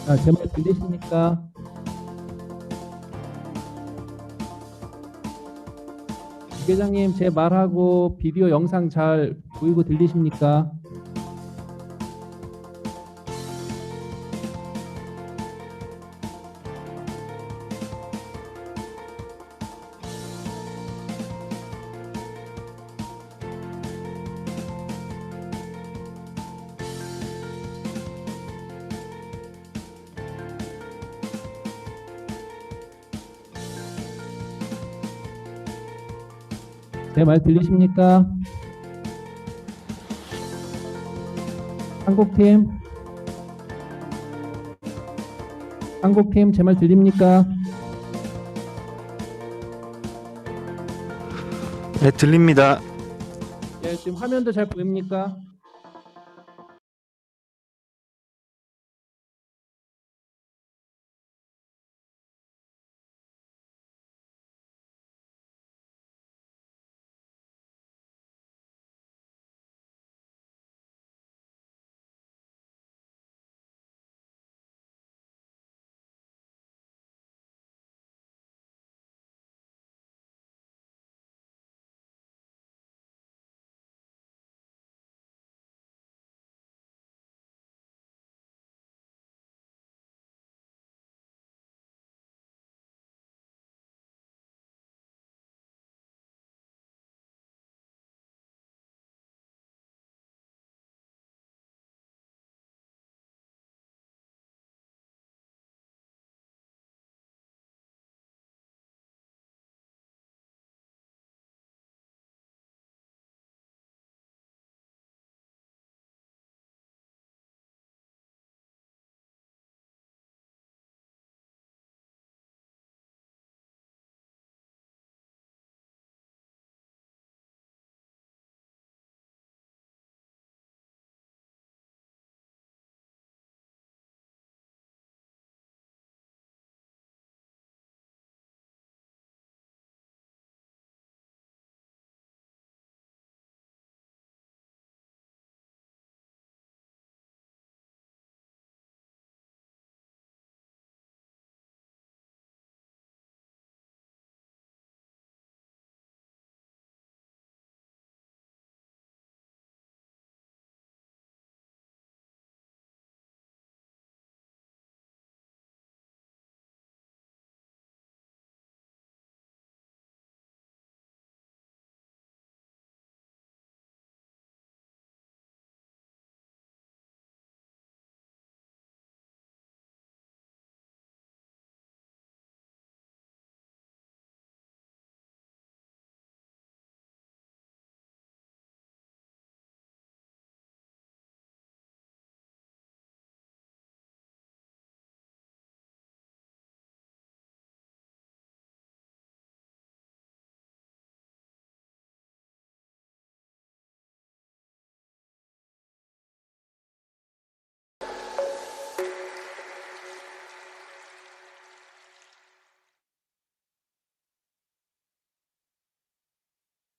제 말 들리십니까? 부회장님, 제 말하고 비디오 영상 잘 보이고 들리십니까? 제 말 들리십니까? 한국팀 제 말 들립니까? 네, 들립니다. 네, 지금 화면도 잘 보입니까?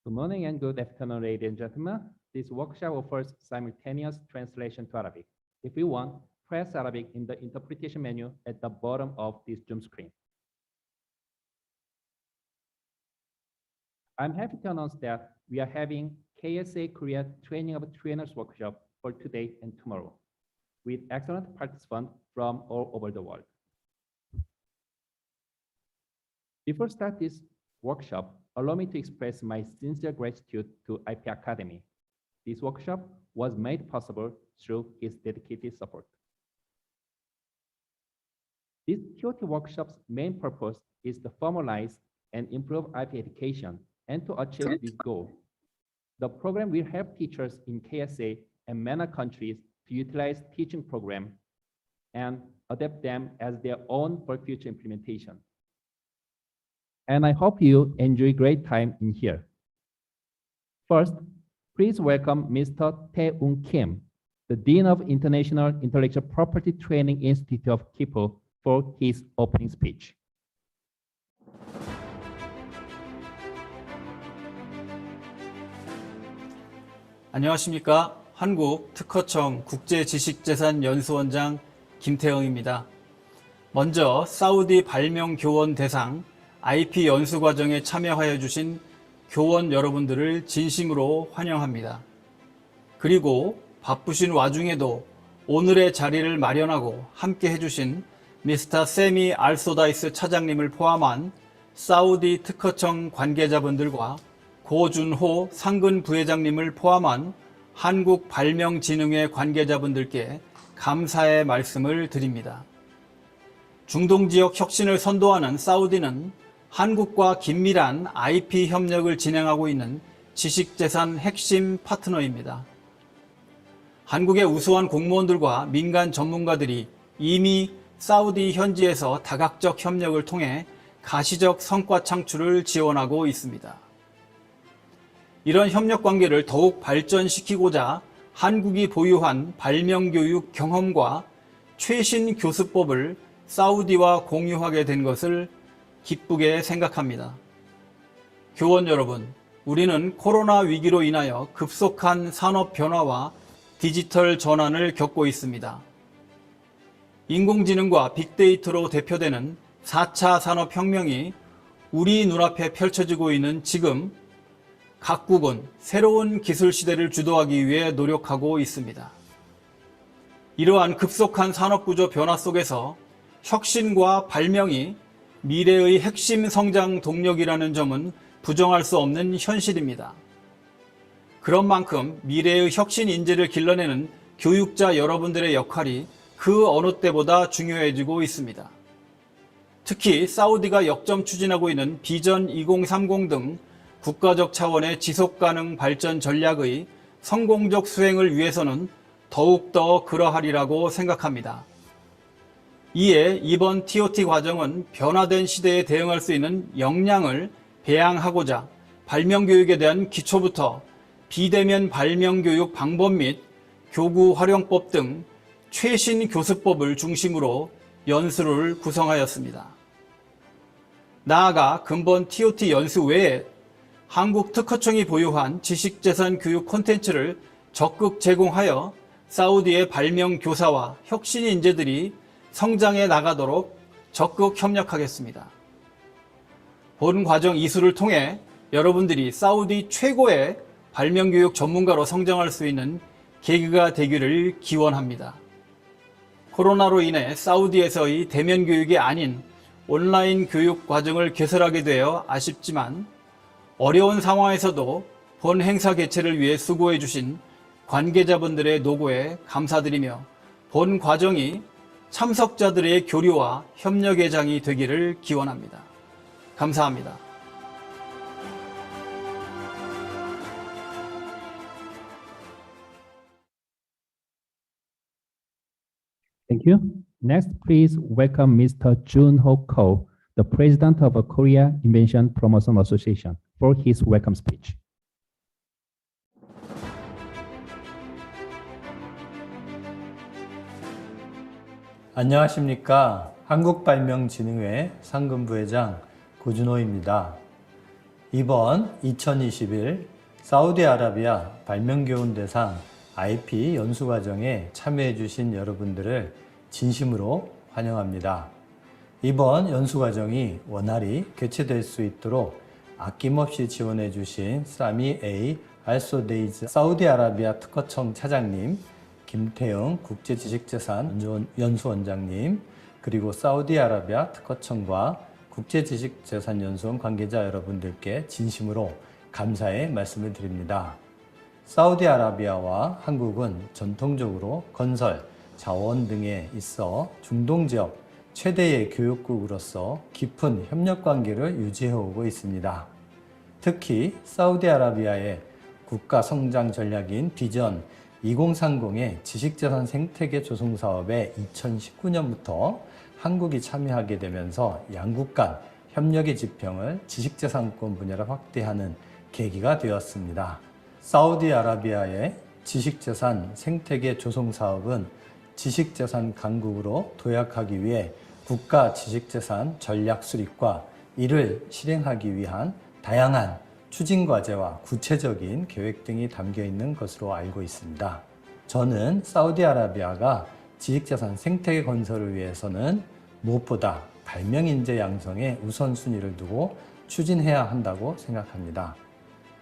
Good morning and good afternoon, ladies and gentlemen. This workshop offers simultaneous translation to Arabic. If you want, press Arabic in the interpretation menu at the bottom of this Zoom screen. I'm happy to announce that we are having KSA Korea Training of Trainers workshop for today and tomorrow, with excellent participants from all over the world. Before start this workshop, allow me to express my sincere gratitude to IP Academy. This workshop was made possible through its dedicated support. This TOT workshop's main purpose is to formalize and improve IP education and to achieve this goal. The program will help teachers in KSA and MENA countries to utilize teaching programs and adapt them as their own for future implementation. And I hope you enjoy great time in here. First, please welcome Mr. Tae-Eun Kim, the Dean of International Intellectual Property Training Institute of Kipo, for his opening speech. 안녕하십니까. 한국특허청 국제지식재산연수원장 김태형입니다. 먼저 사우디 발명 교원 대상 IP 연수 과정에 참여하여 주신 교원 여러분들을 진심으로 환영합니다. 그리고 바쁘신 와중에도 오늘의 자리를 마련하고 함께 해주신 미스터 세미 알소다이스 차장님을 포함한 사우디 특허청 관계자분들과 고준호 상근 부회장님을 포함한 한국발명진흥회 관계자분들께 감사의 말씀을 드립니다. 중동지역 혁신을 선도하는 사우디는 한국과 긴밀한 IP 협력을 진행하고 있는 지식재산 핵심 파트너입니다. 한국의 우수한 공무원들과 민간 전문가들이 이미 사우디 현지에서 다각적 협력을 통해 가시적 성과 창출을 지원하고 있습니다. 이런 협력 관계를 더욱 발전시키고자 한국이 보유한 발명교육 경험과 최신 교수법을 사우디와 공유하게 된 것을 기쁘게 생각합니다. 교원 여러분, 우리는 코로나 위기로 인하여 급속한 산업 변화와 디지털 전환을 겪고 있습니다. 인공지능과 빅데이터로 대표되는 4차 산업혁명이 우리 눈앞에 펼쳐지고 있는 지금 각국은 새로운 기술 시대를 주도하기 위해 노력하고 있습니다. 이러한 급속한 산업구조 변화 속에서 혁신과 발명이 미래의 핵심 성장 동력이라는 점은 부정할 수 없는 현실입니다. 그런 만큼 미래의 혁신 인재를 길러내는 교육자 여러분들의 역할이 그 어느 때보다 중요해지고 있습니다. 특히 사우디가 역점 추진하고 있는 비전 2030 등 국가적 차원의 지속가능 발전 전략의 성공적 수행을 위해서는 더욱더 그러하리라고 생각합니다. 이에 이번 TOT 과정은 변화된 시대에 대응할 수 있는 역량을 배양하고자 발명교육에 대한 기초부터 비대면 발명교육 방법 및 교구 활용법 등 최신 교수법을 중심으로 연수를 구성하였습니다. 나아가 근본 TOT 연수 외에 한국특허청이 보유한 지식재산 교육 콘텐츠를 적극 제공하여 사우디의 발명 교사와 혁신 인재들이 성장해 나가도록 적극 협력하겠습니다. 본 과정 이수를 통해 여러분들이 사우디 최고의 발명교육 전문가로 성장할 수 있는 계기가 되기를 기원합니다. 코로나로 인해 사우디에서의 대면 교육이 아닌 온라인 교육 과정을 개설하게 되어 아쉽지만 어려운 상황에서도 본 행사 개최를 위해 수고해 주신 관계자분들의 노고에 감사드리며 본 과정이 참석자들의 교류와 협력의 장이 되기를 기원합니다. 감사합니다. Thank you. Next, please welcome Mr. Junho Ko, the president of the Korea Invention Promotion Association, for his welcome speech. 안녕하십니까. 한국발명진흥회 상근부회장 고준호입니다. 이번 2021 사우디아라비아 발명교훈대상 IP 연수과정에 참여해 주신 여러분들을 진심으로 환영합니다. 이번 연수과정이 원활히 개최될 수 있도록 아낌없이 지원해 주신 사미 A 알소데이즈 사우디아라비아 특허청 차장님, 김태형 국제지식재산 연수원장님, 그리고 사우디아라비아 특허청과 국제지식재산연수원 관계자 여러분들께 진심으로 감사의 말씀을 드립니다. 사우디아라비아와 한국은 전통적으로 건설, 자원 등에 있어 중동지역 최대의 교육국으로서 깊은 협력관계를 유지해오고 있습니다. 특히 사우디아라비아의 국가성장 전략인 비전 2030의 지식재산 생태계 조성 사업에 2019년부터 한국이 참여하게 되면서 양국 간 협력의 지평을 지식재산권 분야로 확대하는 계기가 되었습니다. 사우디아라비아의 지식재산 생태계 조성 사업은 지식재산 강국으로 도약하기 위해 국가 지식재산 전략 수립과 이를 실행하기 위한 다양한 추진과제와 구체적인 계획 등이 담겨 있는 것으로 알고 있습니다. 저는 사우디아라비아가 지식자산 생태계 건설을 위해서는 무엇보다 발명인재 양성에 우선순위를 두고 추진해야 한다고 생각합니다.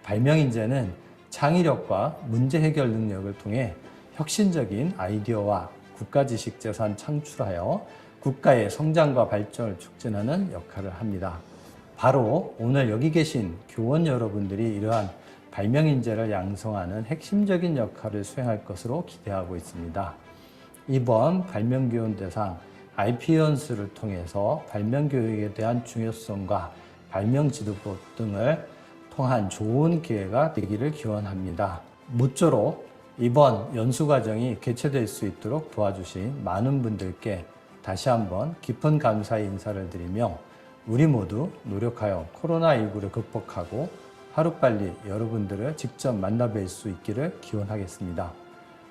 발명인재는 창의력과 문제 해결 능력을 통해 혁신적인 아이디어와 국가지식재산 창출하여 국가의 성장과 발전을 촉진하는 역할을 합니다. 바로 오늘 여기 계신 교원 여러분들이 이러한 발명인재를 양성하는 핵심적인 역할을 수행할 것으로 기대하고 있습니다. 이번 발명교원 대상 IP 연수를 통해서 발명교육에 대한 중요성과 발명지도부 등을 통한 좋은 기회가 되기를 기원합니다. 모쪼록 이번 연수과정이 개최될 수 있도록 도와주신 많은 분들께 다시 한번 깊은 감사의 인사를 드리며 우리 모두 노력하여 코로나19를 극복하고 하루빨리 여러분들을 직접 만나뵐 수 있기를 기원하겠습니다.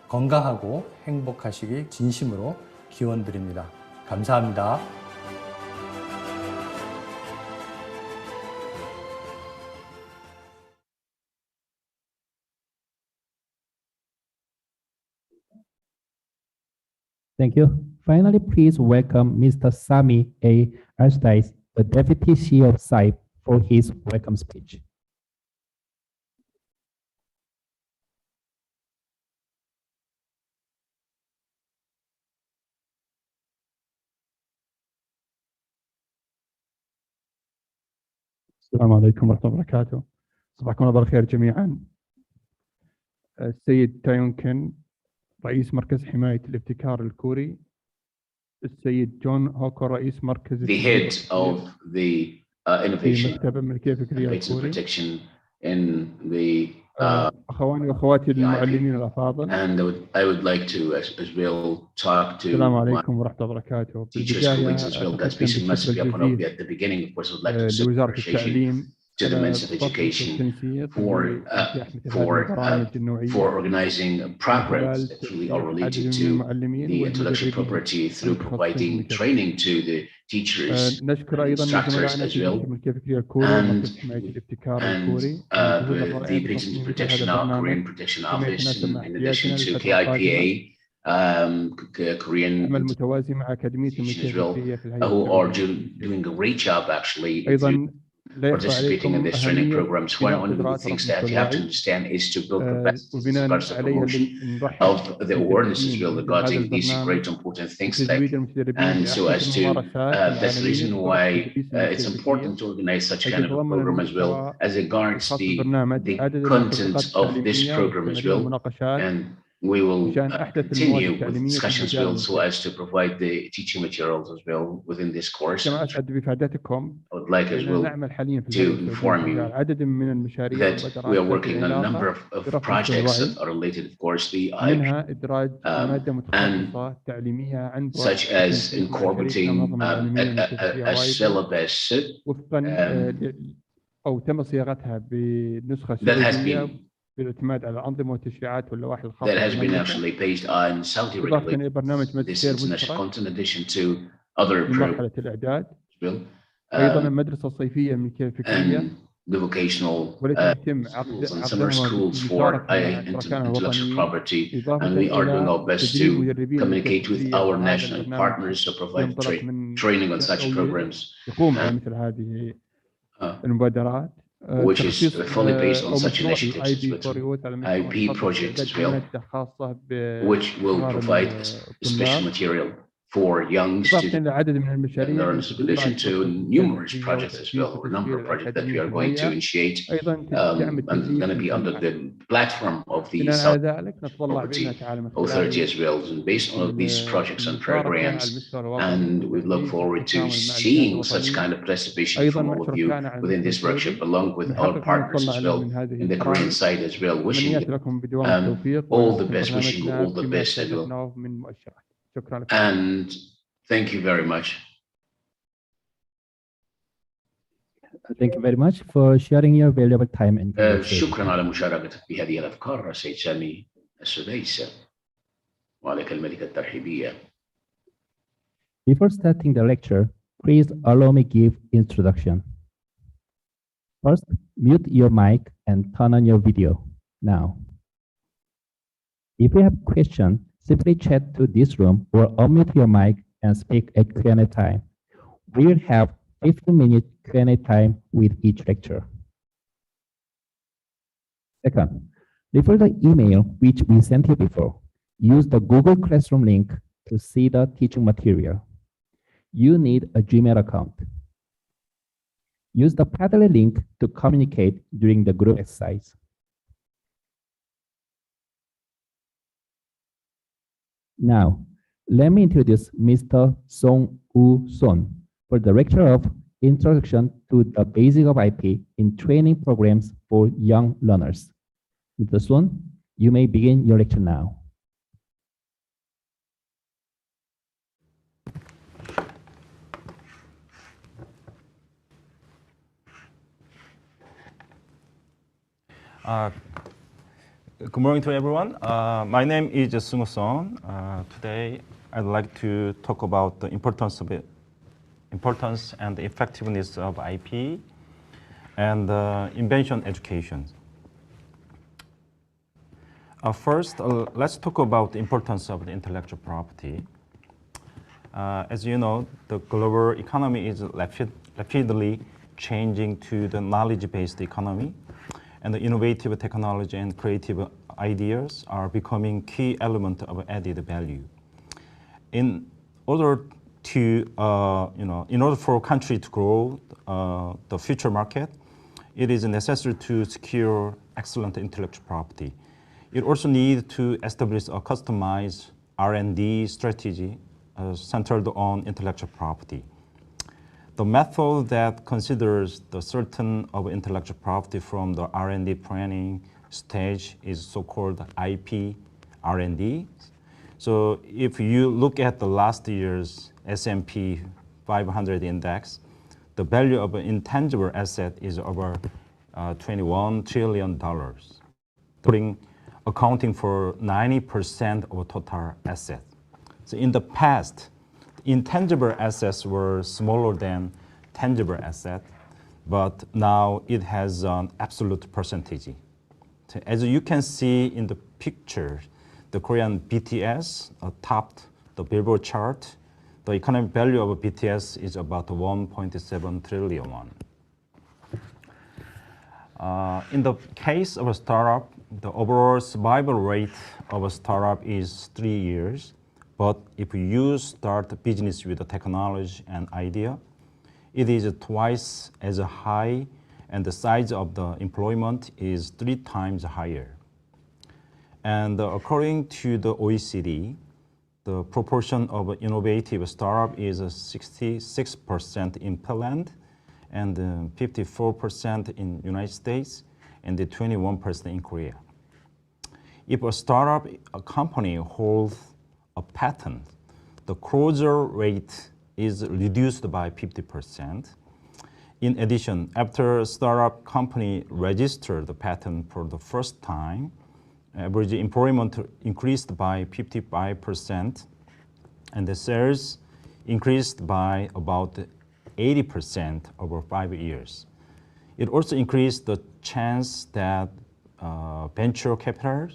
건강하고 행복하시길 진심으로 기원드립니다. 감사합니다. Thank you. Finally, please welcome Mr. Sami A. Arstice, the Deputy CEO of SAIP, for his welcome speech. السلام عليكم ورحمة الله وبركاته. صباحكم الله بالخير جميعا. السيد تايونكن رئيس مركز حماية الابتكار الكوري، السيد جون هوكو رئيس مركز the head of the innovation مكتب الملكية الفكرية and patent الكوري، protection in the أخواني وأخواتي المعلمين الأفاضل. and I would like to as well talk to السلام my عليكم ورحمة الله وبركاته. teachers, colleagues as well. That's basically message appropriate at the beginning. Of course, I would like to say لوزارة appreciation التعليم to the Ministry of Education for organizing programs that really are related to the intellectual property through providing training to the teachers, instructors as well, and the Patent Protection Korean Protection Office, in addition to KIPA, Korean as well, who are doing a great job actually participating in these training programs. One of the things that you have to understand is to build capacity regards to promotion of the awareness as well regarding these great important things like, and so as to that's the reason why it's important to organize such kind of a program as well as regards the content of this program as well, and we will continue with discussions as well so as to provide the teaching materials as well within this course. I would like as well to inform you that we are working on a number of projects that are related, of course, the IP, and such as incorporating a syllabus أو تم صياغتها بنسخة سعودية بالاعتماد على الأنظمة والتشريعات واللوائح الخاصة that has been actually based on Saudi regulations. This international content in addition to other مرحلة الإعداد. programs, أيضا المدرسة الصيفية الملكية الفكرية and the vocational والتي يتم schools and summer schools for intellectual property, and we are doing our best to communicate with our national partners to provide training on such programs, يقوم على مثل هذه المبادرات. which is fully based on such initiatives, IP projects as well, which will provide special material for young students. And there is in addition to numerous projects as well, or a number of projects that we are going to initiate, and going to be under the platform of the Saudi Property Authority as well. And based on these projects and programs, and we look forward to seeing such kind of participation from all of you within this workshop, along with our partners as well in the Korean side as well. Wishing all the best, wishing you all the best as well. And thank you very much. Thank you very much for sharing your valuable time and شكرا على مشاركتك بهذه الأفكار السيد سامي السديس، وعليك الملكة الترحيبية. Before starting the lecture, please allow me give introduction. First, mute your mic and turn on your video now. If you have questions, simply chat to this room or unmute your mic and speak at Q&A time. We'll have 15-minute Q&A time with each lecture. Second, refer the email which we sent you before. Use the Google Classroom link to see the teaching material. You need a Gmail account. Use the Padlet link to communicate during the group exercise. Now, let me introduce Mr. Song Woo Son for the lecture of Introduction to the Basics of IP in Training Programs for Young Learners. Mr. Son, you may begin your lecture now. Good morning to everyone. My name is Sung Son. Today, I'd like to talk about the importance and the effectiveness of IP and invention education. First, let's talk about the importance of the intellectual property. As you know, the global economy is rapidly changing to the knowledge-based economy, and the innovative technology and creative ideas are becoming key element of added value. In order for a country to grow the future market, it is necessary to secure excellent intellectual property. It also needs to establish a customized R&D strategy centered on intellectual property. The method that considers the certain of intellectual property from the R&D planning stage is so-called IP R&D. So if you look at the last year's S&P 500 index, the value of an intangible asset is over $21 trillion, accounting for 90% of total assets. So in the past, intangible assets were smaller than tangible assets, but now it has an absolute percentage. So as you can see in the picture, the Korean BTS topped the Billboard chart. The economic value of BTS is about 1.7 trillion won. In the case of a startup, the overall survival rate of a startup is 3 years. But if you start a business with a technology and idea, it is twice as high, and the size of the employment is 3 times higher. And according to the OECD, the proportion of innovative startup is 66% in Poland, and 54% in United States, and 21% in Korea. If a startup company holds a patent, the closure rate is reduced by 50%. In addition, after a startup company registered the patent for the first time, average employment increased by 55%, and the sales increased by about 80% over 5 years. It also increased the chance that venture capital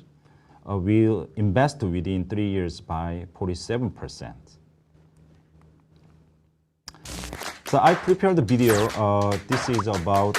will invest within 3 years by 47%. So I prepared the video. This is about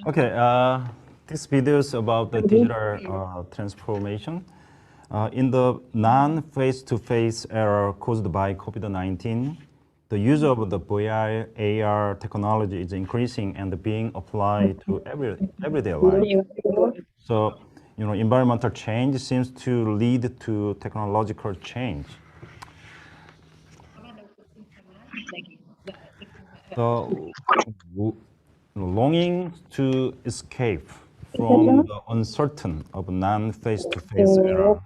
Okay, this video is about the digital transformation. In the non-face-to-face era caused by COVID-19, the use of the VR, AR technology is increasing and being applied to everyday life. So, environmental change seems to lead to technological change. The longing to escape from the uncertain of non-face-to-face era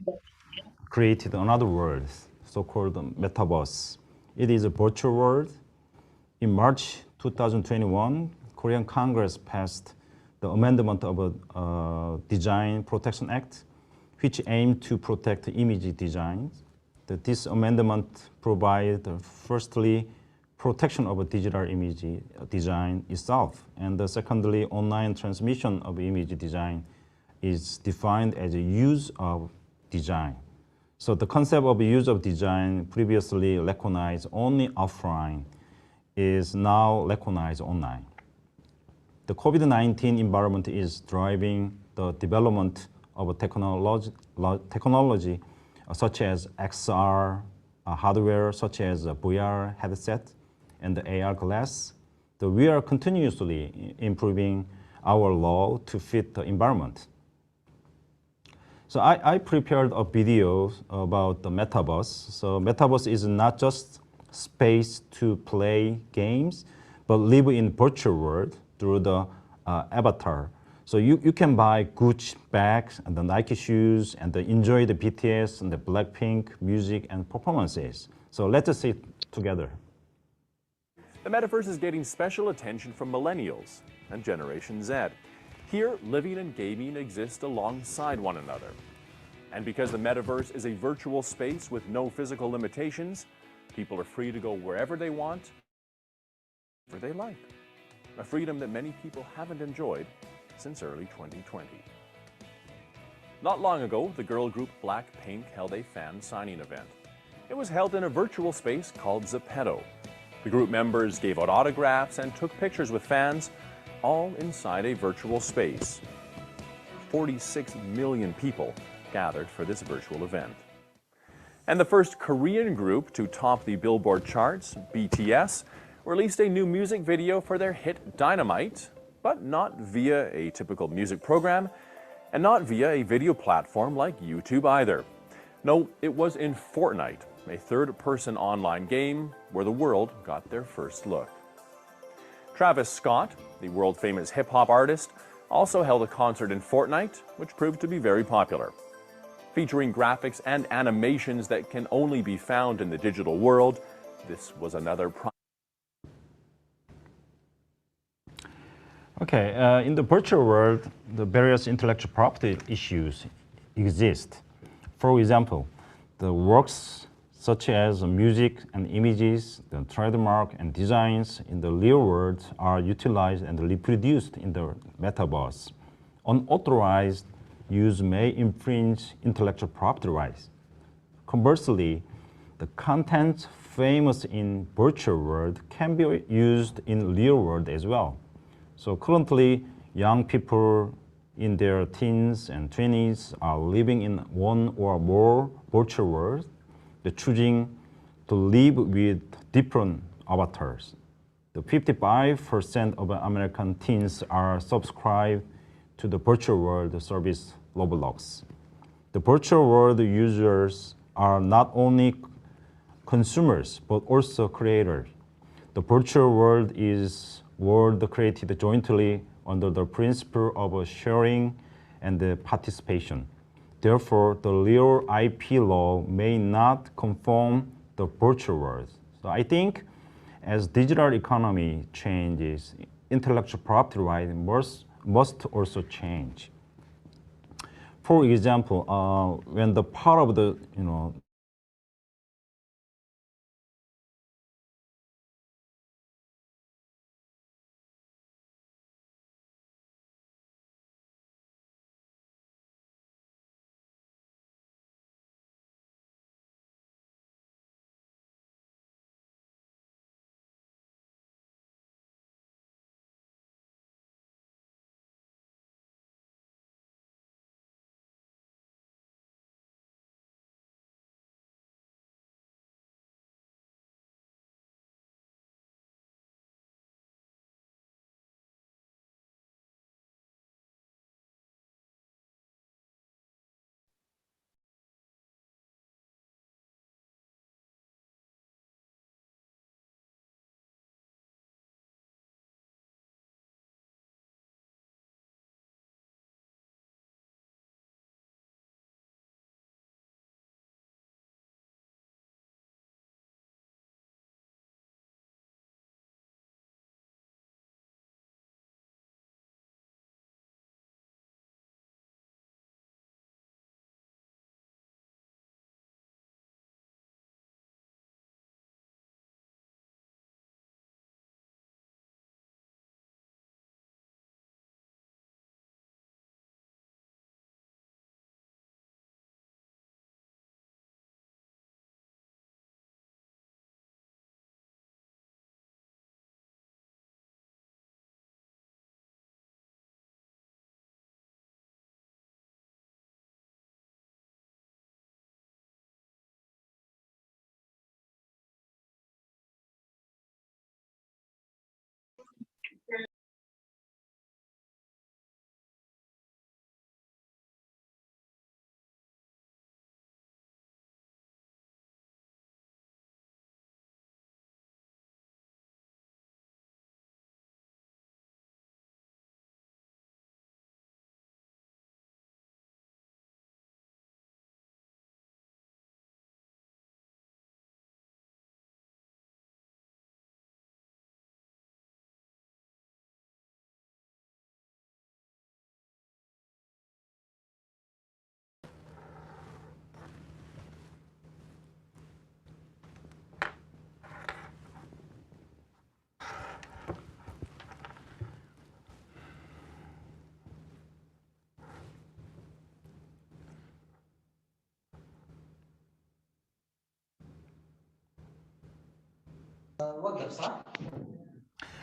created another word, so-called metaverse. It is a virtual world. In March 2021, Korean Congress passed the amendment of a Design Protection Act, which aimed to protect image designs. This amendment provides, firstly, protection of a digital image design itself, and secondly, online transmission of image design is defined as a use of design. So the concept of use of design, previously recognized only offline, is now recognized online. The COVID-19 environment is driving the development of technology such as XR, hardware such as a VR headset and the AR glass. We are continuously improving our law to fit the environment. So I prepared a video about the metaverse. So metaverse is not just space to play games, but live in virtual world through the avatar. So you can buy Gucci bags and the Nike shoes and enjoy the BTS and the Blackpink music and performances. So let's see it together. The metaverse is getting special attention from millennials and Generation Z. Here, living and gaming exist alongside one another. And because the metaverse is a virtual space with no physical limitations, people are free to go wherever they want, wherever they like. A freedom that many people haven't enjoyed since early 2020. Not long ago, the girl group Blackpink held a fan signing event. It was held in a virtual space called Zepeto. The group members gave out autographs and took pictures with fans, all inside a virtual space. 46 million people gathered for this virtual event. And the first Korean group to top the Billboard charts, BTS, released a new music video for their hit Dynamite, but not via a typical music program and not via a video platform like YouTube either. No, it was in Fortnite, a third-person online game where the world got their first look. Travis Scott, the world-famous hip-hop artist, also held a concert in Fortnite, which proved to be very popular. Featuring graphics and animations that can only be found in the digital world, this was another Okay, in the virtual world, the various intellectual property issues exist. For example, the works such as music and images, the trademark and designs in the real world are utilized and reproduced in the metaverse. Unauthorized use may infringe intellectual property rights. Conversely, the content famous in virtual world can be used in real world as well. So currently, young people in their teens and 20s are living in one or more virtual worlds. They're choosing to live with different avatars. The 55% of American teens are subscribed to the virtual world service Roblox. The virtual world users are not only consumers, but also creators. The virtual world is world created jointly under the principle of sharing and participation. Therefore, the real IP law may not conform the virtual world. So I think as digital economy changes, intellectual property rights must also change. For example, when the part of the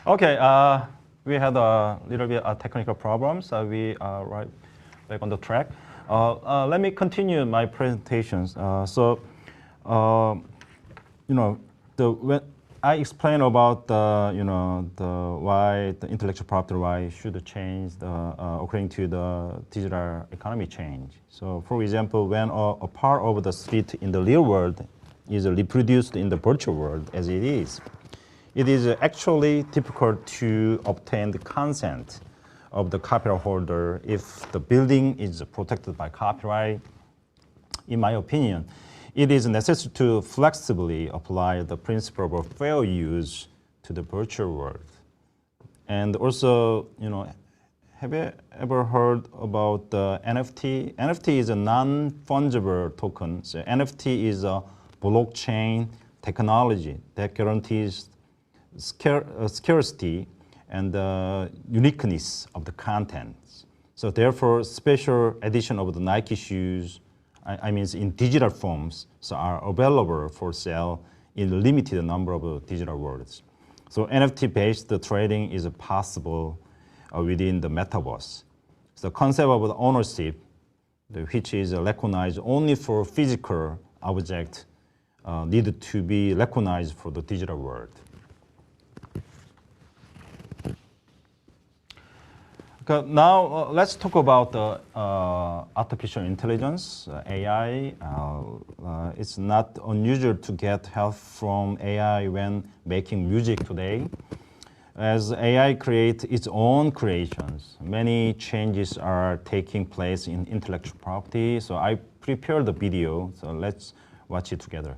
Okay, we had a little bit of technical problems. We are right back on the track. Let me continue my presentations. When I explain about why the intellectual property right should change according to the digital economy change. So, for example, when a part of the street in the real world is reproduced in the virtual world as it is actually difficult to obtain the consent of the copyright holder if the building is protected by copyright. In my opinion, it is necessary to flexibly apply the principle of fair use to the virtual world. And also, have you ever heard about the NFT? NFT is a non-fungible token. So NFT is a blockchain technology that guarantees scarcity and the uniqueness of the contents. So therefore, special edition of the Nike shoes, I mean in digital forms, so are available for sale in a limited number of digital worlds. So NFT-based trading is possible within the metaverse. The concept of the ownership, which is recognized only for physical object, need to be recognized for the digital world. Okay, now let's talk about the artificial intelligence, AI. It's not unusual to get help from AI when making music today. As AI creates its own creations, many changes are taking place in intellectual property. So I prepared the video, so let's watch it together.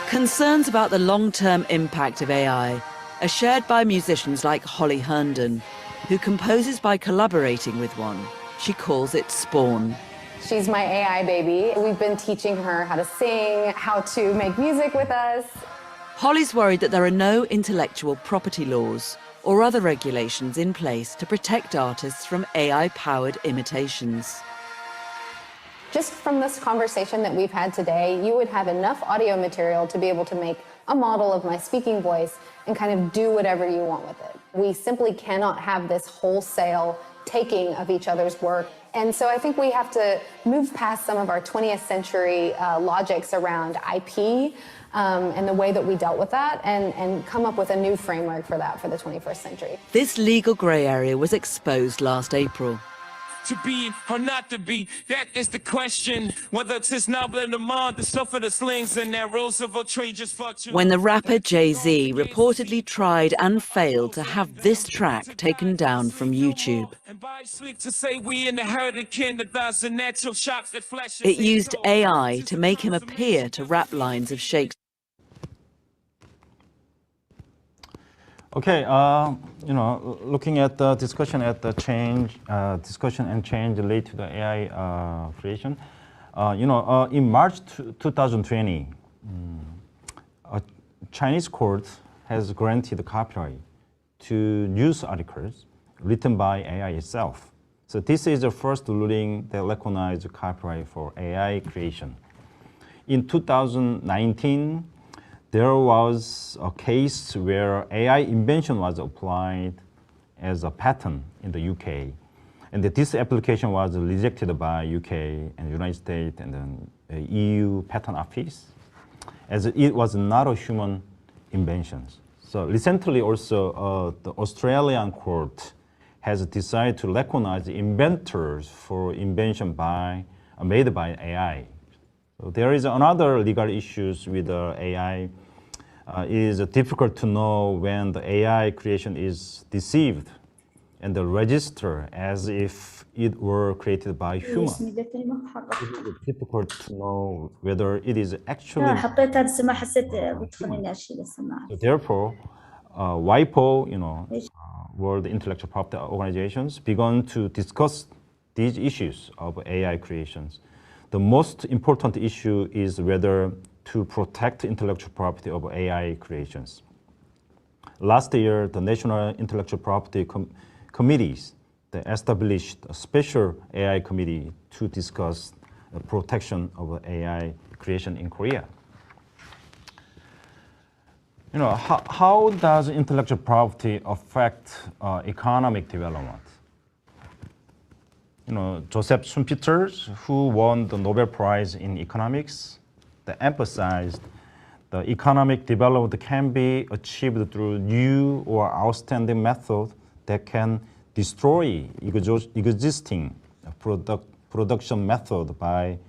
Concerns about the long-term impact of AI are shared by musicians like Holly Herndon, who composes by collaborating with one. She calls it Spawn. She's my AI baby. We've been teaching her how to sing, how to make music with us. Holly's worried that there are no intellectual property laws or other regulations in place to protect artists from AI-powered imitations. Just from this conversation that we've had today, you would have enough audio material to be able to make a model of my speaking voice and kind of do whatever you want with it. We simply cannot have this wholesale taking of each other's work. And so I think we have to move past some of our 20th century logics around IP and the way that we dealt with that and come up with a new framework for that for the 21st century. This legal grey area was exposed last April. To be or not to be, that is the question. Whether it's his novel in the mind, the stuff of the slings and that Roosevelt trade just fucked you. When the rapper Jay-Z reportedly tried and failed to have this track taken down from YouTube. It used AI to make him appear to rap lines of Shakespeare. Okay, looking at the discussion and change related to the AI creation. In March 2020, a Chinese court has granted copyright to news articles written by AI itself. So this is the first ruling that recognized copyright for AI creation. In 2019, there was a case where AI invention was applied as a patent in the UK. And this application was rejected by UK and United States and then EU Patent Office, as it was not a human invention. So recently also, the Australian court has decided to recognize inventors for invention made by AI. So there is another legal issues with AI. It is difficult to know when the AI creation is deceived and register as if it were created by humans. It is difficult to know whether it is actually. So therefore, WIPO, World Intellectual Property Organizations, began to discuss these issues of AI creations. The most important issue is whether to protect intellectual property of AI creations. Last year, the National Intellectual Property Committees established a special AI committee to discuss the protection of AI creation in Korea. How does intellectual property affect economic development? Joseph Schumpeter, who won the Nobel Prize in economics, they emphasized the economic development can be achieved through new or outstanding methods that can destroy existing production method by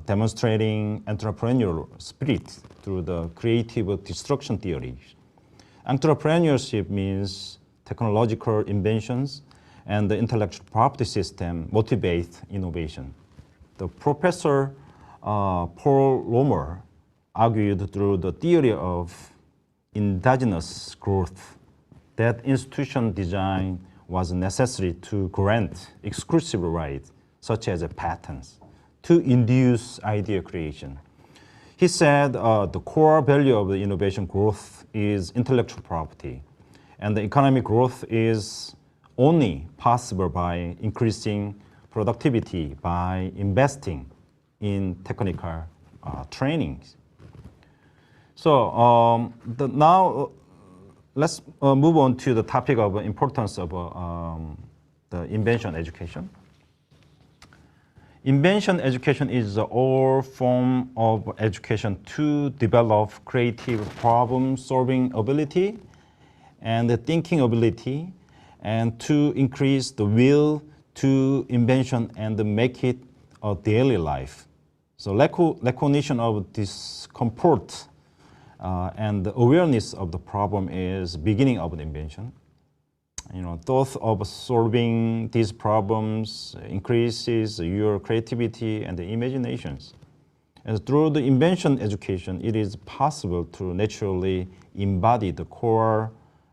demonstrating entrepreneurial spirit through the creative destruction theories. Entrepreneurship means technological inventions, and the intellectual property system motivate innovation. The professor Paul Romer argued through the theory of endogenous growth that institution design was necessary to grant exclusive rights, such as patents, to induce idea creation. He said the core value of the innovation growth is intellectual property, and the economic growth is only possible by increasing productivity by investing in technical trainings. So now let's move on to the topic of importance of the invention education. Invention education is all form of education to develop creative problem-solving ability and the thinking ability, and to increase the will to invention and make it a daily life. So recognition of this comfort and the awareness of the problem is beginning of the invention. Thought of solving these problems increases your creativity and the imaginations. And through the invention education, it is possible to naturally embody the core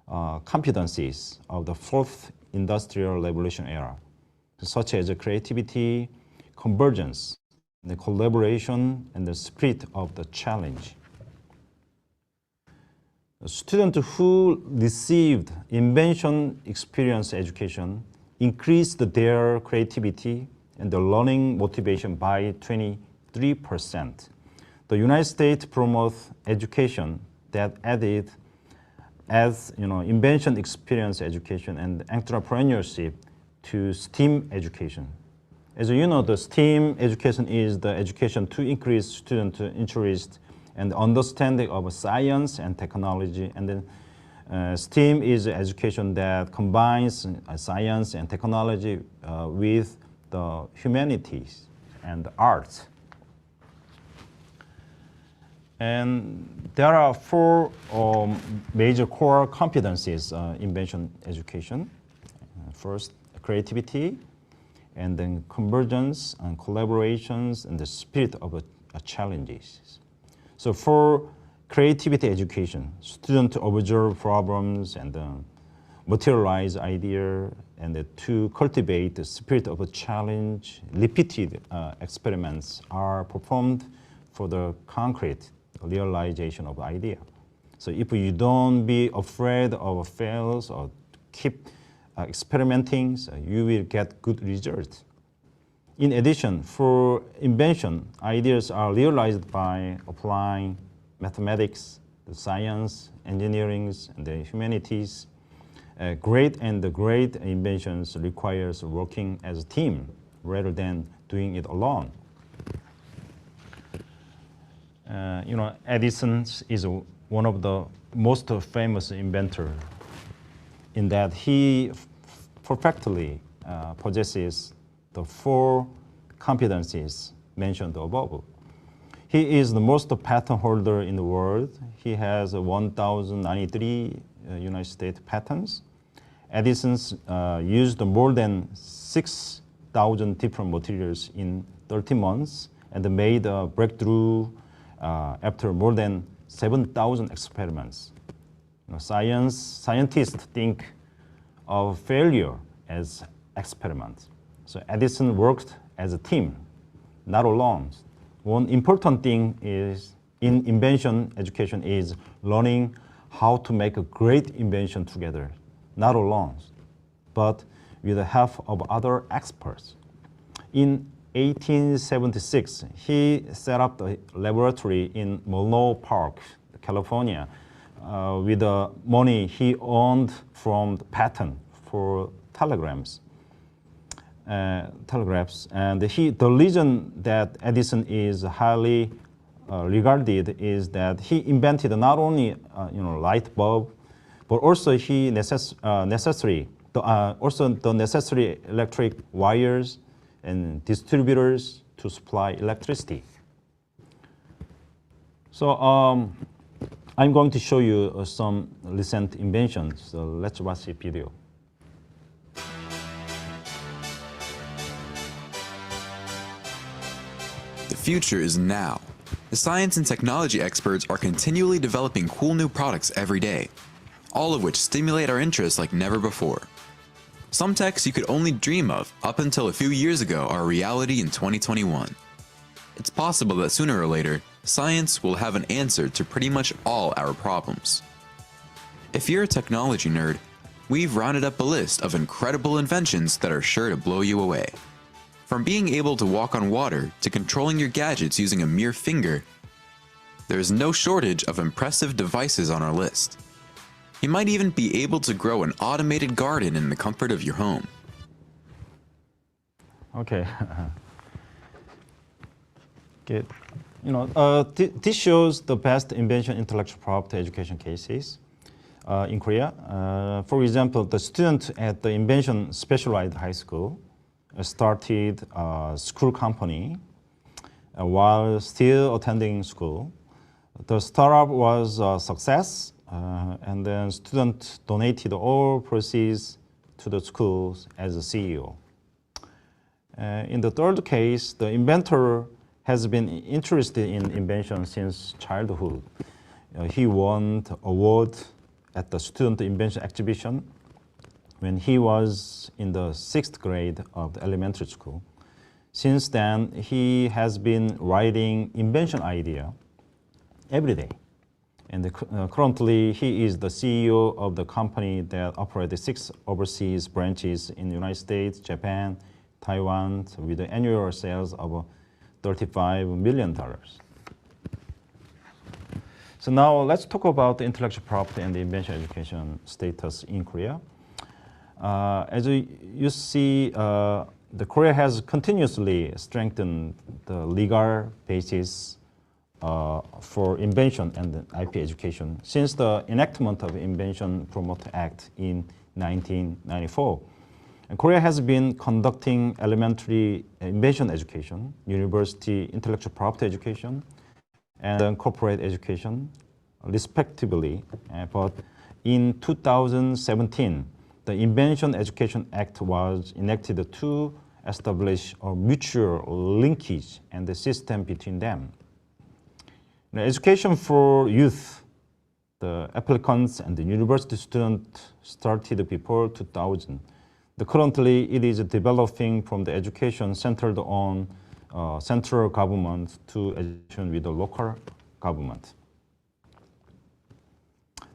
competencies of the fourth industrial revolution era, such as creativity, convergence, the collaboration, and the spirit of the challenge. Students who received invention experience education increased their creativity and the learning motivation by 23%. The United States promotes education that added as invention experience education and entrepreneurship to STEAM education. As you know, the STEAM education is the education to increase student interest and understanding of science and technology. And then STEAM is education that combines science and technology with the humanities and arts. And there are four major core competencies in invention education. First, creativity, and then convergence and collaborations and the spirit of challenges. So for creativity education, students observe problems and materialize ideas, and to cultivate the spirit of a challenge, repeated experiments are performed for the concrete realization of idea. So if you don't be afraid of fails or keep experimenting, so you will get good results. In addition, for invention, ideas are realized by applying mathematics, the science, engineering, and the humanities. Great inventions requires working as a team rather than doing it alone. Edison is one of the most famous inventor in that he perfectly possesses the four competencies mentioned above. He is the most patent holder in the world. He has 1,093 United States patents. Edison's used more than 6,000 different materials in 30 months and made a breakthrough after more than 7,000 experiments. Scientists think of failure as experiments. So Edison worked as a team, not alone. One important thing is in invention education is learning how to make a great invention together, not alone, but with the help of other experts. In 1876, he set up a laboratory in Menlo Park, California, with the money he earned from the patent for telegraphs. And the reason that Edison is highly regarded is that he invented not only light bulb, but also also the necessary electric wires and distributors to supply electricity. So I'm going to show you some recent inventions. So let's watch the video. The future is now. The science and technology experts are continually developing cool new products every day, all of which stimulate our interest like never before. Some techs you could only dream of up until a few years ago are a reality in 2021. It's possible that sooner or later, science will have an answer to pretty much all our problems. If you're a technology nerd, we've rounded up a list of incredible inventions that are sure to blow you away. From being able to walk on water to controlling your gadgets using a mere finger, there's no shortage of impressive devices on our list. You might even be able to grow an automated garden in the comfort of your home. Okay. Good. This shows the best invention intellectual property education cases in Korea. For example, the student at the Invention Specialized High School started a school company while still attending school. The startup was a success, and then students donated all proceeds to the schools as a CEO. In the third case, the inventor has been interested in invention since childhood. He won the award at the Student Invention Exhibition when he was in the 6th grade of the elementary school. Since then, he has been writing invention idea every day. And currently, he is the CEO of the company that operates 6 overseas branches in the United States, Japan, Taiwan, with the annual sales of $35 million. So now let's talk about the intellectual property and the invention education status in Korea. As you see, the Korea has continuously strengthened the legal basis for invention and IP education since the enactment of Invention Promoter Act in 1994. And Korea has been conducting elementary invention education, university intellectual property education, and then corporate education, respectively. But in 2017, the Invention Education Act was enacted to establish a mutual linkage and the system between them. Now, education for youth, the applicants and the university students started before 2000. Currently, it is developing from the education centered on central government to education with the local government.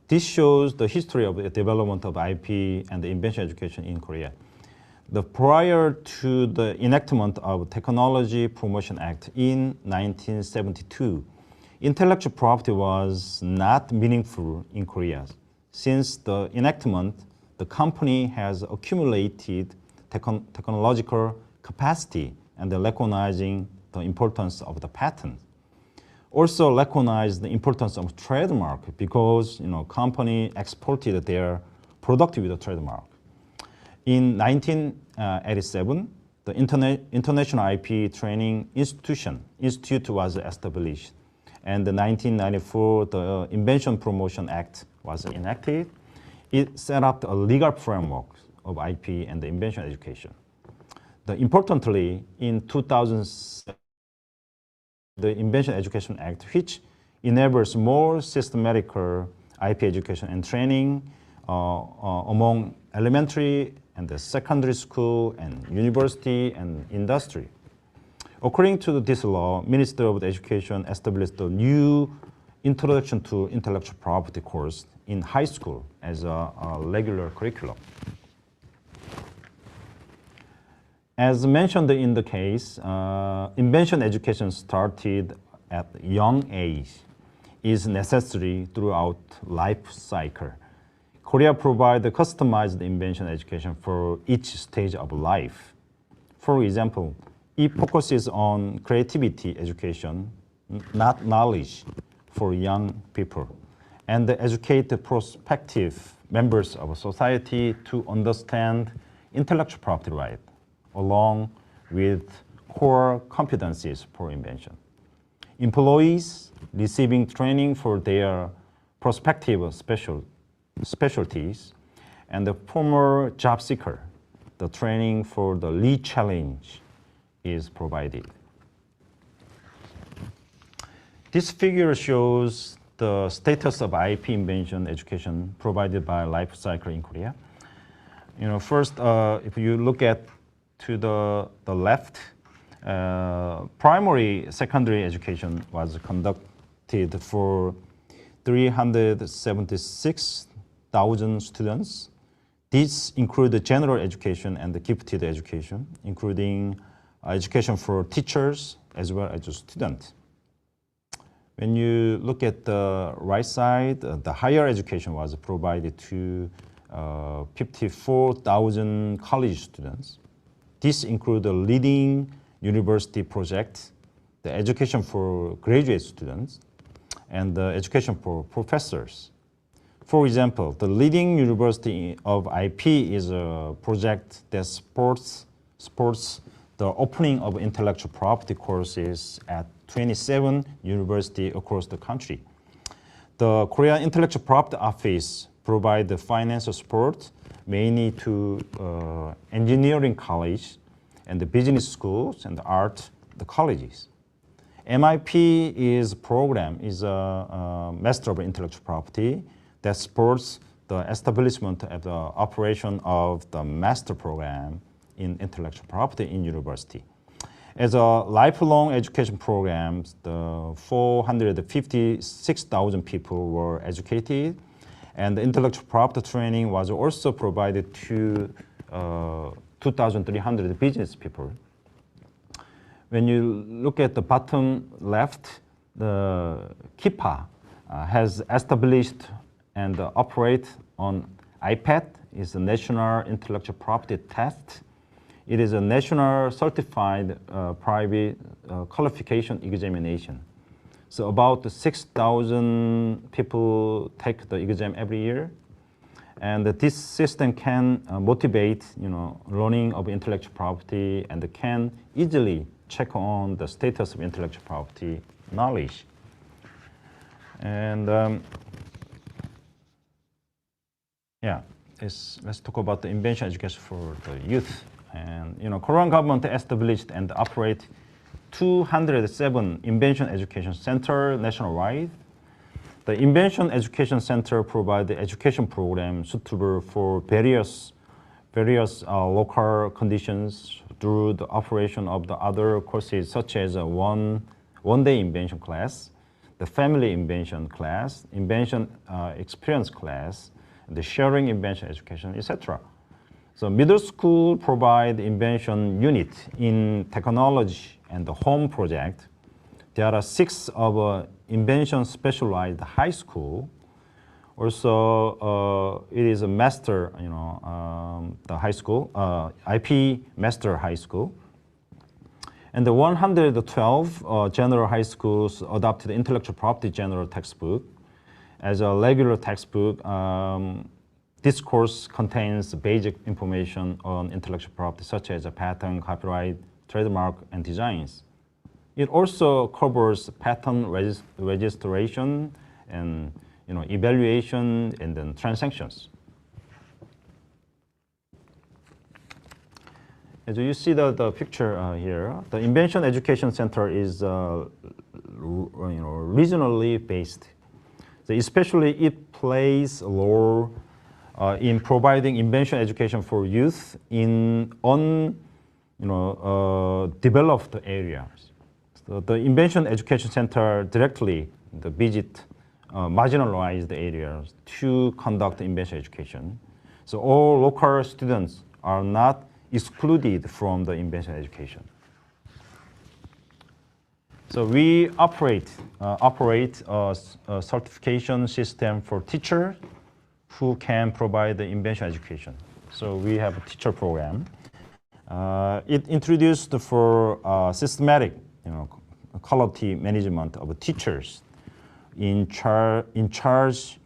This shows the history of the development of IP and the invention education in Korea. Prior to the enactment of Technology Promotion Act in 1972, intellectual property was not meaningful in Korea. Since the enactment, the company has accumulated technological capacity and recognizing the importance of the patent. Also recognize the importance of trademark because company exported their product with a trademark. In 1987, the International IP Training Institute was established. And in 1994, the Invention Promotion Act was enacted. It set up a legal framework of IP and the invention education. Importantly, in 2007, the Invention Education Act, which enables more systematic IP education and training among elementary and the secondary school and university and industry. According to this law, Minister of Education established a new Introduction to Intellectual Property course in high school as a regular curriculum. As mentioned in the case, invention education started at a young age. is necessary throughout life cycle. Korea provides customized invention education for each stage of life. For example, it focuses on creativity education, not knowledge, for young people, and educate the prospective members of society to understand intellectual property rights, along with core competencies for invention. Employees receiving training for their prospective specialties, and the former job seeker, the training for the lead challenge is provided. This figure shows the status of IP invention education provided by Life Cycle in Korea. First, if you look at to the left, primary, secondary education was conducted for 376,000 students. These include the general education and the gifted education, including education for teachers as well as students. When you look at the right side, the higher education was provided to 54,000 college students. This includes the leading university project, the education for graduate students, and the education for professors. For example, the leading university of IP is a project that supports the opening of intellectual property courses at 27 universities across the country. The Korean Intellectual Property Office provides the financial support mainly to engineering college and the business schools and the colleges. MIP is a Master of Intellectual Property that supports the establishment of the operation of the master program in intellectual property in university. As a lifelong education program, the 456,000 people were educated, and the intellectual property training was also provided to 2,300 business people. When you look at the bottom left, the KIPA has established and operate on IPAT, is a National Intellectual Property Test. It is a national certified private qualification examination. So about 6,000 people take the exam every year. And this system can motivate learning of intellectual property and can easily check on the status of intellectual property knowledge. And let's talk about the invention education for the youth. And Korean government established and operate 207 invention education centers nationwide. The Invention Education Center provide the education program suitable for various local conditions through the operation of the other courses such as a one-day invention class, the family invention class, invention experience class, the sharing invention education, etc. So middle school provide invention unit in technology and the home project. There are 6 of invention specialized high school. Also, it is a master, the high school, IP master high school. And the 112 general high schools adopted intellectual property general textbook as a regular textbook. This course contains basic information on intellectual property such as a patent, copyright, trademark, and designs. It also covers patent registration and evaluation and then transactions. As you see the picture here, the Invention Education Center is regionally based. So especially it plays a role in providing invention education for youth in developed areas. So the Invention Education Center directly visit marginalized areas to conduct invention education. So all local students are not excluded from the invention education. So we operate a certification system for teachers who can provide the invention education. So we have a teacher program. It introduced for systematic, quality management of teachers in charge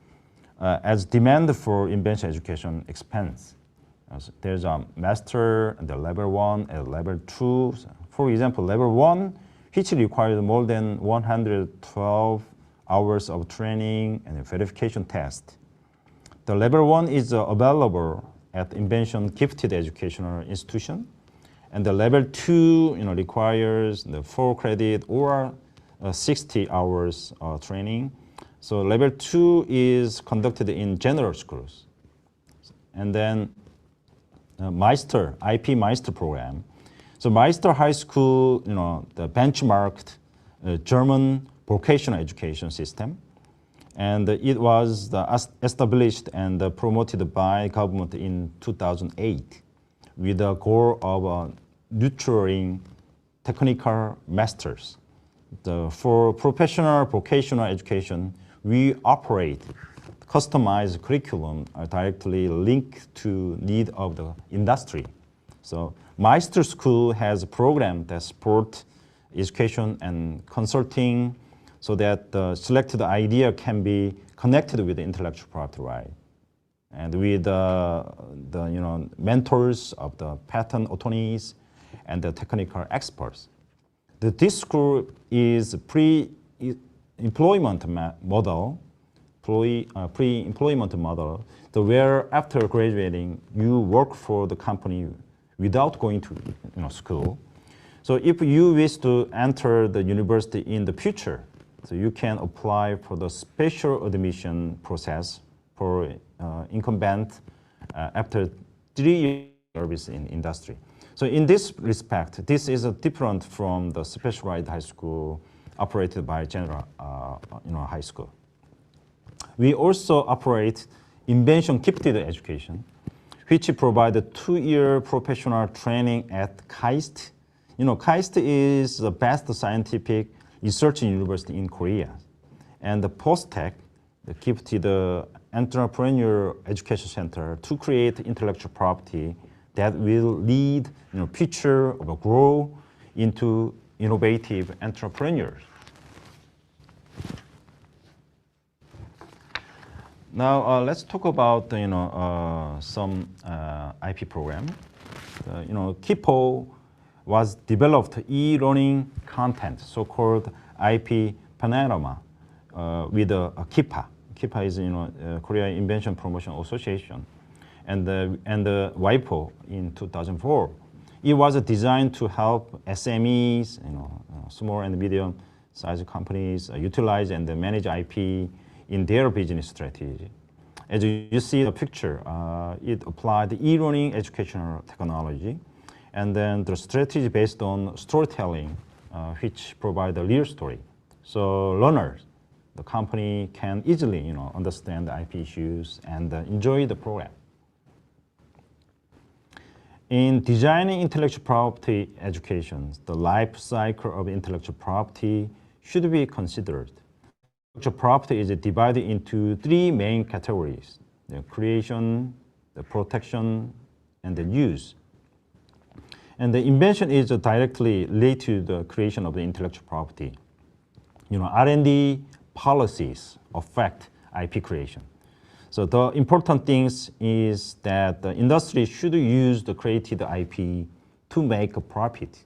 as demand for invention education expands. There's a master and the level 1 and level 2. For example, level 1, which required more than 112 hours of training and verification test. The level 1 is available at Invention gifted educational institution, and the level 2 requires the 4 credit or 60 hours training. So level 2 is conducted in general schools. And then Meister, IP Meister program. So Meister High School, the benchmarked German vocational education system. And it was established and promoted by government in 2008 with the goal of nurturing technical masters. For professional vocational education, we operate customized curriculum directly linked to need of the industry. So Meister School has a program that supports education and consulting so that the selected idea can be connected with the intellectual property right, and with the mentors of the patent attorneys and the technical experts. This school is pre-employment model, pre-employment model, where after graduating you work for the company without going to school. So if you wish to enter the university in the future, so you can apply for the special admission process for incumbent after 3 years service in industry. So in this respect, this is different from the specialized high school operated by general high school. We also operate Invention gifted education, which provide a 2-year professional training at KAIST. KAIST is the best scientific research university in Korea. And the PostTech, the gifted entrepreneur education center to create intellectual property that will lead future of grow into innovative entrepreneurs. Now let's talk about some IP program. KIPO was developed e-learning content, so-called IP Panorama, with KIPA. KIPA is Korea Invention Promotion Association, and the WIPO in 2004. It was designed to help SMEs, small and medium-sized companies, utilize and manage IP in their business strategy. As you see the picture, it applied the e-learning educational technology, and then the strategy based on storytelling, which provide a real story. So learners, the company can easily understand the IP issues and enjoy the program. In designing intellectual property education, the life cycle of intellectual property should be considered. Intellectual property is divided into 3 main categories: the creation, the protection, and the use. And the invention is directly related to the creation of the intellectual property. R&D policies affect IP creation. So the important things is that the industry should use the created IP to make a profit.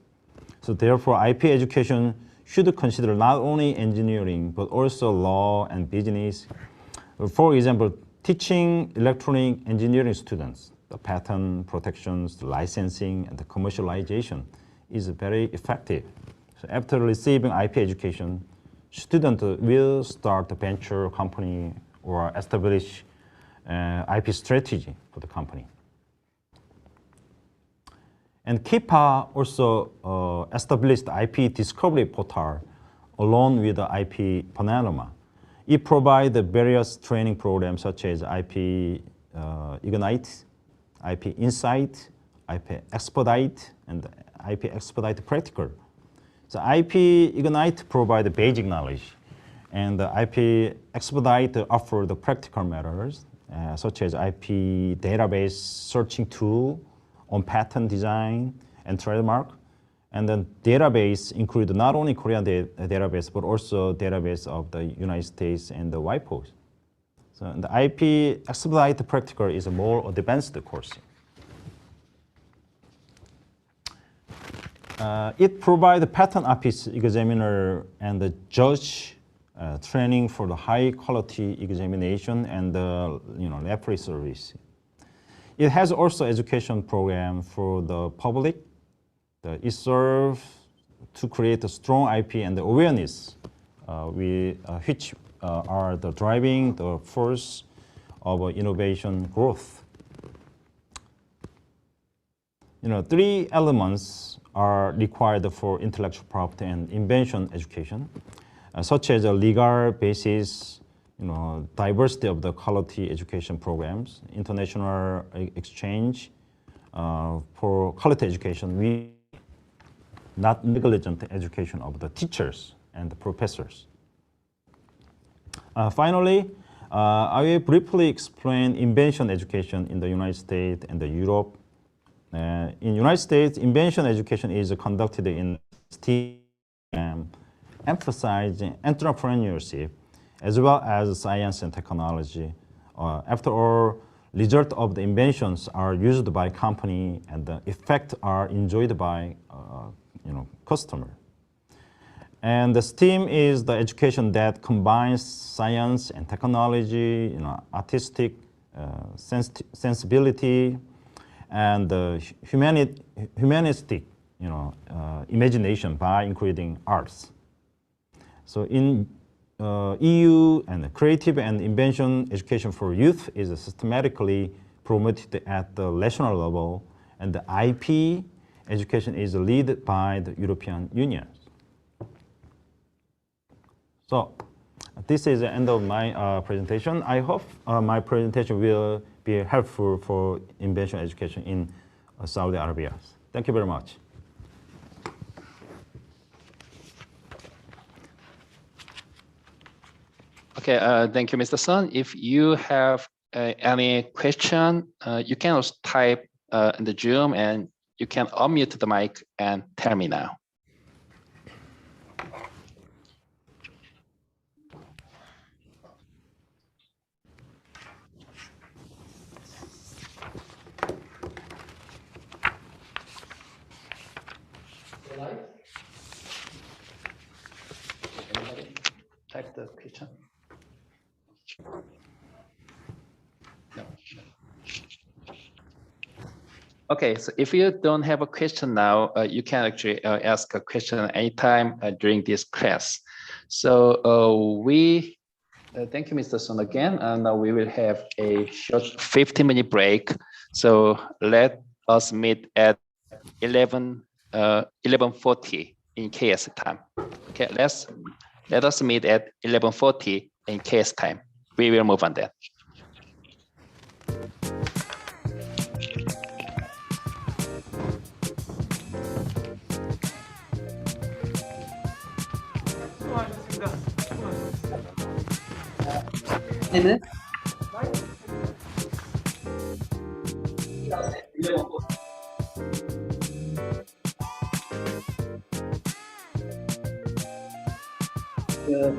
So therefore, IP education should consider not only engineering, but also law and business. For example, teaching electronic engineering students the patent protections, the licensing, and the commercialization is very effective. So after receiving IP education, students will start a venture company or establish IP strategy for the company. And KIPA also established IP discovery portal along with the IP Panorama. It provides various training programs such as IP Ignite, IP Insight, IP Expedite, and IP Expedite Practical. So IP Ignite provide the basic knowledge, and the IP Expedite offer the practical matters, such as IP database searching tool on patent design and trademark. And then database include not only Korean database, but also database of the United States and the WIPO. So the IP Expedite Practical is a more advanced course. It provides the patent office examiner and the judge training for the high quality examination and the referee service. It has also education program for the public. It serves to create a strong IP and the awareness, which are the driving the force of innovation growth. Three elements are required for intellectual property and invention education, such as a legal basis, diversity of the quality education programs, international exchange for quality education, not negligent education of the teachers and the professors. Finally, I will briefly explain invention education in the United States and Europe. In the United States, invention education is conducted in STEM, emphasizing entrepreneurship as well as science and technology. After all, results of the inventions are used by company and the effects are enjoyed by customer. And the STEAM is the education that combines science and technology, artistic sensibility, and humanistic, imagination by including arts. So in EU, and creative and invention education for youth is systematically promoted at the national level, and the IP education is led by the European Union. So this is the end of my presentation. I hope my presentation will be helpful for invention education in Saudi Arabia. Thank you very much. Okay, thank you, Mr. Sun. If you have any question, you can also type in the Zoom, and you can unmute the mic and tell me now. Type the question. No. Okay, so if you don't have a question now, you can actually ask a question anytime during this class. So thank you, Mr. Sun, again, and now we will have a short 15-minute break. So let us meet at 11:40 in KS time. Okay, let us meet at 11:40 in KS time. We will move on that. 네네.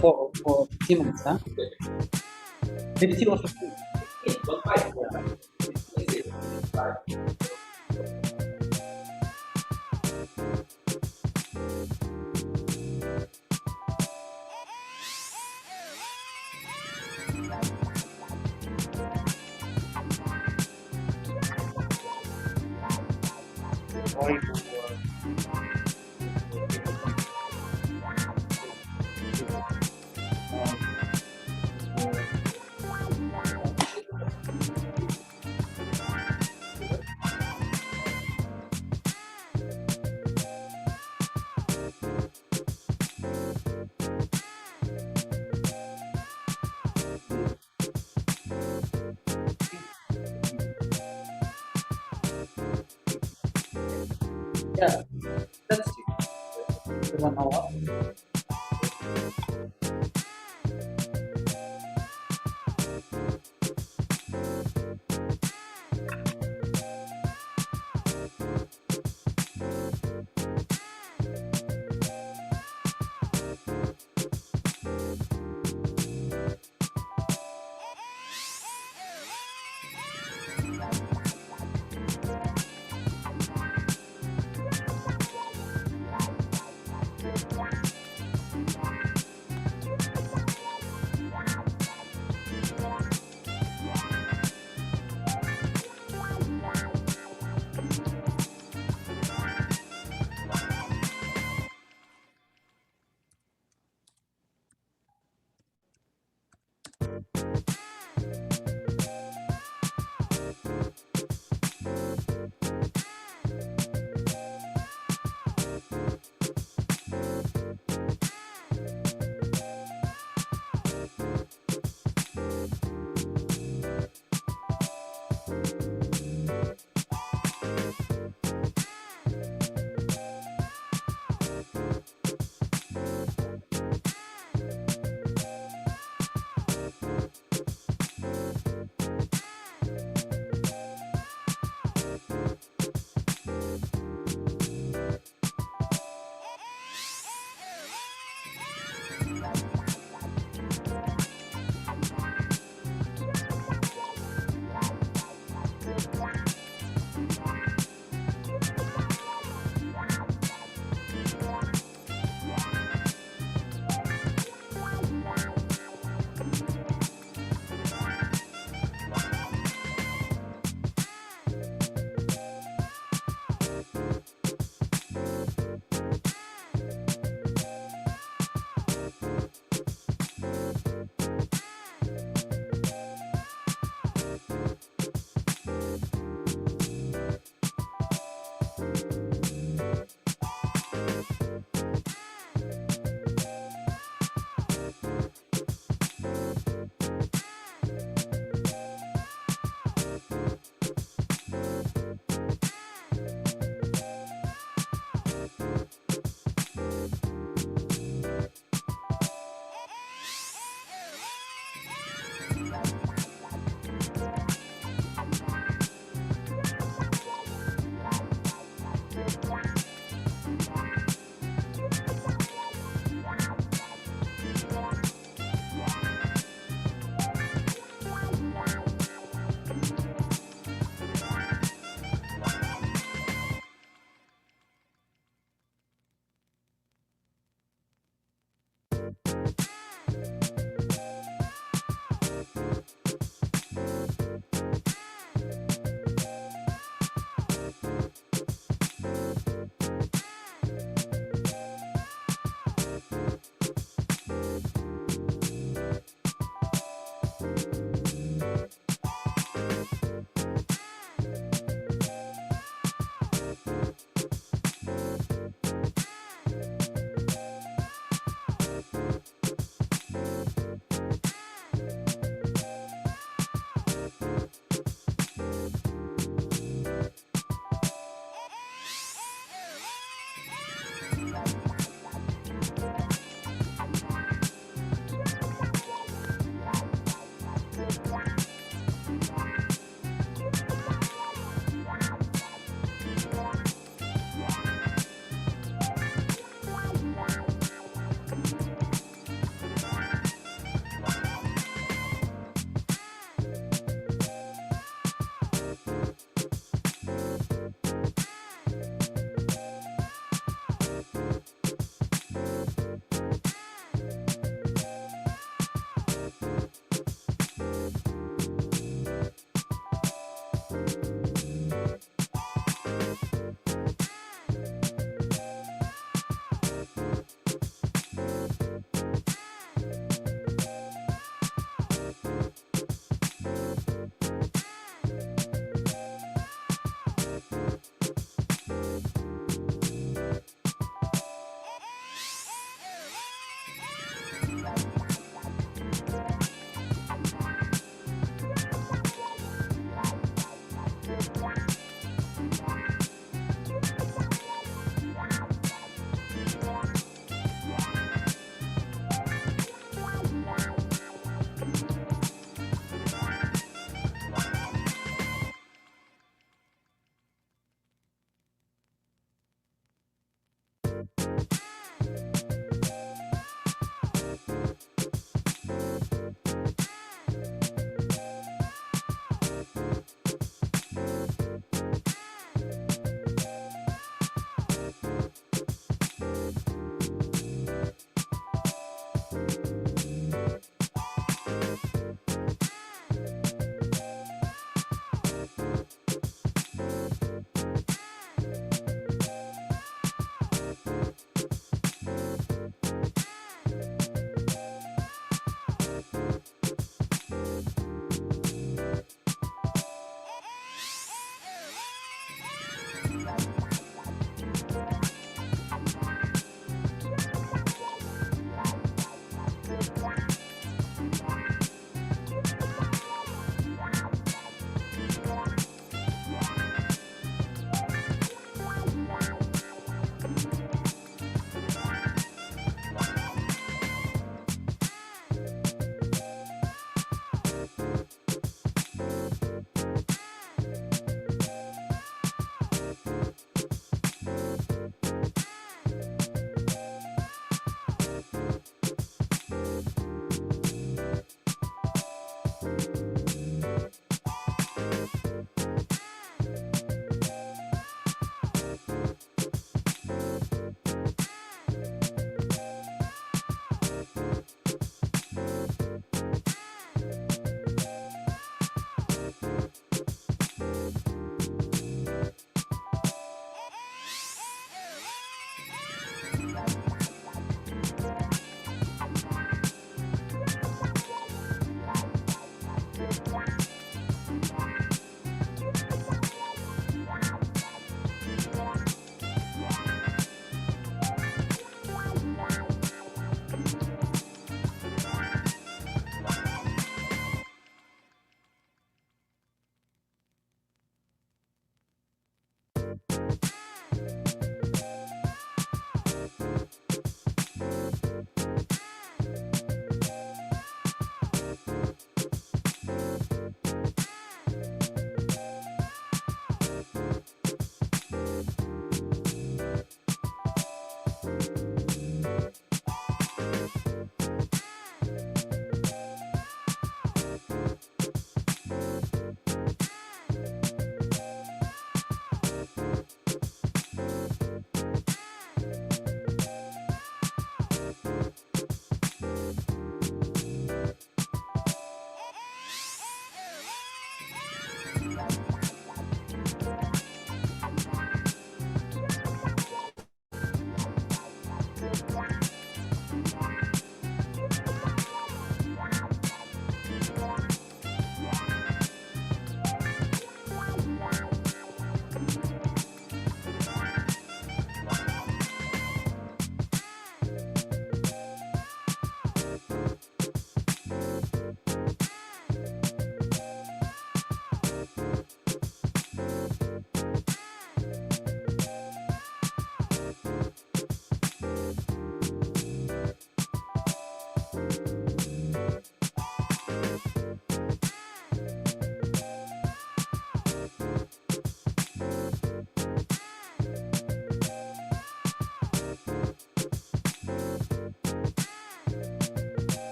For 15 minutes, huh? 50 or 15? Yeah, that's it. after 1 hour.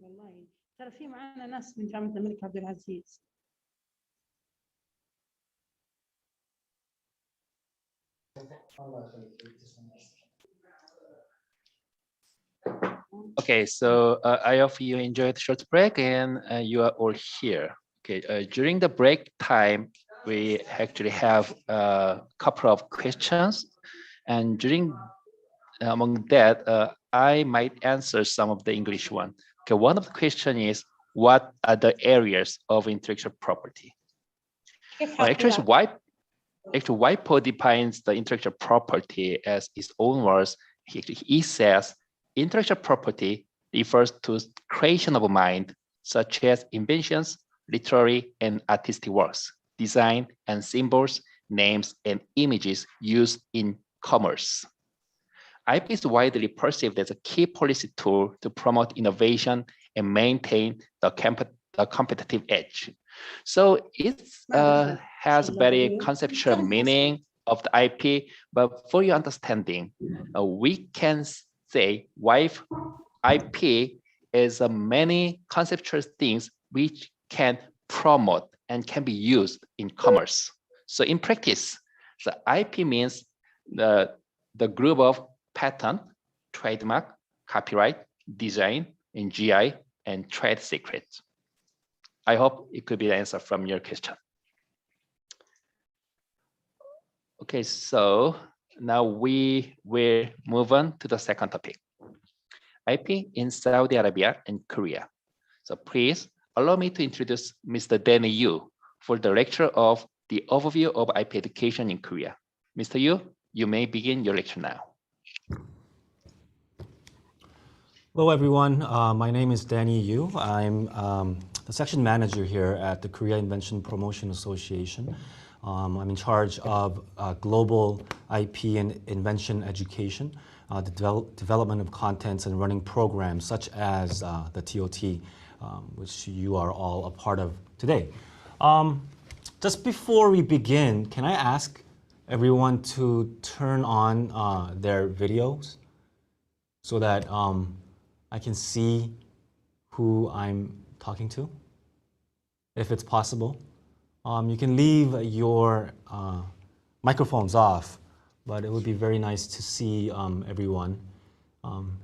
والله ترى في معانا ناس من جامعة الملك عبد العزيز. Okay, so I hope you enjoyed the short break and you are all here. Okay, during the break time, we actually have a couple of questions, and among that, I might answer some of the English one. Okay, one of the question is, what are the areas of intellectual property? Actually, WIPO defines the intellectual property as its own words. He says, intellectual property refers to creation of mind, such as inventions, literary and artistic works, design and symbols, names and images used in commerce. IP is widely perceived as a key policy tool to promote innovation and maintain the competitive edge. So it has very conceptual meaning of the IP, but for your understanding, we can say IP is many conceptual things which can promote and can be used in commerce. So in practice, the IP means the group of patent, trademark, copyright, design, and GI, and trade secrets. I hope it could be the answer from your question. Okay, so now we will move on to the second topic, IP in Saudi Arabia and Korea. So please allow me to introduce Mr. Danny Yu for the lecture of the overview of IP education in Korea. Mr. Yu, you may begin your lecture now. Hello, everyone. My name is Danny Yu. I'm the section manager here at the Korea Invention Promotion Association. I'm in charge of global IP and invention education, the development of contents and running programs such as the TOT, which you are all a part of today. Just before we begin, can I ask everyone to turn on their videos so that I can see who I'm talking to, if it's possible. You can leave your microphones off, but it would be very nice to see everyone,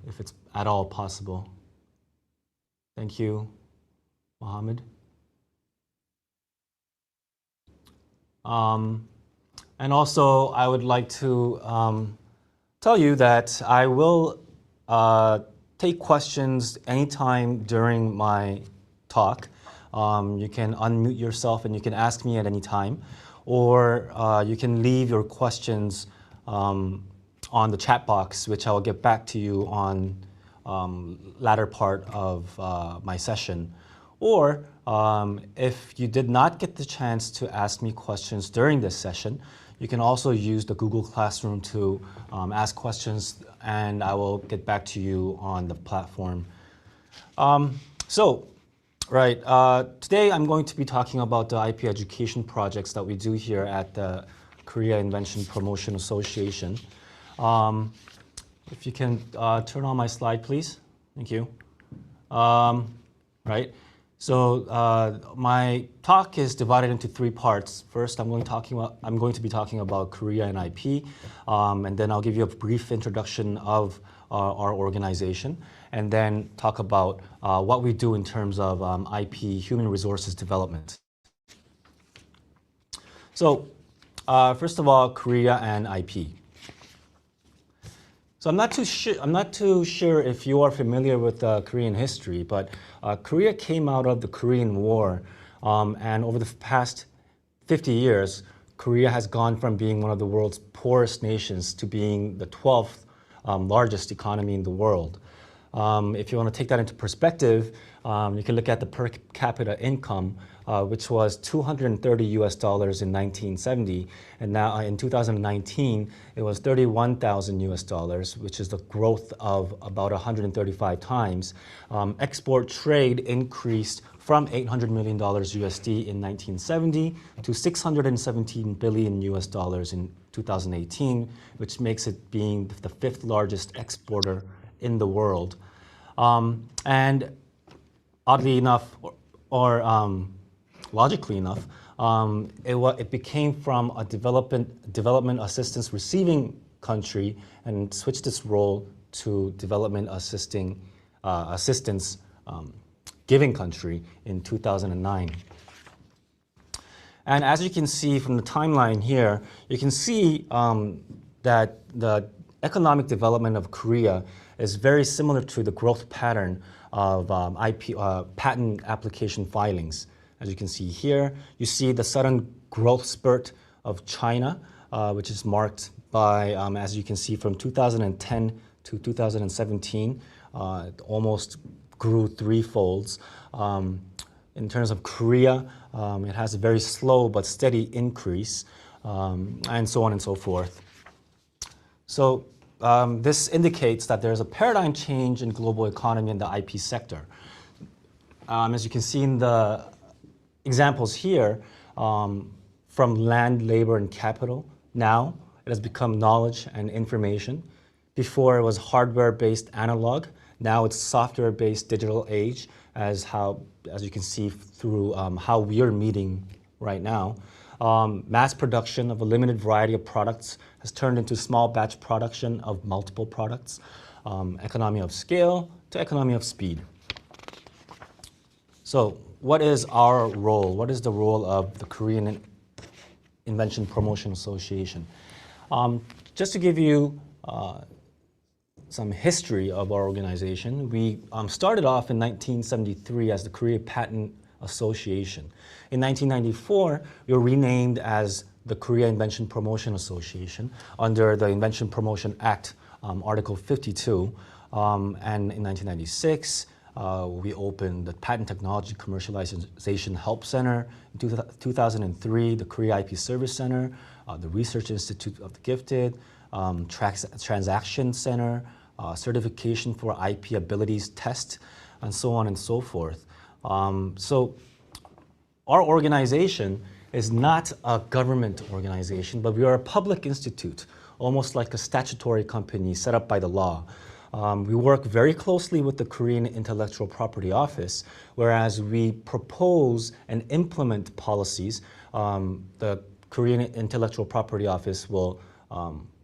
if it's at all possible. Thank you, Mohammed. And also, I would like to tell you that I will take questions anytime during my talk. You can unmute yourself and you can ask me at any time, or you can leave your questions on the chat box, which I will get back to you on latter part of my session. Or if you did not get the chance to ask me questions during this session, you can also use the Google Classroom to ask questions, and I will get back to you on the platform. Today I'm going to be talking about the IP education projects that we do here at the Korea Invention Promotion Association. If you can turn on my slide, please. Thank you. So my talk is divided into three parts. First, I'm going to be talking about Korea and IP, and then I'll give you a brief introduction of our organization, and then talk about what we do in terms of IP, human resources development. So first of all, Korea and IP. So I'm not too sure if you are familiar with Korean history, but Korea came out of the Korean War, and over the past 50 years, Korea has gone from being one of the world's poorest nations to being the 12th largest economy in the world. If you want to take that into perspective, you can look at the per capita income, which was $230 in 1970, and now in 2019 it was $31,000, which is the growth of about 135 times. Export trade increased from $800 million USD in 1970 to $617 billion in 2018, which makes it being the 5th largest exporter in the world. And oddly enough, or logically enough, it became from a development assistance receiving country and switched its role to development assistance giving country in 2009. And as you can see from the timeline here, you can see that the economic development of Korea is very similar to the growth pattern of patent application filings. As you can see here, you see the sudden growth spurt of China, which is marked by, as you can see, from 2010 to 2017, it almost grew threefolds. In terms of Korea, it has a very slow but steady increase, and so on and so forth. So this indicates that there's a paradigm change in global economy in the IP sector. As you can see in the examples here, from land, labor, and capital, now it has become knowledge and information. Before it was hardware-based analog, now it's software-based digital age, as you can see through how we are meeting right now. Mass production of a limited variety of products has turned into small batch production of multiple products. Economy of scale to economy of speed. So what is our role? What is the role of the Korean Invention Promotion Association? Just to give you some history of our organization, we started off in 1973 as the Korea Patent Association. In 1994, we were renamed as the Korea Invention Promotion Association under the Invention Promotion Act, Article 52. And in 1996, we opened the Patent Technology Commercialization Help Center. In 2003, the Korea IP Service Center, the Research Institute of the Gifted, Transaction Center, Certification for IP Abilities Test, and so on and so forth. So our organization is not a government organization, but we are a public institute, almost like a statutory company set up by the law. We work very closely with the Korean Intellectual Property Office, whereas we propose and implement policies. The Korean Intellectual Property Office will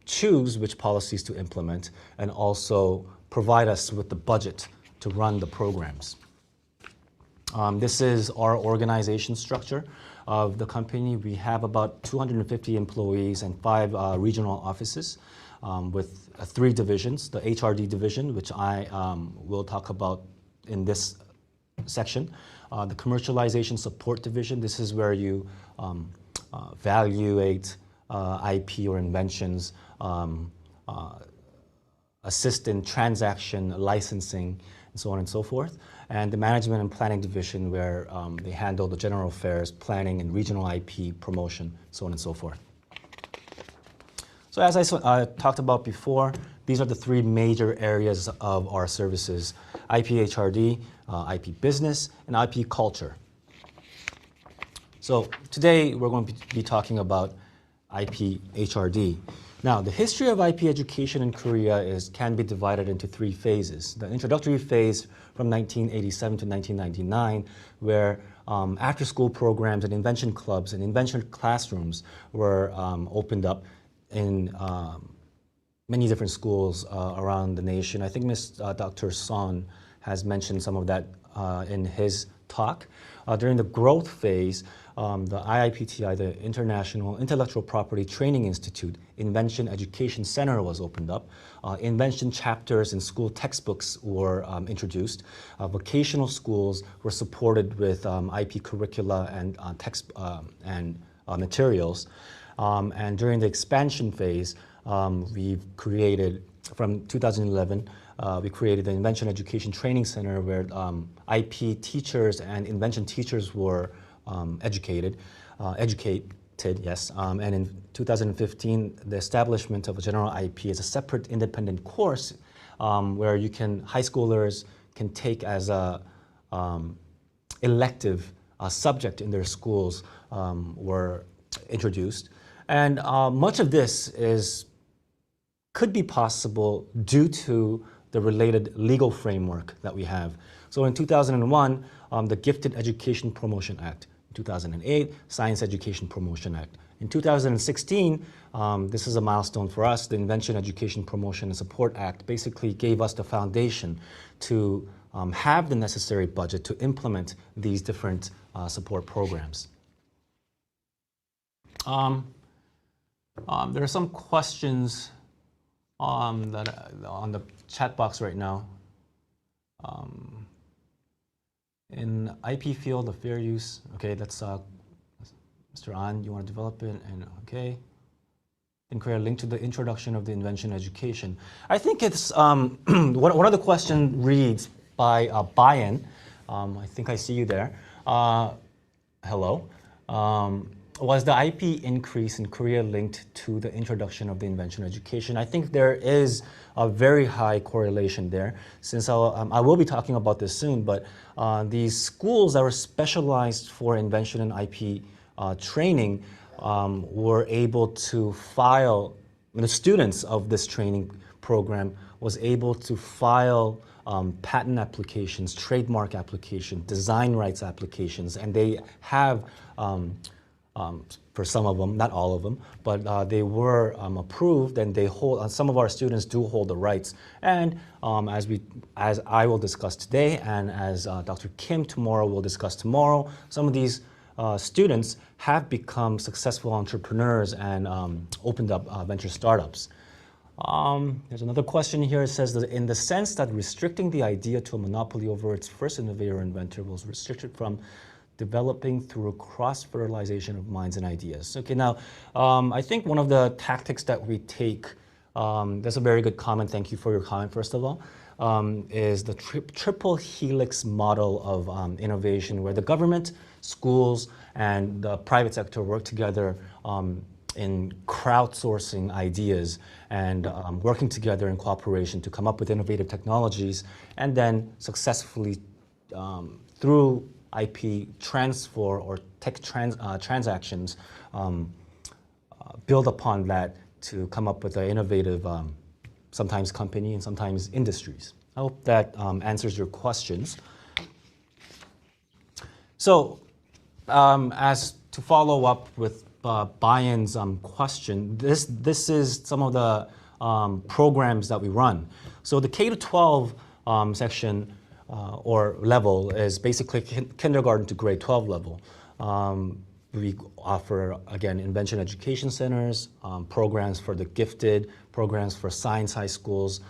choose which policies to implement and also provide us with the budget to run the programs. This is our organization structure of the company. We have about 250 employees and 5 regional offices with 3 divisions. The HRD division, which I will talk about in this section. The commercialization support division, this is where you evaluate IP or inventions, assist in transaction, licensing, and so on and so forth. And the management and planning division, where they handle the general affairs, planning, and regional IP promotion, so on and so forth. So as I talked about before, these are the 3 major areas of our services: IP HRD, IP business, and IP culture. So today we're going to be talking about IP HRD. Now, the history of IP education in Korea can be divided into 3 phases. The introductory phase from 1987 to 1999, where after-school programs and invention clubs and invention classrooms were opened up in many different schools around the nation. I think Dr. Son has mentioned some of that in his talk. During the growth phase, the IIPTI, the International Intellectual Property Training Institute, Invention Education Center was opened up. Invention chapters in school textbooks were introduced. Vocational schools were supported with IP curricula and materials. And during the expansion phase, we've created from 2011, we created the Invention Education Training Center where IP teachers and invention teachers were educated, yes. And in 2015, the establishment of a general IP is a separate independent course where high schoolers can take as a elective subject in their schools were introduced. And much of this could be possible due to the related legal framework that we have. So in 2001, the Gifted Education Promotion Act. In 2008, Science Education Promotion Act. In 2016, this is a milestone for us, the Invention Education Promotion and Support Act basically gave us the foundation to have the necessary budget to implement these different support programs. There are some questions on the chat box right now. In IP field of fair use, okay, that's Mr. An, you want to develop it, and okay. And create a link to the introduction of the invention education. I think it's, one of the questions reads by Bayan, I think I see you there. Hello. Was the IP increase in Korea linked to the introduction of the invention education? I think there is a very high correlation there. Since I will be talking about this soon, but these schools that were specialized for invention and IP training were able to file, the students of this training program was able to file patent applications, trademark applications, design rights applications, and they have for some of them, not all of them, but they were approved, and they hold. Some of our students do hold the rights. And as I will discuss today, and as Dr. Kim tomorrow will discuss tomorrow, some of these students have become successful entrepreneurs and opened up venture startups. There's another question here. It says that in the sense that restricting the idea to a monopoly over its first innovator or inventor was restricted from developing through cross-fertilization of minds and ideas. Okay, now, I think one of the tactics that we take, that's a very good comment, thank you for your comment, first of all, is the triple helix model of innovation, where the government, schools, and the private sector work together in crowdsourcing ideas and working together in cooperation to come up with innovative technologies, and then successfully, through IP transfer or tech transactions, build upon that to come up with an innovative, sometimes company and sometimes industries. I hope that answers your questions. So, as to follow up with Bayan's question, this is some of the programs that we run. So the K-12 section or level is basically kindergarten to grade 12 level. We offer, again, invention education centers, programs for the gifted, programs for science high schools,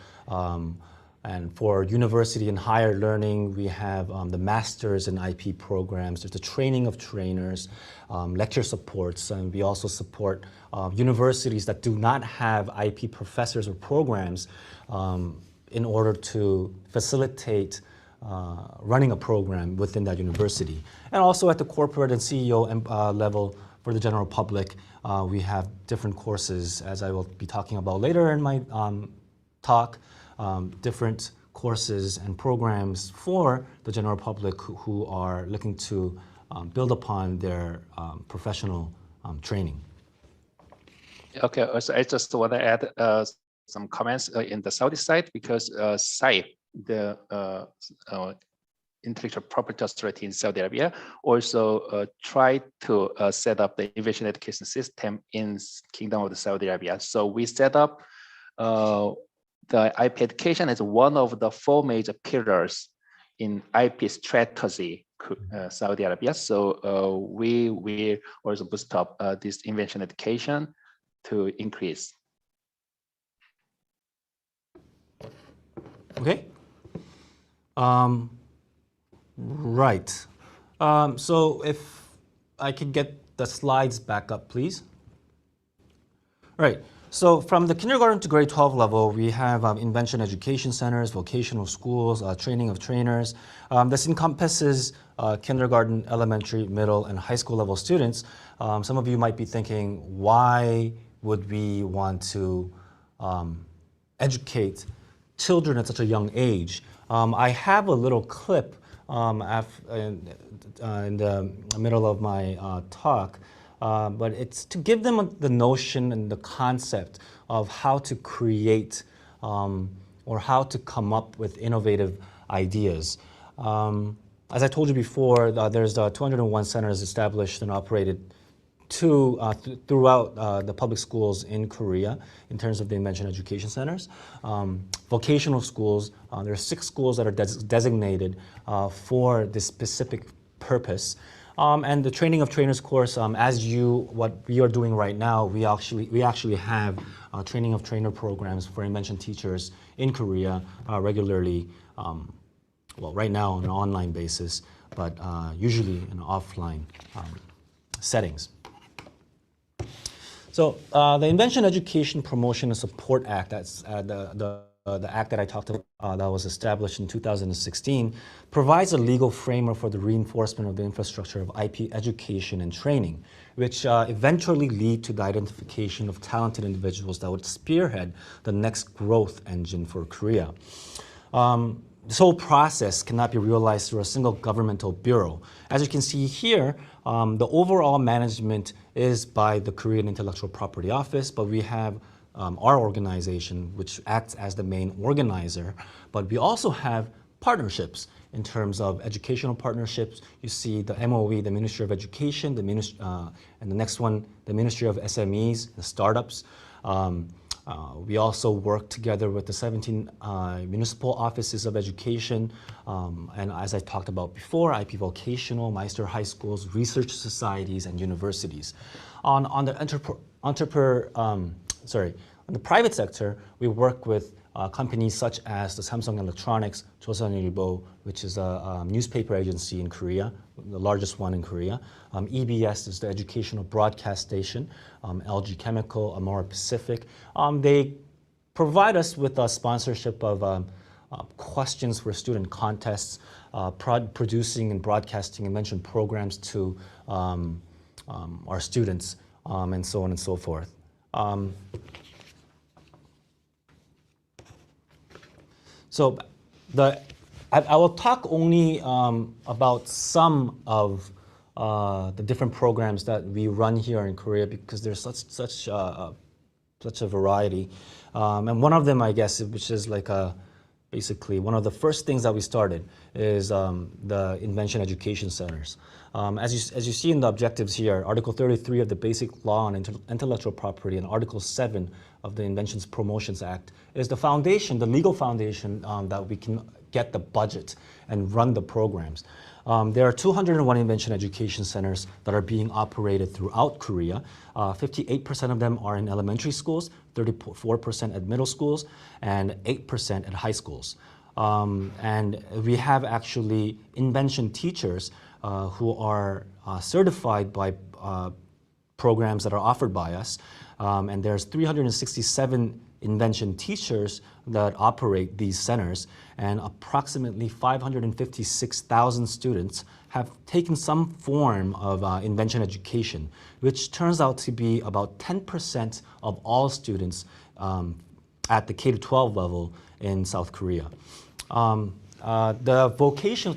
and for university and higher learning, we have the masters in IP programs. There's the training of trainers, lecture supports, and we also support universities that do not have IP professors or programs in order to facilitate running a program within that university. And also at the corporate and CEO level for the general public, we have different courses, as I will be talking about later in my talk, different courses and programs for the general public who are looking to build upon their professional training. Okay, so I just want to add some comments in the Saudi side, because SAIP, the intellectual property authority in Saudi Arabia, also tried to set up the innovation education system in Kingdom of Saudi Arabia. So we set up the IP education as one of the 4 major pillars in IP strategy, Saudi Arabia. So we will also boost up this invention education to increase. Okay. Right. So if I could get the slides back up, please. Right. So from the kindergarten to grade 12 level, we have Invention education centers, vocational schools, training of trainers. This encompasses kindergarten, elementary, middle, and high school level students. Some of you might be thinking, why would we want to educate children at such a young age? I have a little clip in the middle of my talk, but it's to give them the notion and the concept of how to create or how to come up with innovative ideas. As I told you before, there's 201 centers established and operated throughout the public schools in Korea in terms of the Invention education centers. Vocational schools, there are 6 schools that are designated for this specific purpose. And the training of trainers course, what we are doing right now, we actually have training of trainer programs for Invention teachers in Korea regularly. Well, right now on an online basis, but usually in offline settings. So the Invention Education Promotion and Support Act, that's the act that I talked about that was established in 2016, provides a legal framework for the reinforcement of the infrastructure of IP education and training, which eventually lead to the identification of talented individuals that would spearhead the next growth engine for Korea. This whole process cannot be realized through a single governmental bureau. As you can see here, the overall management is by the Korean Intellectual Property Office, but we have our organization, which acts as the main organizer, but we also have partnerships in terms of educational partnerships. You see the MOE, the Ministry of Education, and the next one, the Ministry of SMEs, the startups. We also work together with the 17 municipal offices of education, and as I talked about before, IP vocational, Meister high schools, research societies, and universities. On the private sector, we work with companies such as the Samsung Electronics, Joseonilbo, which is a newspaper agency in Korea, the largest one in Korea. EBS is the educational broadcast station. LG Chemical, Amora Pacific. They provide us with a sponsorship of questions for student contests, producing and broadcasting Invention programs to our students, and so on and so forth. So I will talk only about some of the different programs that we run here in Korea because there's such a variety. And one of them, I guess, which is like basically one of the first things that we started is the Invention education centers. As you see in the objectives here, Article 33 of the Basic Law on Intellectual Property and Article 7 of the Inventions Promotions Act is the foundation, the legal foundation that we can get the budget and run the programs. There are 201 Invention education centers that are being operated throughout Korea. 58% of them are in elementary schools, 34% at middle schools, and 8% at high schools. And we have actually Invention teachers who are certified by programs that are offered by us. And there's 367 Invention teachers that operate these centers, and approximately 556,000 students have taken some form of Invention education, which turns out to be about 10% of all students at the K-12 level in South Korea. The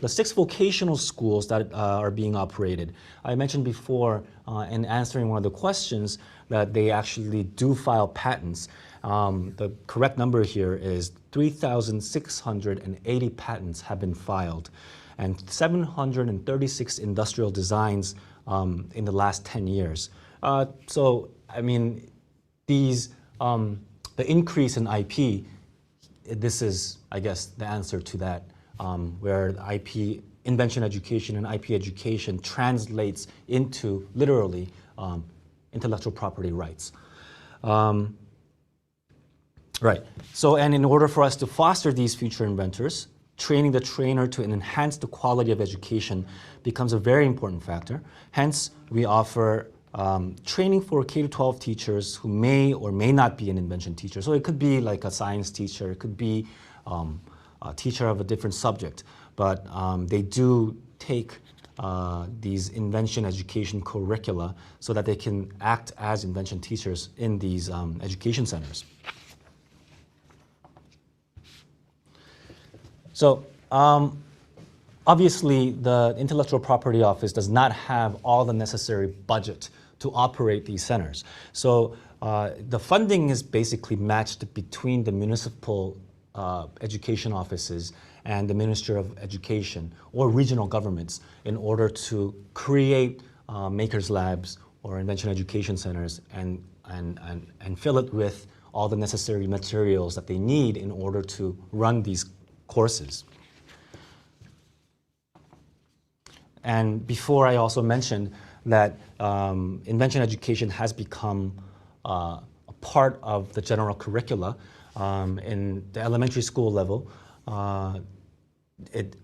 6 vocational schools that are being operated, I mentioned before in answering one of the questions that they actually do file patents. The correct number here is 3,680 patents have been filed and 736 industrial designs in the last 10 years. So, I mean, the increase in IP, this is, I guess, the answer to that, where the IP, Invention education and IP education translates into, literally, intellectual property rights. Right, so and in order for us to foster these future inventors, training the trainer to enhance the quality of education becomes a very important factor. Hence, we offer training for K-12 teachers who may or may not be an invention teacher. So it could be like a science teacher, it could be a teacher of a different subject, but they do take these invention education curricula so that they can act as invention teachers in these education centers. So obviously the Intellectual Property Office does not have all the necessary budget to operate these centers. So the funding is basically matched between the municipal education offices and the Ministry of Education or regional governments in order to create makers labs or invention education centers and fill it with all the necessary materials that they need in order to run these courses. And before I also mentioned that invention education has become a part of the general curricula in the elementary school level. It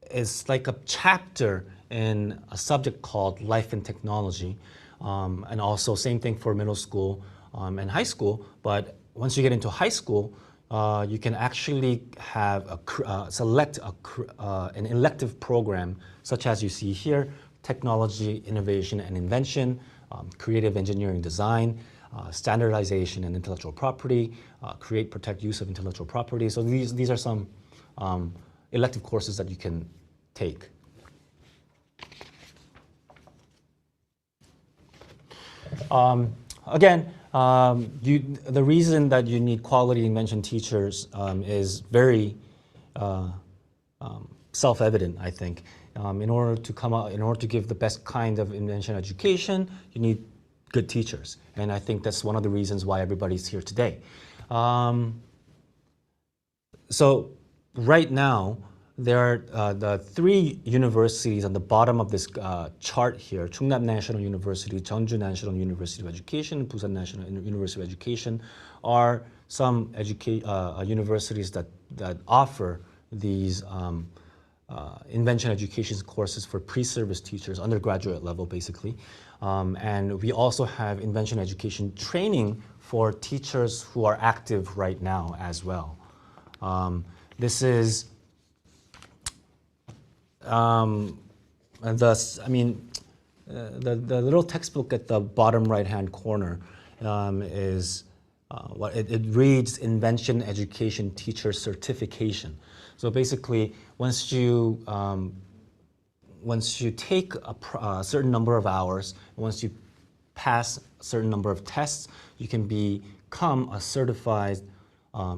is like a chapter in a subject called Life and Technology, and also same thing for middle school and high school. But once you get into high school, you can actually have select an elective program, such as you see here: technology, innovation, and invention, creative engineering design, standardization and intellectual property, create, protect, use of intellectual property. So these are some elective courses that you can take. Again, the reason that you need quality invention teachers is very self-evident, I think. In order to give the best kind of invention education, you need good teachers, and I think that's one of the reasons why everybody's here today. So right now, there are the three universities on the bottom of this chart here: Chungnam National University, Jeonju National University of Education, Busan National University of Education, are some universities that offer these invention education courses for pre-service teachers, undergraduate level basically. And we also have invention education training for teachers who are active right now as well. This is the little textbook at the bottom right-hand corner is it reads Invention Education Teacher Certification. So basically, once you take a certain number of hours, once you pass a certain number of tests, you can become a certified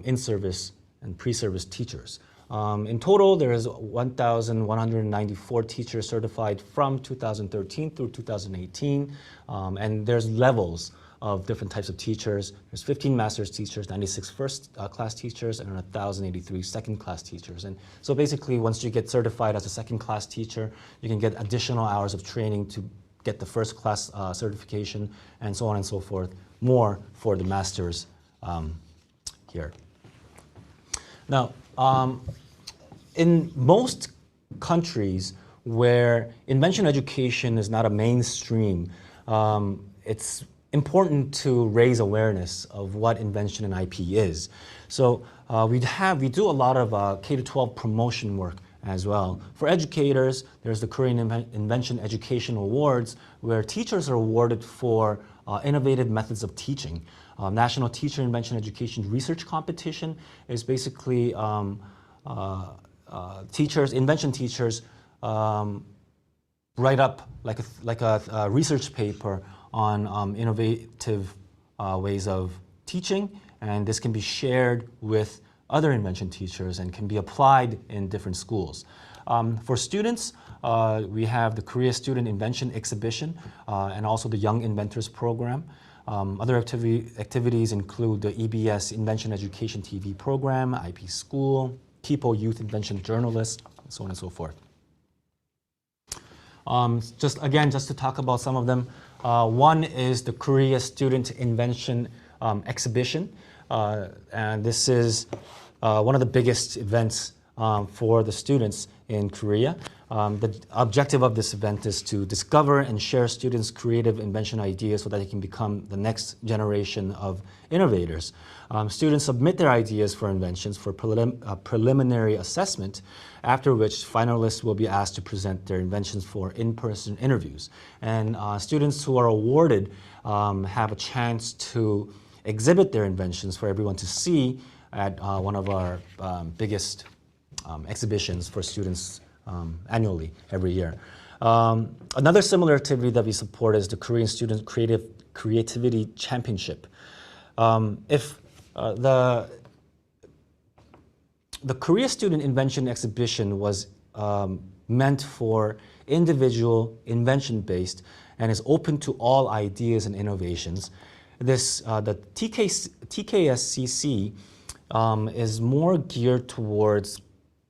in-service and pre-service teachers. In total, there is 1,194 teachers certified from 2013 through 2018, and there's levels of different types of teachers. There's 15 master's teachers, 96 first-class teachers, and 1,083 second-class teachers. And so basically, once you get certified as a second-class teacher, you can get additional hours of training to get the first-class certification, and so on and so forth, more for the master's here. Now, in most countries where invention education is not a mainstream, it's important to raise awareness of what invention and IP is. So we do a lot of K-12 promotion work as well. For educators, there's the Korean Invention Education Awards, where teachers are awarded for innovative methods of teaching. National Teacher Invention Education Research Competition is basically invention teachers write up like a research paper on innovative ways of teaching, and this can be shared with other invention teachers and can be applied in different schools. For students, we have the Korea Student Invention Exhibition and also the Young Inventors program. Other activities include the EBS Invention Education TV program, IP School, People Youth Invention Journalist, and so on and so forth. Just to talk about some of them, one is the Korea Student Invention Exhibition, and this is one of the biggest events for the students in Korea. The objective of this event is to discover and share students' creative invention ideas so that they can become the next generation of innovators. Students submit their ideas for inventions for preliminary assessment, after which finalists will be asked to present their inventions for in-person interviews. And students who are awarded have a chance to exhibit their inventions for everyone to see at one of our biggest exhibitions for students annually, every year. Another similar activity that we support is the Korean Student Creativity Championship. If the Korea Student Invention Exhibition was meant for individual invention-based and is open to all ideas and innovations, the TKSCC is more geared towards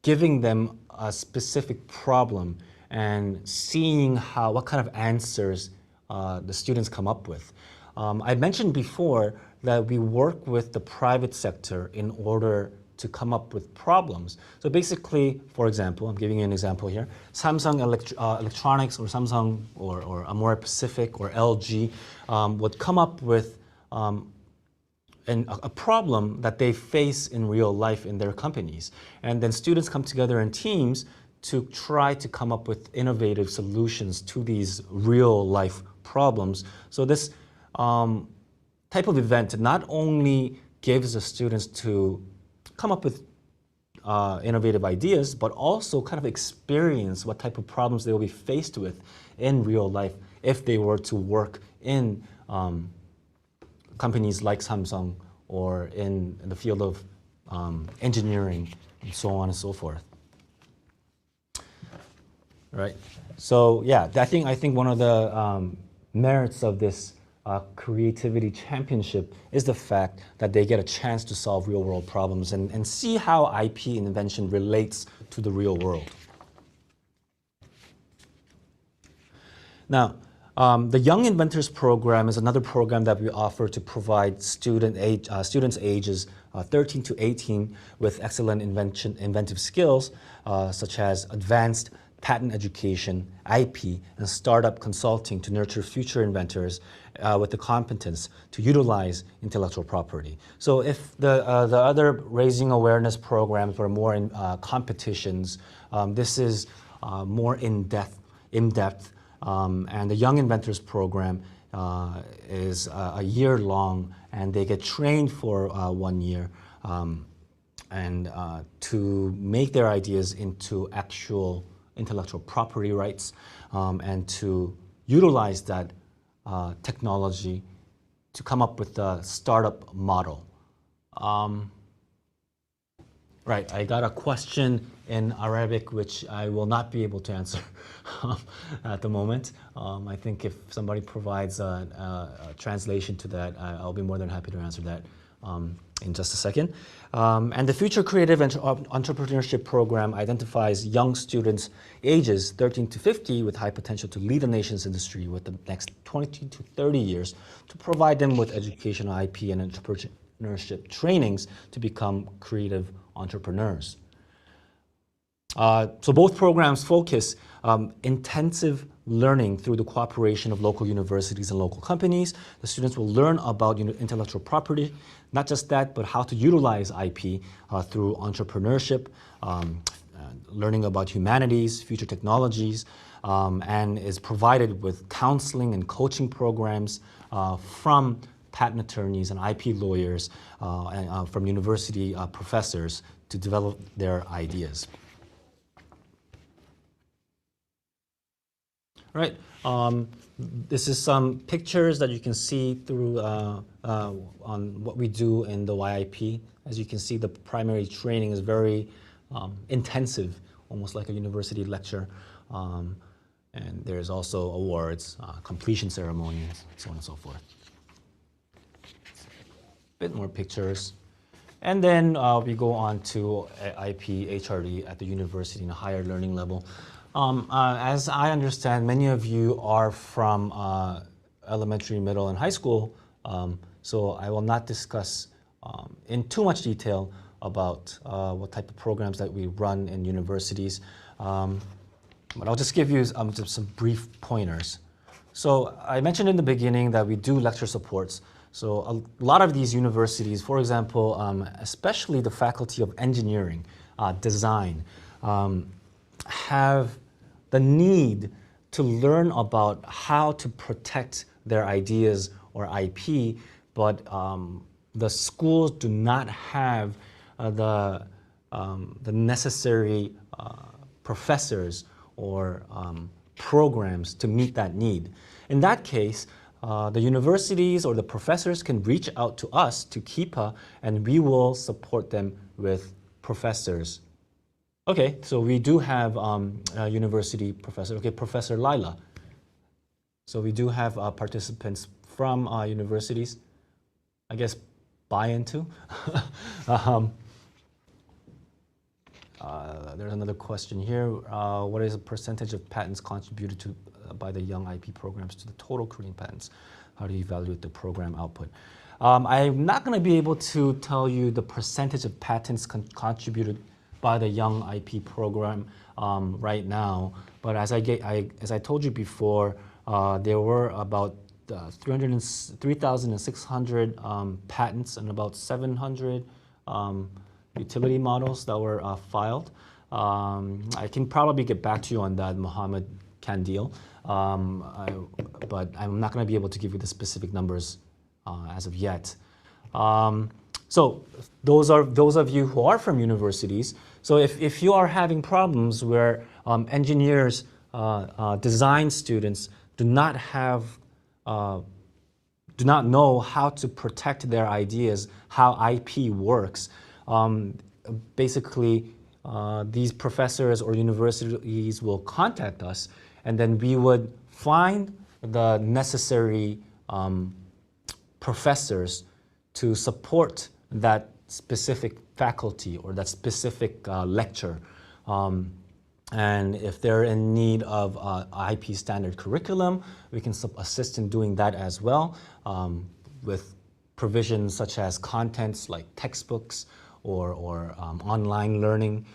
giving them a specific problem and seeing what kind of answers the students come up with. I mentioned before that we work with the private sector in order to come up with problems. So basically, for example, I'm giving you an example here, Samsung Electronics or Samsung or Amore Pacific or LG would come up with a problem that they face in real life in their companies. And then students come together in teams to try to come up with innovative solutions to these real life problems. So this type of event not only gives the students to come up with innovative ideas, but also kind of experience what type of problems they will be faced with in real life if they were to work in companies like Samsung or in the field of engineering and so on and so forth. Right. So yeah, I think one of the merits of this creativity championship is the fact that they get a chance to solve real world problems and see how IP and invention relates to the real world. Now, the Young Inventors program is another program that we offer to provide students ages 13 to 18 with excellent inventive skills, such as advanced patent education, IP, and startup consulting to nurture future inventors with the competence to utilize intellectual property. So if the other raising awareness programs were more in competitions, this is more in-depth, and the Young Inventors program is a year long, and they get trained for 1 year and to make their ideas into actual intellectual property rights and to utilize that technology to come up with a startup model. Right, I got a question in Arabic which I will not be able to answer at the moment. I think if somebody provides a translation to that, I'll be more than happy to answer that in just a second. And the Future Creative Entrepreneurship Program identifies young students ages 13 to 50 with high potential to lead the nation's industry with the next 20 to 30 years to provide them with educational IP and entrepreneurship trainings to become creative entrepreneurs. So both programs focus intensive learning through the cooperation of local universities and local companies. The students will learn about intellectual property, not just that, but how to utilize IP through entrepreneurship, learning about humanities, future technologies, and is provided with counseling and coaching programs from patent attorneys and IP lawyers and from university professors to develop their ideas. Right. This is some pictures that you can see through on what we do in the YIP. As you can see, the primary training is very intensive, almost like a university lecture. And there's also awards, completion ceremonies, so on and so forth. Bit more pictures. And then we go on to IP, HRD at the university in a higher learning level. As I understand, many of you are from elementary, middle, and high school, so I will not discuss in too much detail about what type of programs that we run in universities. but I'll just give you just some brief pointers. So I mentioned in the beginning that we do lecture supports. So a lot of these universities, for example, especially the Faculty of Engineering, Design, have the need to learn about how to protect their ideas or IP, but the schools do not have the necessary professors or programs to meet that need. In that case, the universities or the professors can reach out to us, to KIPA, and we will support them with professors. Okay, so we do have a university professor. Okay, Professor Lila. So we do have participants from universities, I guess, buy into. There's another question here. What is the percentage of patents contributed to by the young IP programs to the total Korean patents? How do you evaluate the program output? I'm not going to be able to tell you the percentage of patents contributed by the young IP program right now, but as I told you before, there were about 3,600 patents and about 700 utility models that were filed. I can probably get back to you on that, Mohammed Kandil, but I'm not going to be able to give you the specific numbers as of yet. So those of you who are from universities, so if you are having problems where engineers, design students do not know how to protect their ideas, how IP works, basically these professors or universities will contact us, and then we would find the necessary professors to support that specific faculty or that specific lecture. And if they're in need of IP standard curriculum, we can assist in doing that as well, with provisions such as contents like textbooks or online learning.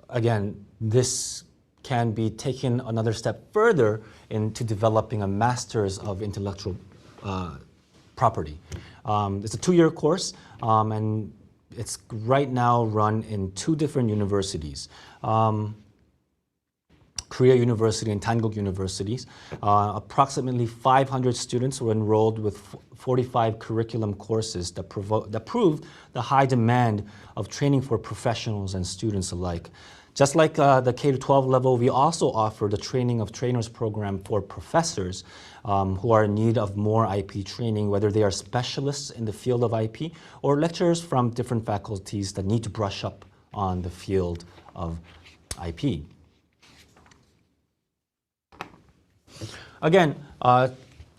Again, this can be taken another step further into developing a master's of intellectual property. It's a 2-year course, and it's right now run in 2 different universities. Korea University and Dankook Universities. Approximately 500 students were enrolled with 45 curriculum courses that proved the high demand of training for professionals and students alike. Just like the K-12 level, we also offer the training of trainers program for professors who are in need of more IP training, whether they are specialists in the field of IP or lecturers from different faculties that need to brush up on the field of IP. Again,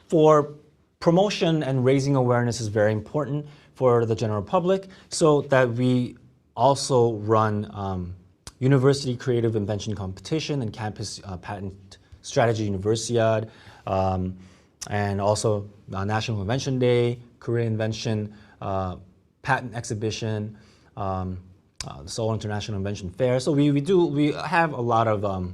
for promotion and raising awareness is very important for the general public, so that we also run University Creative Invention Competition and Campus Patent Strategy Universiad, and also National Invention Day, Korea Invention, Patent Exhibition, the Seoul International Invention Fair. So we have a lot of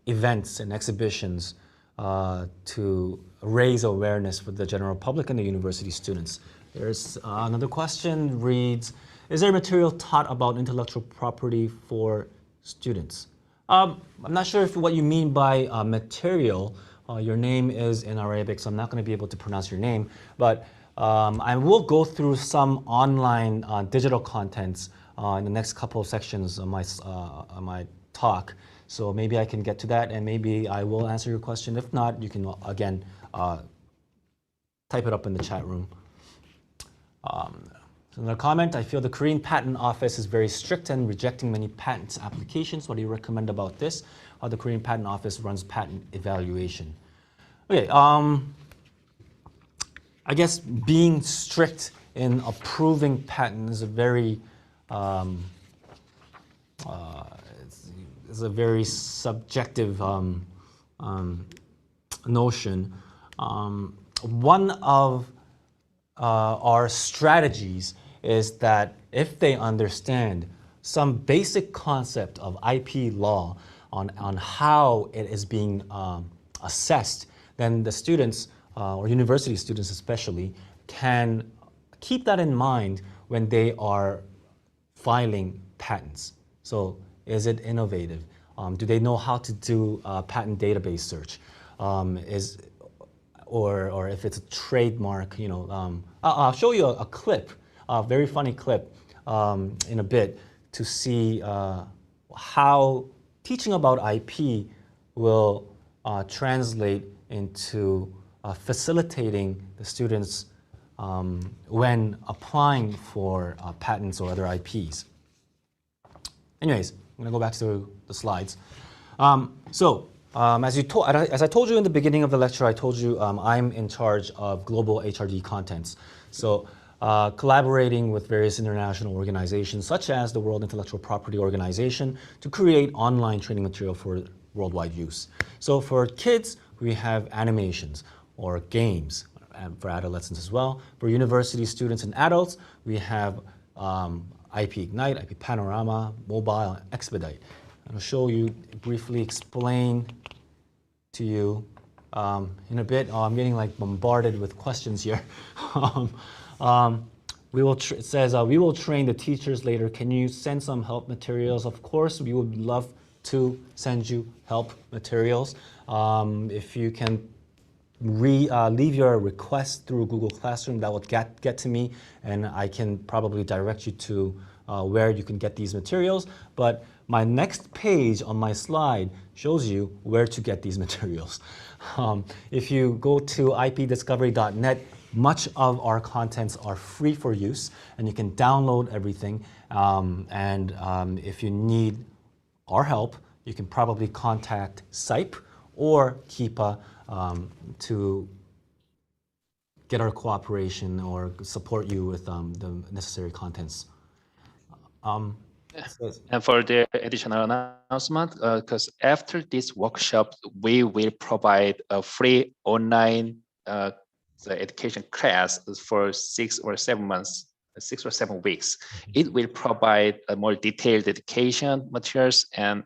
events and exhibitions to raise awareness for the general public and the university students. There's another question, reads, is there material taught about intellectual property for students? I'm not sure what you mean by material. Your name is in Arabic, so I'm not going to be able to pronounce your name, but I will go through some online digital contents in the next couple of sections of my talk. So maybe I can get to that, and maybe I will answer your question. If not, you can, again, type it up in the chat room. Another comment, I feel the Korean Patent Office is very strict in rejecting many patent applications. What do you recommend about this? How the Korean Patent Office runs patent evaluation. Okay, I guess being strict in approving patents is a very is a very subjective notion. One of our strategies is that if they understand some basic concept of IP law on how it is being assessed, then the students, or university students especially, can keep that in mind when they are filing patents. So is it innovative? Do they know how to do patent database search? Or if it's a trademark, I'll show you a clip, a very funny clip in a bit to see how teaching about IP will translate into facilitating the students when applying for patents or other IPs. Anyways, I'm going to go back to the slides. As I told you in the beginning of the lecture, I told you I'm in charge of global HRD contents. So collaborating with various international organizations such as the World Intellectual Property Organization to create online training material for worldwide use. So for kids, we have animations or games, and for adolescents as well. For university students and adults, we have IP Ignite, IP Panorama, Mobile, and Expedite. I'll show you, briefly explain to you in a bit. I'm getting like bombarded with questions here. It says, we will train the teachers later. Can you send some help materials? Of course, we would love to send you help materials. If you can leave your request through Google Classroom, that would get to me, and I can probably direct you to where you can get these materials. But my next page on my slide shows you where to get these materials. If you go to ipdiscovery.net, much of our contents are free for use, and you can download everything. If you need our help, you can probably contact SIPE or KIPA to get our cooperation or support you with the necessary contents. And for the additional announcement, because after this workshop, we will provide a free online the education class for 6 or 7 months, 6 or 7 weeks. It will provide a more detailed education materials and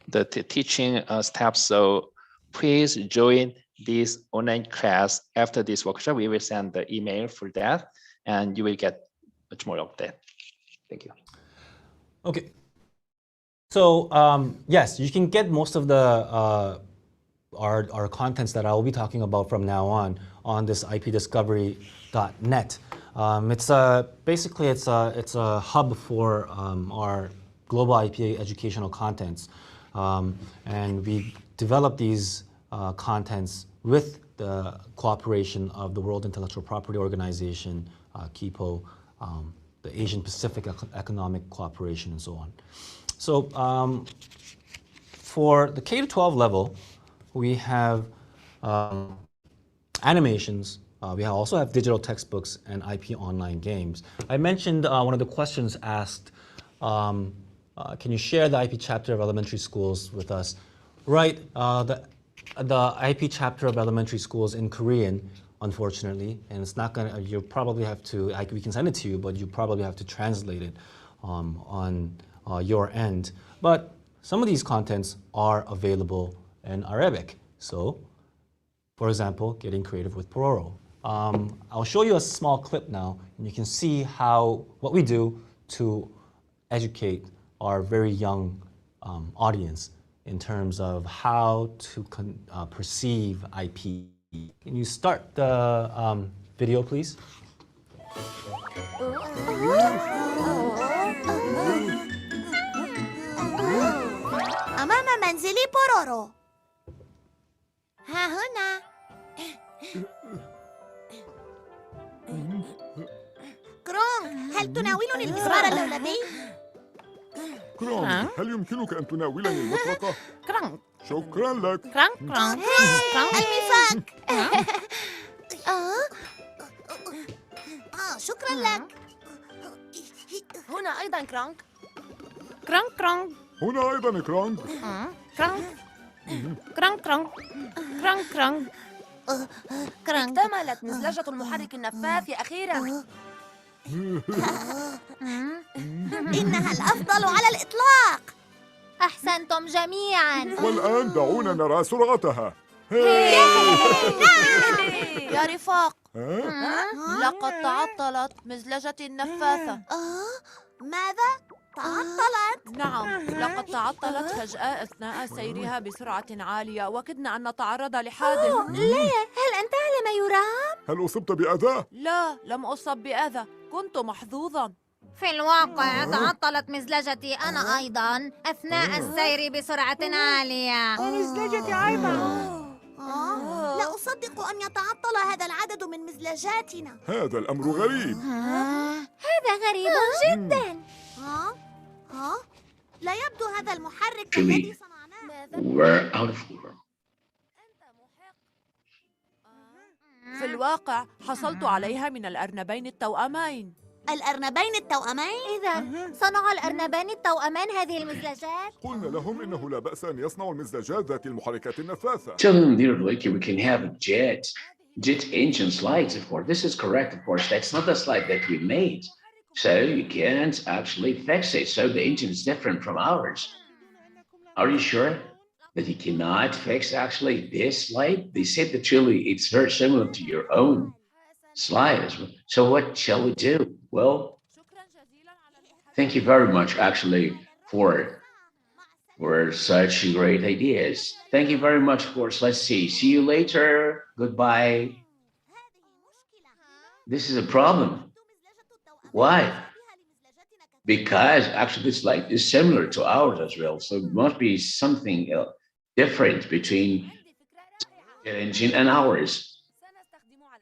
the teaching steps. So please join this online class. After this workshop, we will send the email for that, and you will get much more of that. Thank you. Okay. So yes, you can get most of the our contents that I will be talking about from now on this ipdiscovery.net. It's basically it's a hub for our global IP educational contents, and we develop these contents with the cooperation of the World Intellectual Property Organization, KIPO, the Asian Pacific Economic Cooperation, and so on. So for the K-12 level, we have animations. We also have digital textbooks and IP online games. I mentioned one of the questions asked, can you share the IP chapter of elementary schools with us? Right, the IP chapter of elementary schools in Korean, unfortunately, and it's not gonna, you probably have to, we can send it to you, but you probably have to translate it on your end. But some of these contents are available in Arabic. So, for example, getting creative with Pororo. I'll show you a small clip now, and you can see what we do to educate our very young audience in terms of how to perceive IP. Can you start the video, please? أمام منزل بورورو. ها هنا. كرونغ، هل تناولني المسمار اللولبي؟ كرونغ، هل يمكنك أن تناولني المطرقة؟ كرونغ. شكرا لك. كرونغ كرونغ كرونغ. المفك. شكرا لك. هنا أيضا كرونغ. كرونغ كرونغ. هنا أيضا كرونغ. كرونغ. كرونغ كرونغ. كرونغ كرونغ. اكتملت مزلجة المحرك النفاث أخيرا. إنها الأفضل على الإطلاق. أحسنتم جميعاً. والآن دعونا نرى سرعتها. يا رفاق، لقد تعطلت مزلجتي النفاثة. ماذا؟ تعطلت؟ نعم، لقد تعطلت فجأة أثناء سيرها بسرعة عالية وكدنا أن نتعرض لحادث. ليه؟ هل أنت على ما يرام؟ هل أصبت بأذى؟ لا، لم أصب بأذى، كنت محظوظاً. في الواقع تعطلت مزلجتي أنا أيضاً أثناء السير بسرعة عالية. ومزلجتي أيضاً. لا أصدق أن يتعطل هذا العدد من مزلجاتنا. هذا الأمر غريب. هذا غريب جداً. لا يبدو هذا المحرك الذي صنعناه. We're out of order. في الواقع حصلت عليها من الأرنبين التوأمين. الأرنبين التوأمين؟ إذا صنع الأرنبان التوأمان هذه المزلجات؟ قلنا لهم إنه لا بأس أن يصنعوا المزدجات ذات المحركات النفاثة. Tell them, dear Blakey, we can have a jet engine slides, of course. This is correct, of course. That's not the slide that we made. So you can't actually fix it. So the engine is different from ours. Are you sure that you cannot fix actually this slide? They said that really it's very similar to your own slide as well. So what shall we do? Well, thank you very much actually for such great ideas. Thank you very much, of course. Let's see. See you later. Goodbye. This is a problem. Why? Because actually this light is similar to ours as well. So it must be something different between the engine and ours.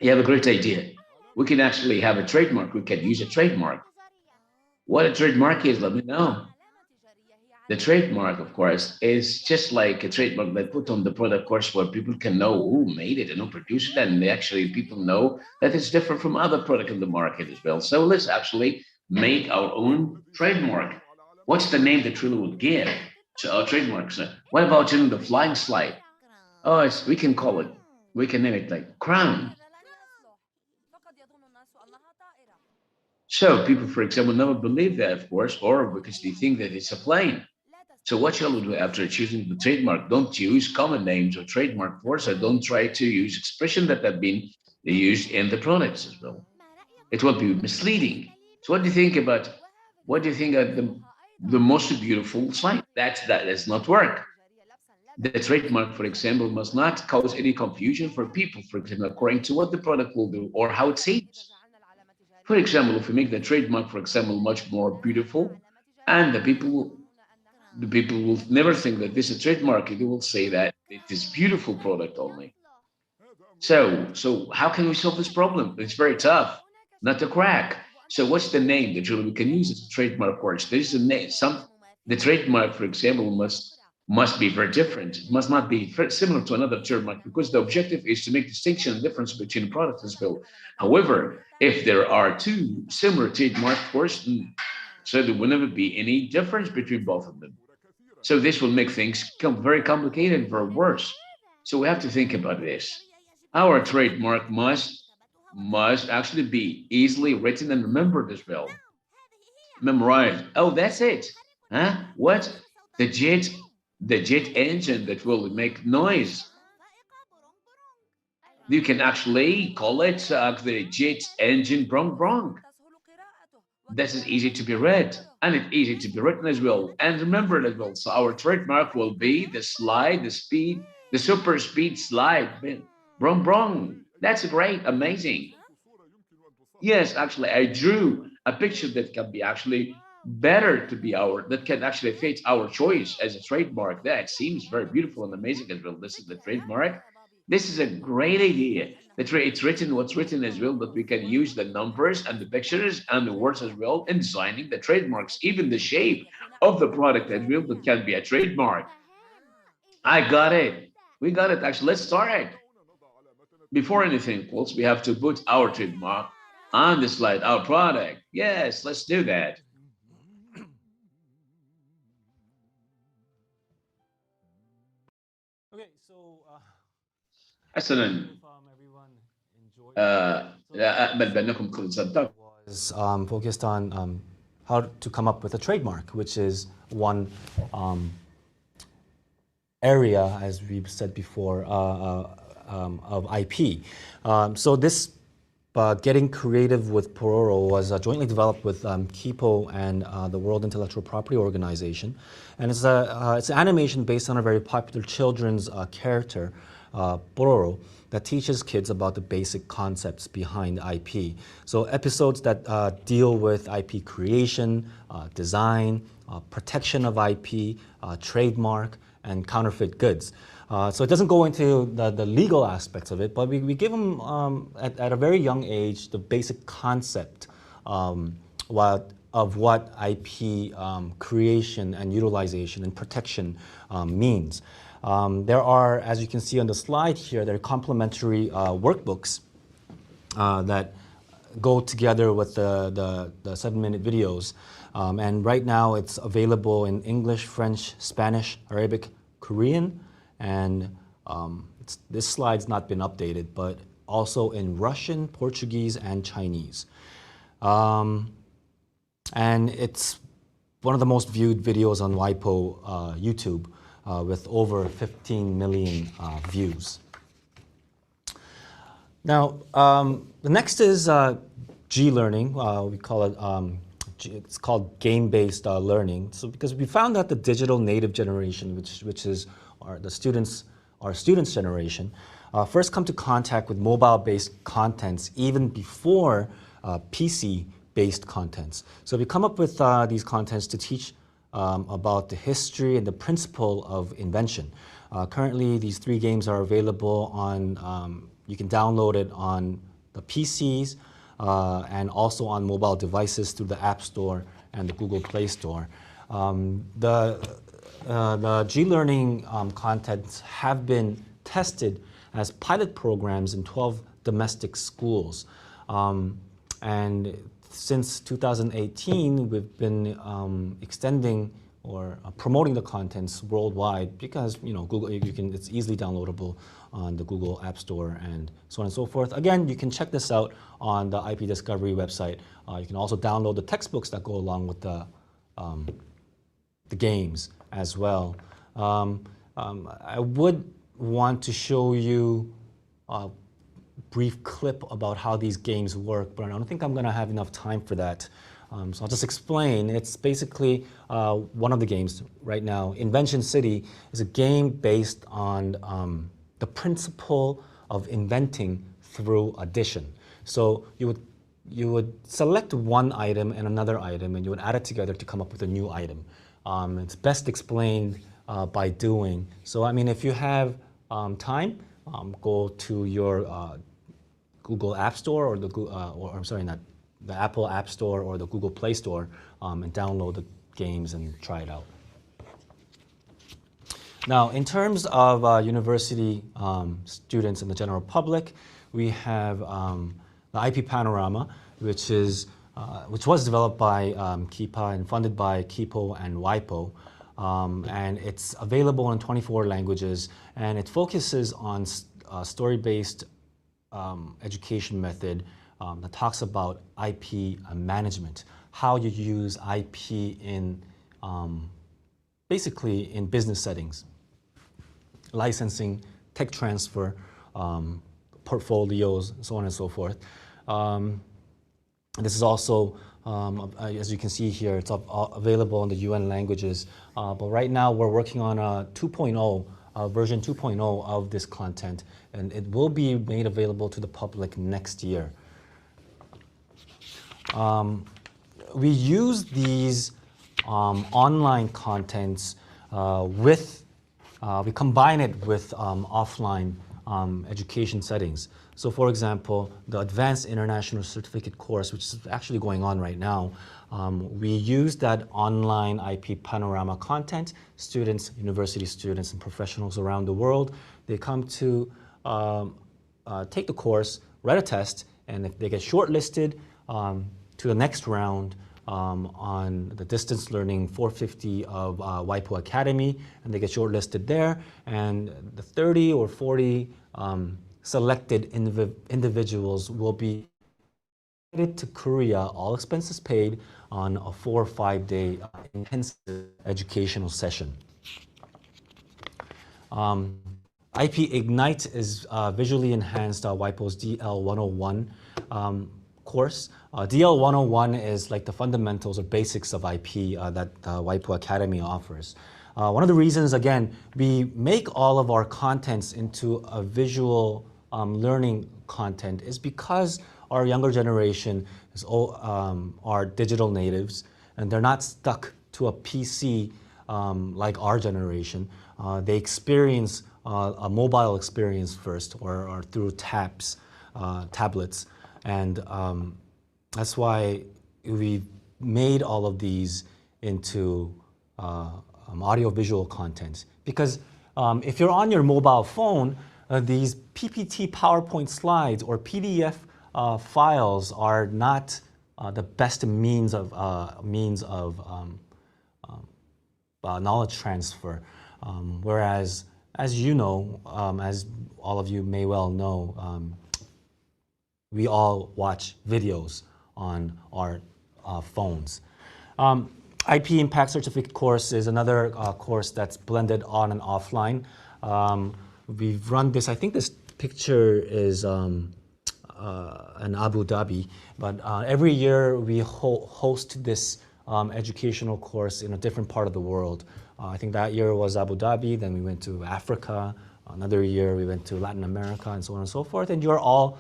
You have a great idea. We can actually have a trademark. We can use a trademark. What a trademark is, let me know. The trademark, of course, is just like a trademark that put on the product, of course, where people can know who made it and who produced it, and actually people know that it's different from other product in the market as well. So let's actually make our own trademark. What's the name that Trello would give to our trademarks? What about the flying slide? Oh, we can call it, we can name it like crown. So people, for example, never believe that, of course, or because they think that it's a plane. So what shall we do after choosing the trademark? Don't use common names or trademark words, or don't try to use expressions that have been used in the products as well. It will be misleading. So what do you think about, the most beautiful slide? That does not work. The trademark, for example, must not cause any confusion for people, for example, according to what the product will do or how it seems. For example, if we make the trademark, for example, much more beautiful, and the people will never think that this is a trademark. They will say that it is beautiful product only. So how can we solve this problem? It's very tough, not to crack. So what's the name that we can use as a trademark words? There's a name. The trademark, for example, must be very different. It must not be similar to another trademark, because the objective is to make distinction and difference between products as well. However, if there are two similar trademark words, so there will never be any difference between both of them. So this will make things very complicated and very worse. So we have to think about this. Our trademark must actually be easily written and remembered as well. Memorized. Oh, that's it. Huh? What? The jet engine that will make noise. You can actually call it the jet engine brong brong. This is easy to be read, and it's easy to be written as well, and remembered as well. So our trademark will be the slide, the speed, the super speed slide. Brong brong. That's great, amazing. Yes, actually, I drew a picture that can be actually better to be that can actually fit our choice as a trademark. That seems very beautiful and amazing as well. This is the trademark. This is a great idea. It's written, what's written as well, that we can use the numbers and the pictures and the words as well in designing the trademarks, even the shape of the product as well, that can be a trademark. I got it. We got it. Actually, let's start it. Before anything else, we have to put our trademark on the slide, our product. Yes, let's do that. Okay, so حسنا لا أأمل بأنكم قد صدقتم is focused on how to come up with a trademark, which is one area, as we've said before, of IP. So this Getting Creative with Pororo was jointly developed with KIPO and the World Intellectual Property Organization. And it's an animation based on a very popular children's character, Pororo, that teaches kids about the basic concepts behind IP. So episodes that deal with IP creation, design, protection of IP, trademark, and counterfeit goods. So it doesn't go into the legal aspects of it, but we give them at a very young age the basic concept of what IP creation and utilization and protection means. There are, as you can see on the slide here, there are complementary workbooks that go together with the 7-minute videos. And right now it's available in English, French, Spanish, Arabic, Korean, and this slide's not been updated, but also in Russian, Portuguese, and Chinese. And it's one of the most viewed videos on WIPO YouTube with over 15 million views. Now, the next is G-learning. We call it, it's called game-based learning. So because we found that the digital native generation, which is our students' generation, first come to contact with mobile-based contents even before PC-based contents. So we come up with these contents to teach about the history and the principle of invention. Currently, these 3 games are available on, you can download it on the PCs and also on mobile devices through the App Store and the Google Play Store. The G-learning contents have been tested as pilot programs in 12 domestic schools. And since 2018, we've been extending or promoting the contents worldwide because Google, it's easily downloadable on the Google App Store and so on and so forth. Again, you can check this out on the IP Discovery website. You can also download the textbooks that go along with the games as well. I would want to show you a brief clip about how these games work, but I don't think I'm going to have enough time for that. So I'll just explain. It's basically one of the games right now. Invention City is a game based on the principle of inventing through addition. So you would select one item and another item, and you would add it together to come up with a new item. It's best explained by doing. So I mean, if you have time, go to your Google App Store or the Apple App Store or the Google Play Store and download the games and try it out. Now, in terms of university students and the general public, we have the IP Panorama, which was developed by KIPA and funded by KIPO and WIPO. And it's available in 24 languages, and it focuses on story-based education method that talks about IP management, how you use IP in basically in business settings, licensing, tech transfer, portfolios, so on and so forth. This is also, as you can see here, it's available in the UN languages. But right now we're working on a 2.0, version 2.0 of this content, and it will be made available to the public next year. We use these online contents we combine it with offline education settings. So for example, the Advanced International Certificate course, which is actually going on right now, we use that online IP Panorama content. Students, university students, and professionals around the world, they come to take the course, write a test, and if they get shortlisted to the next round on the distance learning 450 of WIPO Academy, and they get shortlisted there, and the 30 or 40 selected individuals will be to Korea, all expenses paid, on a 4 or 5 day intensive educational session. IP Ignite is visually enhanced WIPO's DL101 course. DL101 is like the fundamentals or basics of IP that WIPO Academy offers. One of the reasons, again, we make all of our contents into a visual learning content is because our younger generation is are digital natives, and they're not stuck to a PC like our generation. They experience a mobile experience first, or through tablets, and that's why we made all of these into audio-visual content. Because if you're on your mobile phone, these PPT PowerPoint slides or PDF files are not the best means of knowledge transfer. Whereas, as you know, as all of you may well know, we all watch videos on our phones. IP Impact Certificate course is another course that's blended on and offline. We've run this, I think this picture is in Abu Dhabi, but every year we host this educational course in a different part of the world. I think that year was Abu Dhabi, then we went to Africa, another year we went to Latin America, and so on and so forth, and you're all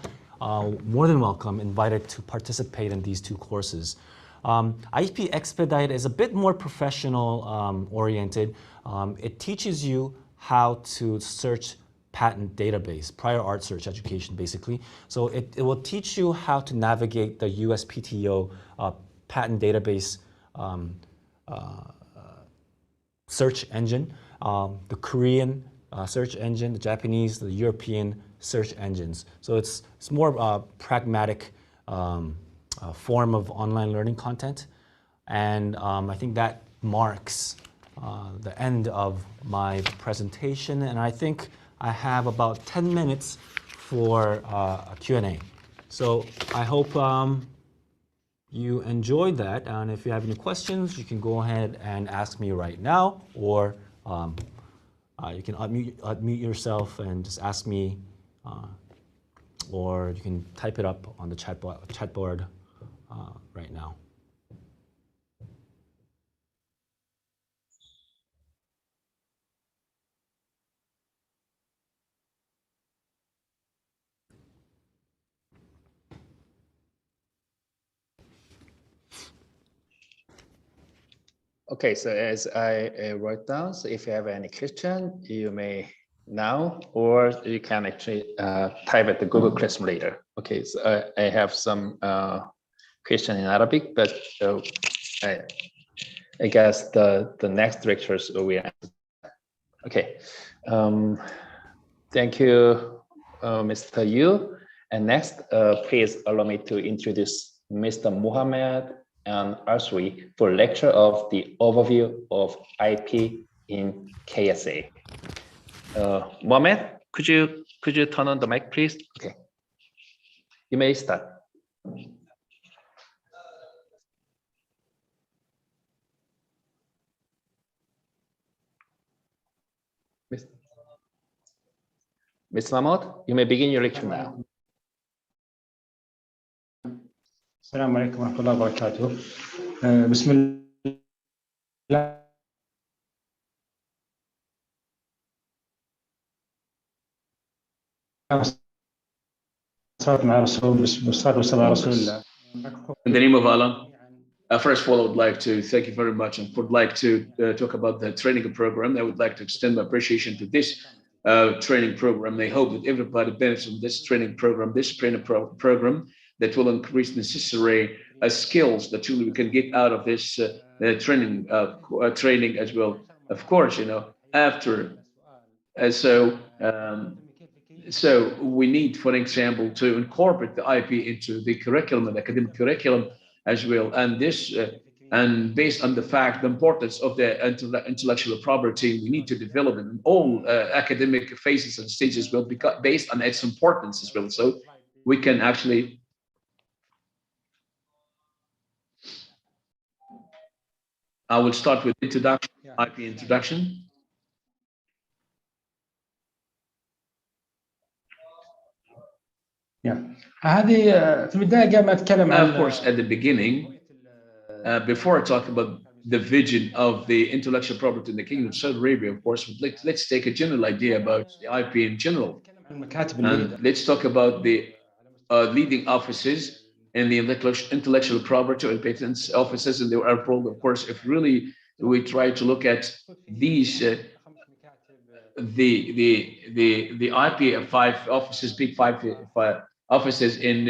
more than welcome, invited to participate in these two courses. IP Expedite is a bit more professional oriented. It teaches you how to search patent database, prior art search education basically. So it will teach you how to navigate the USPTO patent database search engine, the Korean search engine, the Japanese, the European search engines. So it's more pragmatic form of online learning content. And I think that marks the end of my presentation. And I think I have about 10 minutes for a Q&A. So I hope you enjoyed that. And if you have any questions, you can go ahead and ask me right now, or you can unmute yourself and just ask me, or you can type it up on the chat board right now. Okay, so as I wrote down, so if you have any question, you may now, or you can actually type at the Google Classroom later. Okay, so I have some question in Arabic, but I guess the next lectures will answer. Okay, thank you, Mr. Yu. And next, please allow me to introduce Mr. Muhammad and Arswi for lecture of the overview of IP in KSA. Mohamed, could you turn on the mic, please? Okay, you may start. Ms. Mahmoud, you may begin your lecture now. السلام عليكم ورحمة الله وبركاته. بسم الله مع رسول والصلاة والسلام على رسول الله. In the name of Allah, first of all, I would like to thank you very much, and would like to talk about the training program. I would like to extend my appreciation to this training program. I hope that everybody benefits from this training program, program that will increase necessary skills that we can get out of this training as well. Of course, you know, after, so we need, for example, to incorporate the IP into the curriculum and academic curriculum as well. And this, and based on the fact, the importance of the intellectual property, we need to develop it in all academic phases and stages as well, because based on its importance as well. So we can actually I will start with introduction, IP introduction. هذه في البداية قبل ما أتكلم عن Of course, at the beginning, before I talk about the vision of the intellectual property in the Kingdom of Saudi Arabia, of course, let's take a general idea about the IP in general. And let's talk about the leading offices in the intellectual property and patents offices in the Arab world. Of course, if really we try to look at these, the IP of 5 offices, big five offices in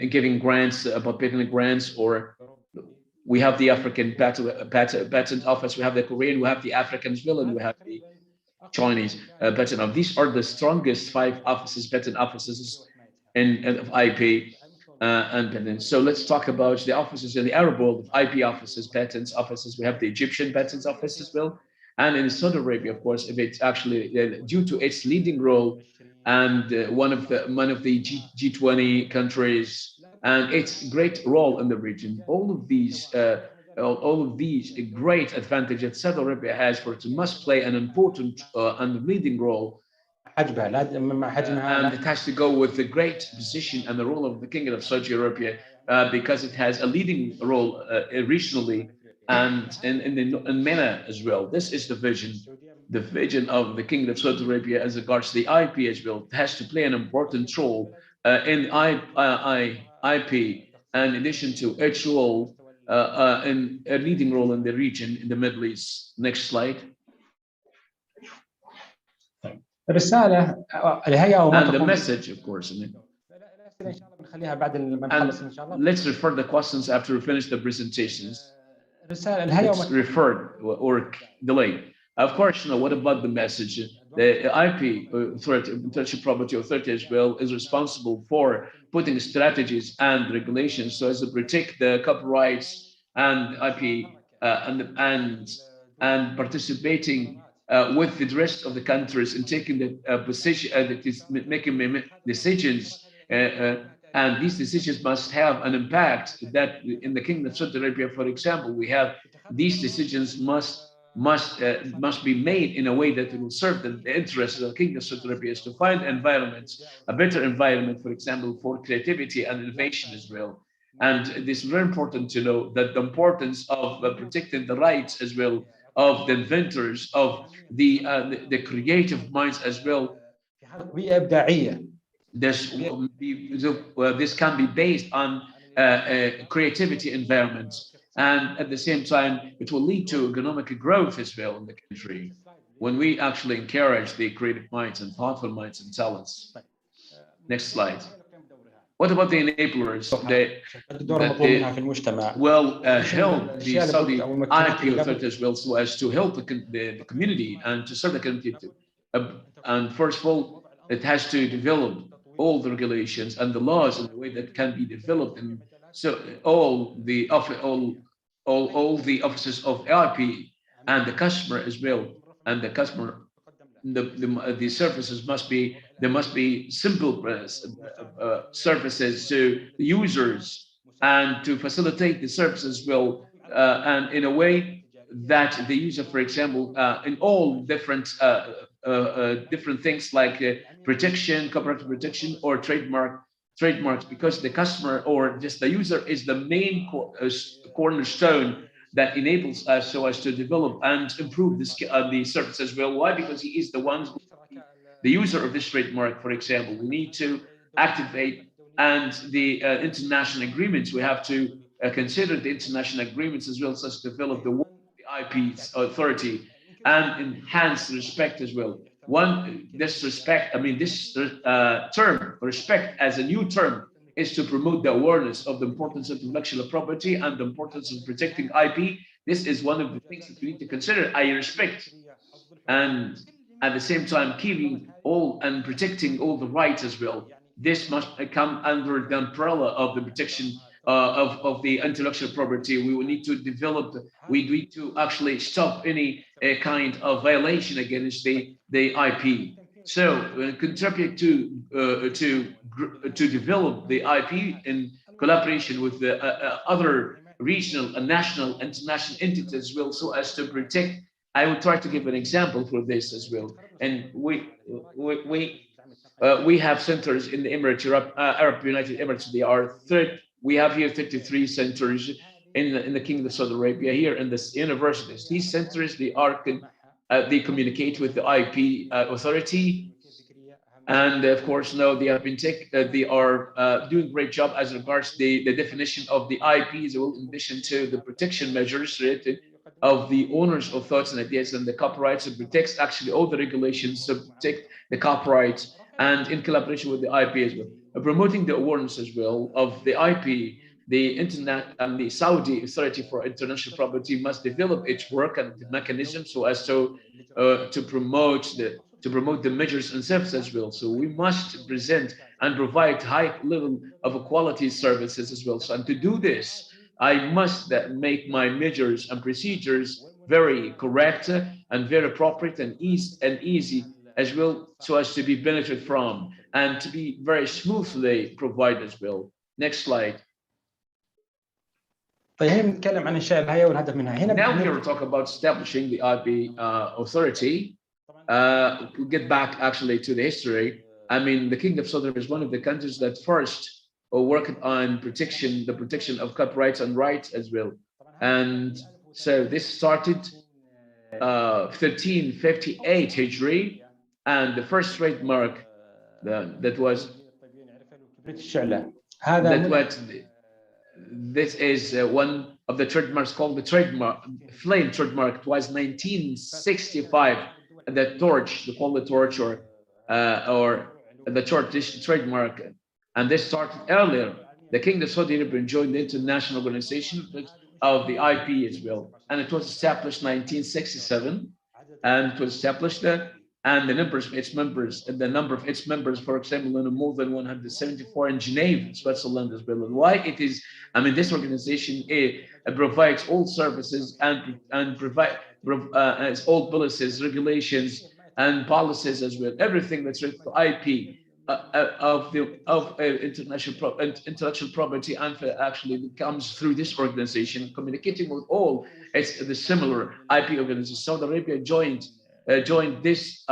giving grants, about patent grants, or we have the African patent office, we have the Korean, we have the African as well, and we have the Chinese patent office. These are the strongest 5 offices, patent offices of IP and patents. So let's talk about the offices in the Arab world of IP offices, patents offices. We have the Egyptian patents office as well. And in Saudi Arabia, of course, if it's actually due to its leading role and one of the G20 countries and its great role in the region, all of these great advantage that Saudi Arabia has for it must play an important and leading role. And it has to go with the great position and the role of the Kingdom of Saudi Arabia because it has a leading role regionally and in MENA as well. This is the vision of the Kingdom of Saudi Arabia as regards to the IP as well. It has to play an important role in IP, and in addition to its role in a leading role in the region in the Middle East. Next slide. الرسالة الهيئة and the message, of course. And let's refer the questions after we finish the presentations. It's referred or delayed. Of course, what about the message? The IP authority, intellectual property authority as well, is responsible for putting strategies and regulations so as to protect the copyrights and IP and participating with the rest of the countries in taking the position that is making decisions, and these decisions must have an impact that in the Kingdom of Saudi Arabia, for example, we have these decisions must be made in a way that it will serve the interests of the Kingdom of Saudi Arabia, is to find environments, a better environment, for example, for creativity and innovation as well. And it is very important to know that the importance of protecting the rights as well of the inventors, of the creative minds as well. This can be based on creativity environments, and at the same time, it will lead to economic growth as well in the country when we actually encourage the creative minds and thoughtful minds and talents. Next slide. What about the enablers? Help the Saudi IP authority as well, so as to help the community and to serve the community. And first of all, it has to develop all the regulations and the laws in a way that can be developed, and so all the offices of IP and the customer as well, and the customer, the services must be simple services to the users, and to facilitate the services as well, and in a way that the user, for example, in all different things like protection, copyright protection, or trademarks, because the customer or just the user is the main cornerstone that enables us so as to develop and improve the service as well. Why? Because he is the one, the user of this trademark, for example. We need to activate and the international agreements. We have to consider the international agreements as well, such as develop the IP authority and enhance respect as well. This term, respect, as a new term, is to promote the awareness of the importance of intellectual property and the importance of protecting IP. This is one of the things that we need to consider. I respect, and at the same time keeping all and protecting all the rights as well. This must come under the umbrella of the protection of the intellectual property. We will need to develop, we need to actually stop any kind of violation against the IP. So contribute to develop the IP in collaboration with the other regional and national, international entities as well, so as to protect. I will try to give an example for this as well. And we have centers in the Emirates, Arab United Emirates. We have here 33 centers in the Kingdom of Saudi Arabia, here in this universities. These centers, they communicate with the IP authority. And of course, now they have been they are doing a great job as regards the definition of the IPs, in addition to the protection measures related of the owners of thoughts and ideas and the copyrights. It protects actually all the regulations to protect the copyrights, and in collaboration with the IP as well. Promoting the awareness as well of the IP, the Internet and the Saudi Authority for Intellectual Property must develop its work and mechanism so as to promote the measures and services as well. So we must present and provide high level of quality services as well. So, and to do this, I must make my measures and procedures very correct and very appropriate and easy as well, so as to be benefited from and to be very smoothly provided as well. Next slide. طيب هنا بنتكلم عن إنشاء الهيئة والهدف منها. هنا now here we talk about establishing the IP authority. We'll get back actually to the history. I mean, the Kingdom of Saudi Arabia is one of the countries that first worked on the protection of copyrights and rights as well. And so this started 1358 Hijri, and the first trademark that was this is one of the trademarks called the trademark, flame trademark. It was 1965. The torch, they call the torch or the torch trademark, and this started earlier. The Kingdom of Saudi Arabia joined the International Organization of the IP as well, and it was established 1967, and it was established and the number of its members, for example, more than 174 in Geneva, Switzerland as well. And why it is, I mean, this organization provides all services and provides all policies, regulations, and policies as well. Everything that's related to IP of intellectual property, and actually it comes through this organization, communicating with all the similar IP organizations. Saudi Arabia joined this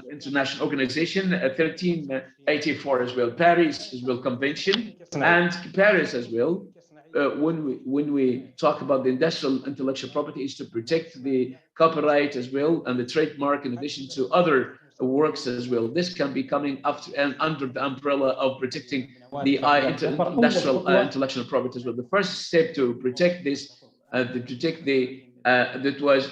international organization 1384 as well. Paris as well convention, and Paris as well. When we talk about the industrial intellectual property, is to protect the copyright as well and the trademark, in addition to other works as well. This can be coming up to and under the umbrella of protecting the industrial intellectual property as well. The first step to protect this, it was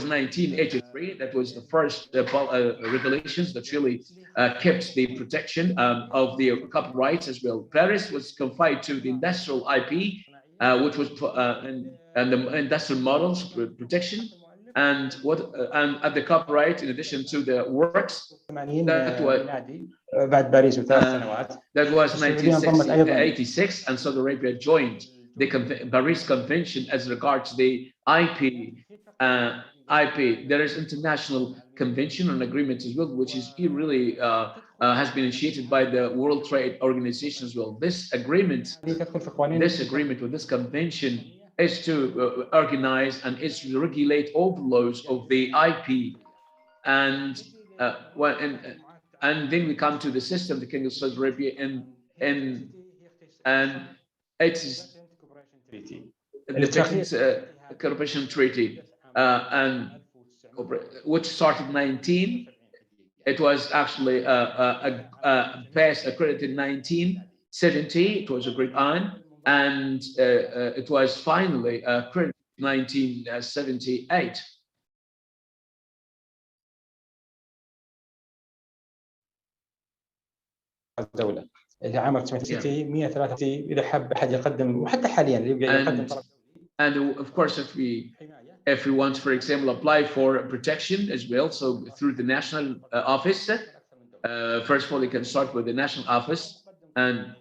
1983. That was the first regulations that really kept the protection of the copyrights as well. Paris was confined to the industrial IP, which was and the industrial models protection, and at the copyright, in addition to the works. That was 1986, and Saudi Arabia joined the Paris Convention as regards the IP. There is international convention and agreement as well, which is really has been initiated by the World Trade Organization as well. This agreement with this convention is to organize and is to regulate all the laws of the IP, and then we come to the system, the Kingdom of Saudi Arabia, and it is the Techniques Cooperation Treaty, and which started 19. It was actually passed, accredited in 1970. It was agreed on, and it was finally accredited in 1978. الدولة اللي عام 1960 103 إذا حب أحد يقدم، وحتى حاليا اللي يقدم. And of course, if we want, for example, apply for protection as well, so through the national office, first of all, you can start with the national office, and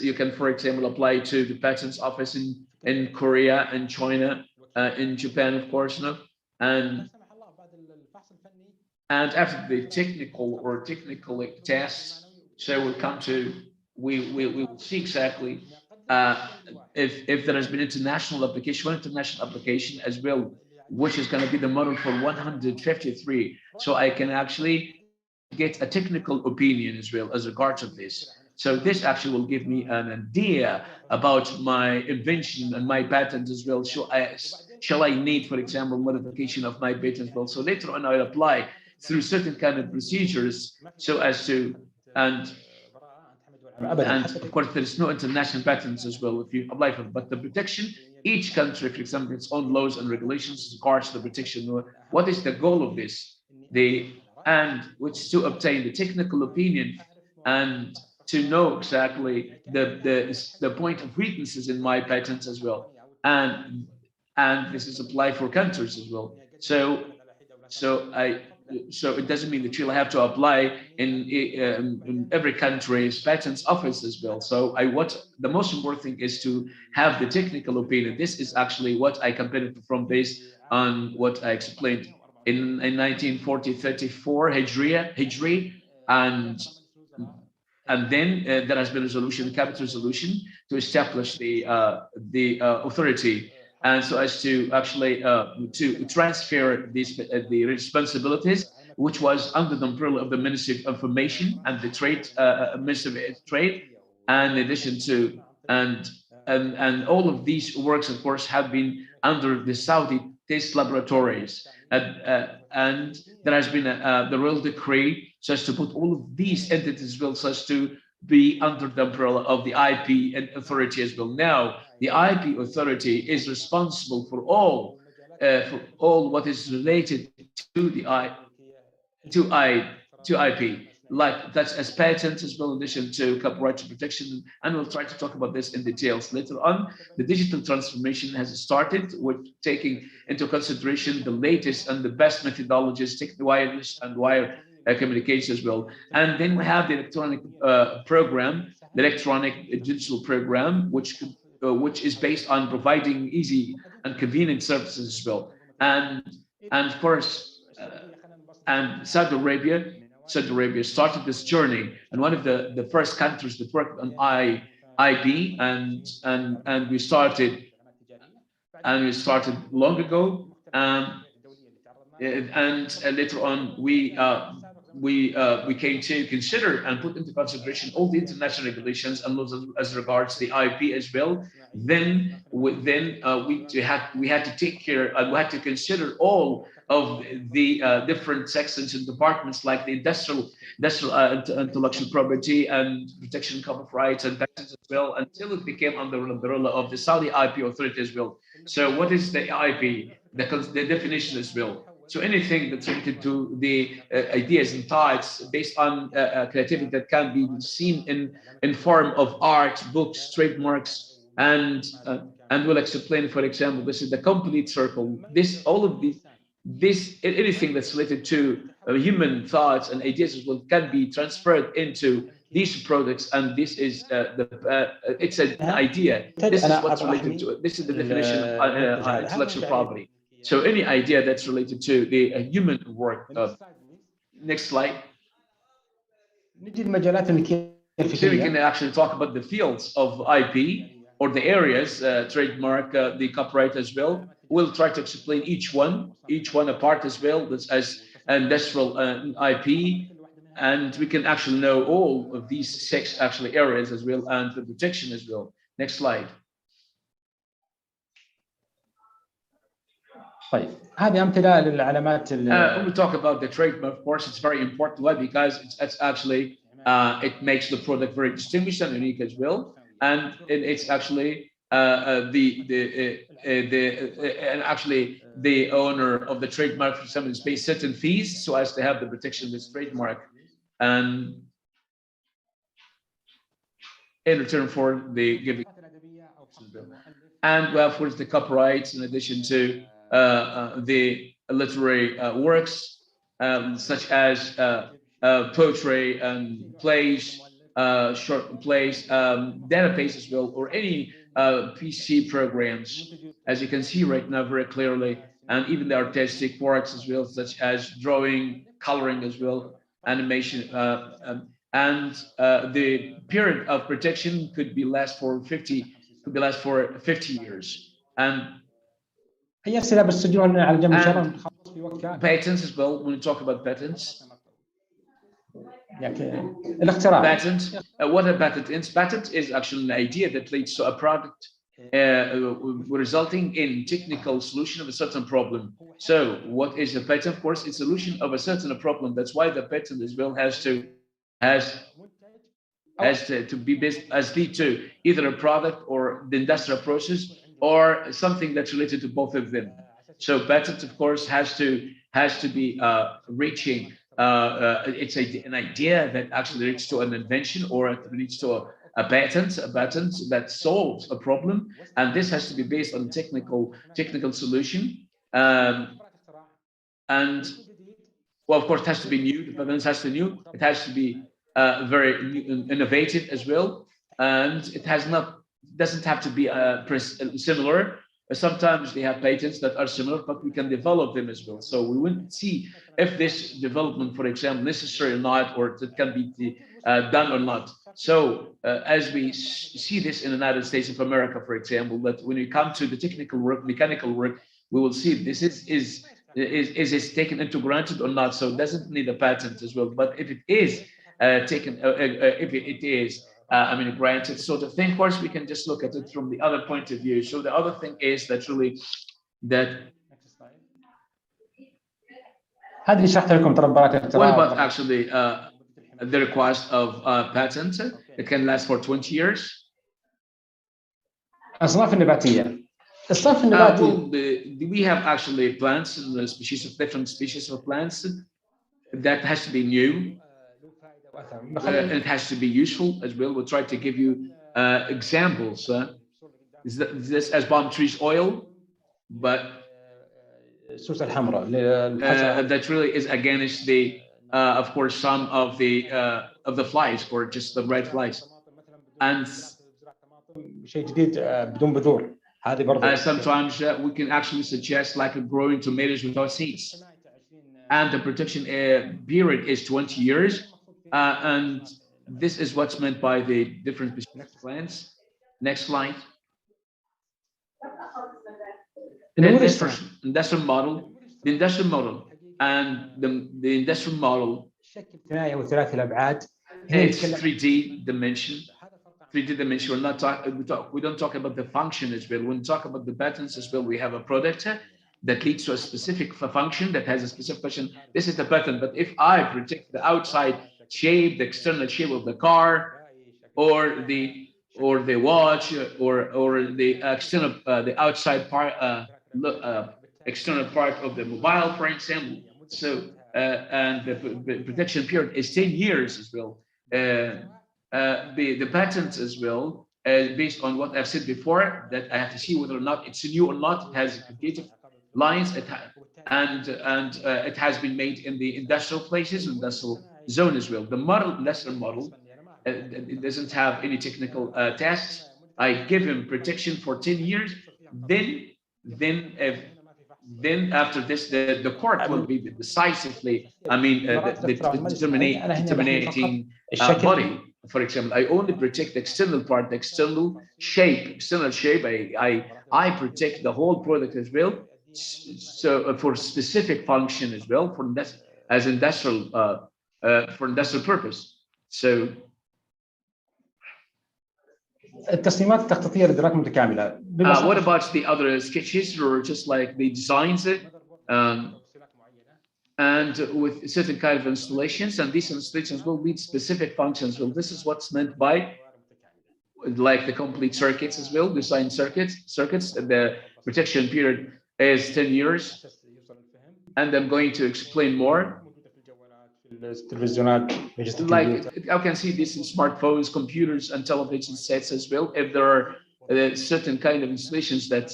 you can, for example, apply to the patents office in Korea and China, in Japan, of course, and And after the technical tests, so we will see exactly if there has been international application as well, which is going to be the model for 153. So I can actually get a technical opinion as well as regards of this. So this actually will give me an idea about my invention and my patent as well. Shall I need, for example, modification of my patent as well? So later on, I'll apply through certain kind of procedures so as to, and of course, there is no international patents as well if you apply for it. But the protection, each country, for example, its own laws and regulations regards the protection. What is the goal of this? Which is to obtain the technical opinion and to know exactly the point of weaknesses in my patents as well. And this is applied for countries as well. So it doesn't mean that you'll have to apply in every country's patents office as well. So the most important thing is to have the technical opinion. This is actually what I compared from based on what I explained in 1934 Hijri, and then there has been a resolution, cabinet resolution, to establish the authority, and so as to actually to transfer the responsibilities, which was under the umbrella of the Ministry of Information and the Trade, Ministry of Trade, and in addition to and all of these works, of course, have been under the Saudi test laboratories, and there has been the royal decree so as to put all of these entities as well, so as to be under the umbrella of the IP and authority as well. Now, the IP authority is responsible for all what is related to the IP, like that's as patents as well, in addition to copyright protection, and we'll try to talk about this in details later on. The digital transformation has started with taking into consideration the latest and the best methodologies, wireless and wired communication as well. And then we have the electronic program, the electronic digital program, which is based on providing easy and convenient services as well. And of course, and Saudi Arabia started this journey, and one of the first countries that worked on IP, and we started long ago, and later on we came to consider and put into consideration all the international regulations and laws as regards the IP as well. Then we had to take care and we had to consider all of the different sections and departments, like the industrial intellectual property and protection copyrights and patents as well, until it became under the umbrella of the Saudi IP authority as well. So what is the IP? The definition as well. So anything that's related to the ideas and thoughts based on creativity that can be seen in form of art, books, trademarks, and we'll explain, for example, this is the complete circle. Anything that's related to human thoughts and ideas as well can be transferred into these products, and this is it's an idea. This is what's related to it. This is the definition of intellectual property. So any idea that's related to the human work. Next slide. So we can actually talk about the fields of IP or the areas, trademark, the copyright as well. We'll try to explain each one apart as well. That's as industrial IP, and we can actually know all of these 6 actually areas as well, and the protection as well. Next slide. طيب هذه أمثلة للعلامات. When we talk about the trademark, of course, it's very important. Why? Because it's actually it makes the product very distinguished and unique as well, and it's actually the owner of the trademark, for example, pays certain fees so as to have the protection of this trademark, and in return for the giving. And we have, of course, the copyrights in addition to the literary works, such as poetry and plays, short plays, database as well, or any PC programs, as you can see right now very clearly, and even the artistic works as well, such as drawing, coloring as well, animation, and the period of protection could be last for 50 years. And هي أسئلة بس تجون على جنب إن شاء الله نخلص في وقت كافي. patents as well, when we talk about patents. يعني الاختراع. Patent, what a patent is? Patent is actually an idea that leads to a product resulting in technical solution of a certain problem. So what is a patent? Of course, it's a solution of a certain problem. That's why the patent as well has to be based as lead to either a product or the industrial process or something that's related to both of them. So patent, of course, has to be reaching. It's an idea that actually leads to an invention, or it leads to a patent that solves a problem, and this has to be based on technical solution. And well, of course, it has to be new. The patent has to be new. It has to be very innovative as well, and it doesn't have to be similar. Sometimes they have patents that are similar, but we can develop them as well. So we will see if this development, for example, necessary or not, or it can be done or not. So as we see this in the United States of America, for example, that when we come to the technical work, mechanical work, we will see this is taken into granted or not. So it doesn't need a patent as well. But if it is taken, if it is granted. So the thing, of course, we can just look at it from the other point of view. So the other thing is that really that. هذا اللي شرحت لكم ترى براءة الاختراع. What about actually the request of patent? It can last for 20 years. أصناف النباتية. الصنف النباتي. We have actually plants, different species of plants that has to be new. It has to be useful as well. We'll try to give you examples. This as palm trees oil, but السوسة الحمراء that really is against the of course some of the flies, or just the red flies. And شيء جديد بدون بذور. هذه برضه. Sometimes we can actually suggest like growing tomatoes without seeds, and the protection period is 20 years. And this is what's meant by the different plants. Next slide. Industrial model. The industrial model and the industrial model. It's 3D dimension. 3D dimension. We don't talk about the function as well. When we talk about the patents as well, we have a product that leads to a specific function that has a specific function. This is the patent. But if I protect the outside shape, the external shape of the car, or the watch, or the external the outside part, external part of the mobile, for example. So and the protection period is 10 years as well. The patent as well, based on what I've said before, that I have to see whether or not it's new or not. It has creative lines, and it has been made in the industrial places, industrial zone as well. The industrial model, it doesn't have any technical tests. I give him protection for 10 years. Then after this, the court will be decisively, determining body. For example, I only protect the external part, the external shape. I protect the whole product as well. So for specific function as well, as industrial. For industrial purpose. So التصميمات التخطيطية للدراسات متكاملة. What about the other sketches, or just like the designs, and with certain kind of installations, and these installations will meet specific functions. Well, this is what's meant by like the complete circuits as well, design circuits. The protection period is 10 years, and I'm going to explain more. Like I can see this in smartphones, computers, and television sets as well. If there are certain kind of installations that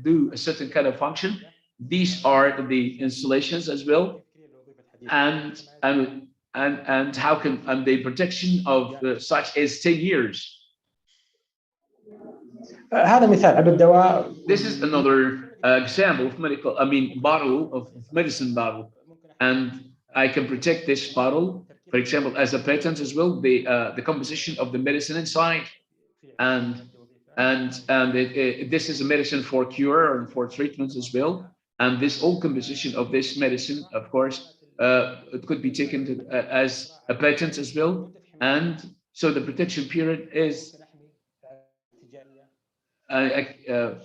do a certain kind of function, these are the installations as well. And how can the protection of such is 10 years. هذا مثال على الدواء. This is another example of medicine bottle, and I can protect this bottle, for example, as a patent as well, the composition of the medicine inside, and this is a medicine for cure and for treatments as well. And this whole composition of this medicine, of course, it could be taken as a patent as well. And so the protection period is a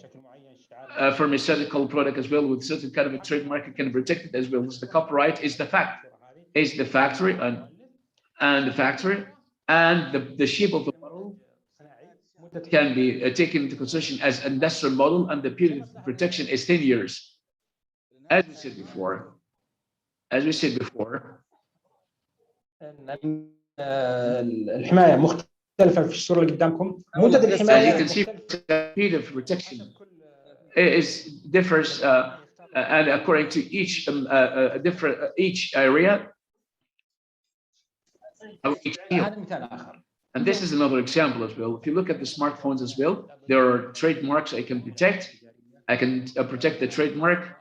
pharmaceutical product as well with certain kind of a trademark. It can protect it as well. So the copyright is the factory and the factory, and the shape of the model can be taken into consideration as industrial model, and the period of protection is 10 years. As we said before, الحماية مختلفة في الصورة اللي قدامكم. مدة الحماية you can see the period of protection differs and according to each each area. And this is another example as well. If you look at the smartphones as well, there are trademarks I can protect. I can protect the trademark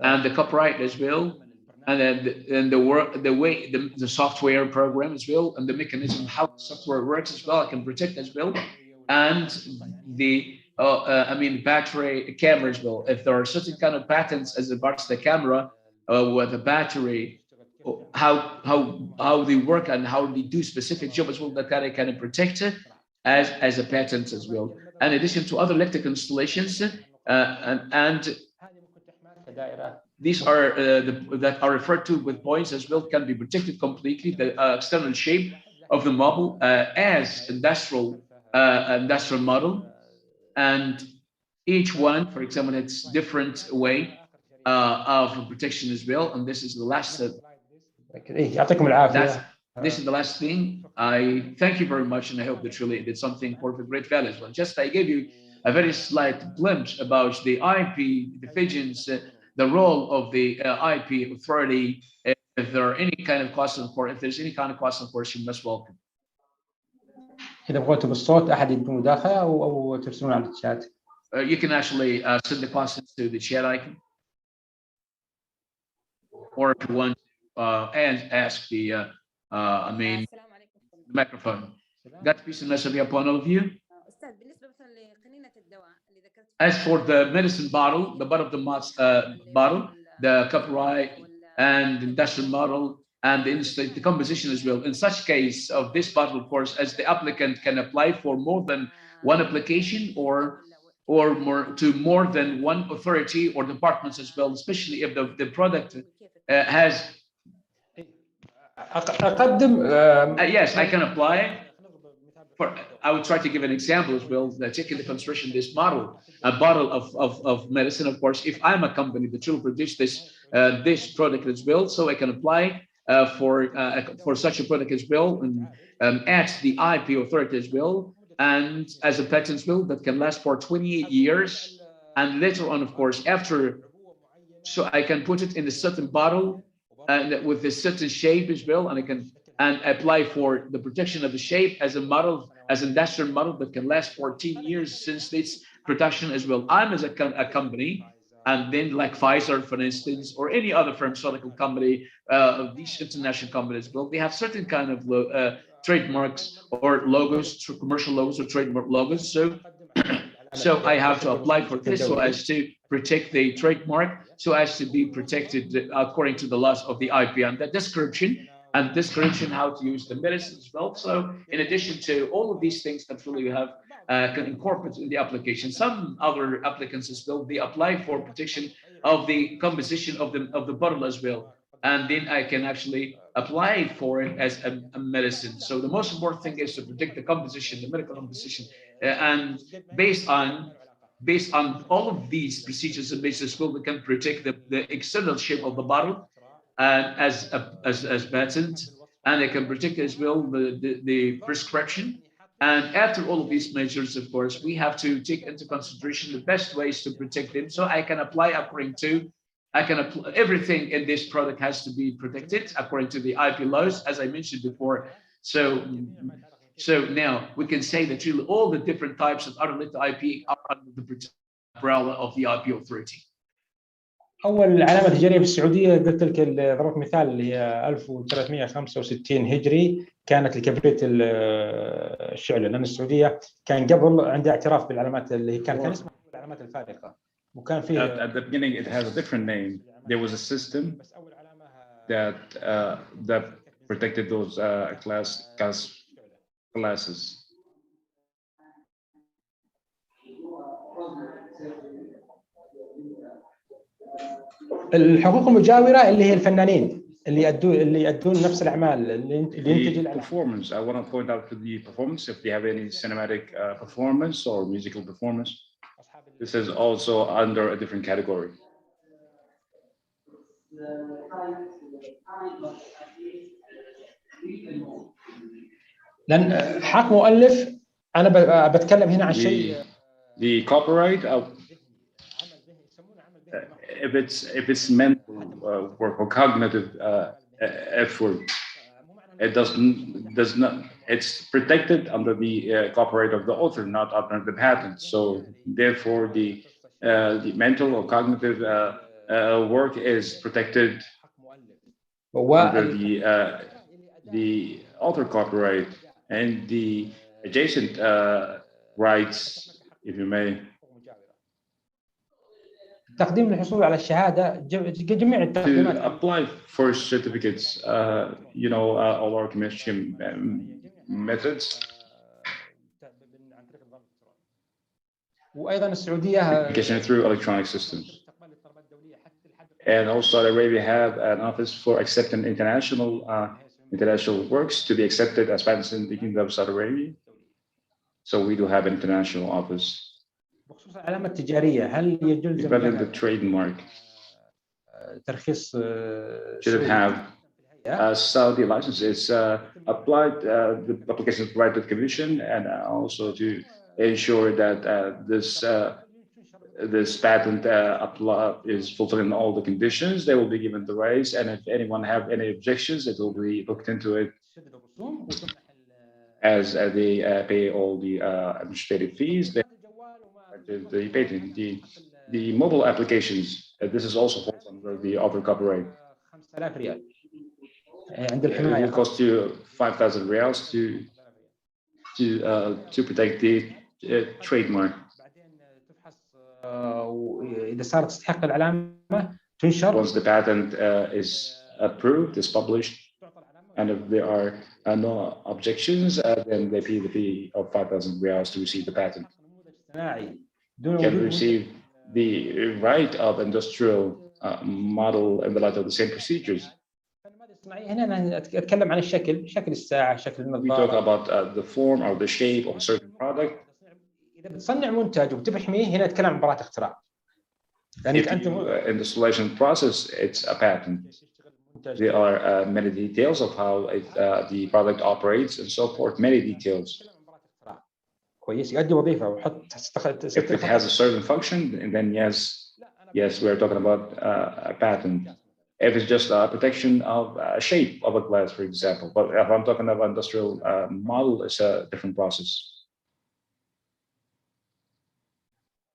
and the copyright as well, and then the software program as well, and the mechanism how the software works as well. I can protect as well, and the battery camera as well. If there are certain kind of patents as regards the camera with the battery, how they work and how they do specific job as well, that I can protect it as a patent as well. In addition to other electric installations, and these are that are referred to with points as well, can be protected completely. The external shape of the model as industrial model, and each one, for example, it's different way of protection as well. And this is the last. This is the last thing. I thank you very much, and I hope that really did something for great value as well. Just I gave you a very slight glimpse about the IP divisions, the role of the IP authority. If there are any kind of questions, or if there's any kind of question, of course, you're most welcome. إذا بغيتوا بالصوت أحد يدي مداخلة أو ترسلون على الشات. You can actually send the questions to the chat icon, or if you want and ask the microphone. God peace and mercy be upon all of you. As for the medicine bottle, the bottom of the bottle, the copyright and industrial model, and the composition as well. In such case of this bottle, of course, as the applicant can apply for more than one application or more than one authority or departments as well, especially if the product has. Yes, I can apply. I would try to give an example as well, take into consideration this model, a bottle of medicine. Of course, if I'm a company that will produce this product as well, so I can apply for such a product as well, and at the IP authority as well, and as a patent as well that can last for 28 years, and later on, of course, after, so I can put it in a certain bottle and with a certain shape as well, and I can apply for the protection of the shape as a model, as an industrial model that can last 14 years since its production as well. I'm as a company, and then like Pfizer, for instance, or any other pharmaceutical company, these international companies, well, they have certain kind of trademarks or logos, commercial logos or trademark logos. So I have to apply for this so as to protect the trademark, so as to be protected according to the laws of the IP, and the description how to use the medicine as well. So in addition to all of these things that really have can incorporate in the application, some other applicants as well, they apply for protection of the composition of the bottle as well, and then I can actually apply for it as a medicine. So the most important thing is to protect the composition, the medical composition, and based on all of these procedures and basis, we can protect the external shape of the bottle as patent, and I can protect as well the prescription. And after all of these measures, of course, we have to take into consideration the best ways to protect them. So I can apply according to, everything in this product has to be protected according to the IP laws, as I mentioned before. So now we can say that really all the different types of unrelated IP are under the umbrella of the IP authority. أول علامة تجارية في السعودية قلت لك ضربت مثال اللي هي 1365 هجري كانت لكبريت الشعلة، لأن السعودية كان قبل عندها اعتراف بالعلامات اللي هي كان اسمها العلامات الفارقة، وكان فيه At the beginning it has a different name. There was a system that protected those classes. الحقوق المجاورة اللي هي الفنانين اللي يأدون نفس الأعمال اللي ينتج performance. I want to point out to the performance if they have any cinematic performance or musical performance. This is also under a different category. لأن حق مؤلف أنا بتكلم هنا عن شيء. The copyright if it's meant to work for cognitive effort, it does not. It's protected under the copyright of the author, not under the patent. So therefore, the mental or cognitive work is protected under the author copyright and the adjacent rights, if you may. تقديم الحصول على الشهادة جميع التقديمات. To apply for certificates, all our commission methods. وأيضا السعودية application through electronic systems. And also Saudi Arabia have an office for accepting international works to be accepted as patents in the Kingdom of Saudi Arabia. So we do have an international office. بخصوص العلامة التجارية هل يجوز regarding the trademark ترخيص should it have a Saudi license? It's applied, the application is provided to the commission and also to ensure that this patent is fulfilling all the conditions. They will be given the rights, and if anyone have any objections, it will be looked into it as they pay all the administrative fees. The patent, the mobile applications, this is also falls under the author copyright. It will cost you 5,000 riyals to protect the trademark. إذا صارت تستحق العلامة تنشر. Once the patent is approved, is published, and if there are no objections, then they pay the fee of 5,000 riyals to receive the patent. Can receive the right of industrial model in the light of the same procedures. هنا أتكلم عن شكل الساعة، شكل النظارة. We talk about the form or the shape of a certain product. إذا بتصنع منتج وبتحميه هنا أتكلم عن براءة اختراع. If in the installation process, it's a patent. There are many details of how the product operates and so forth. Many details. كويس يؤدي وظيفة وحط. If it has a certain function, then yes, we're talking about a patent. If it's just a protection of a shape of a glass, for example, but if I'm talking about industrial model, it's a different process.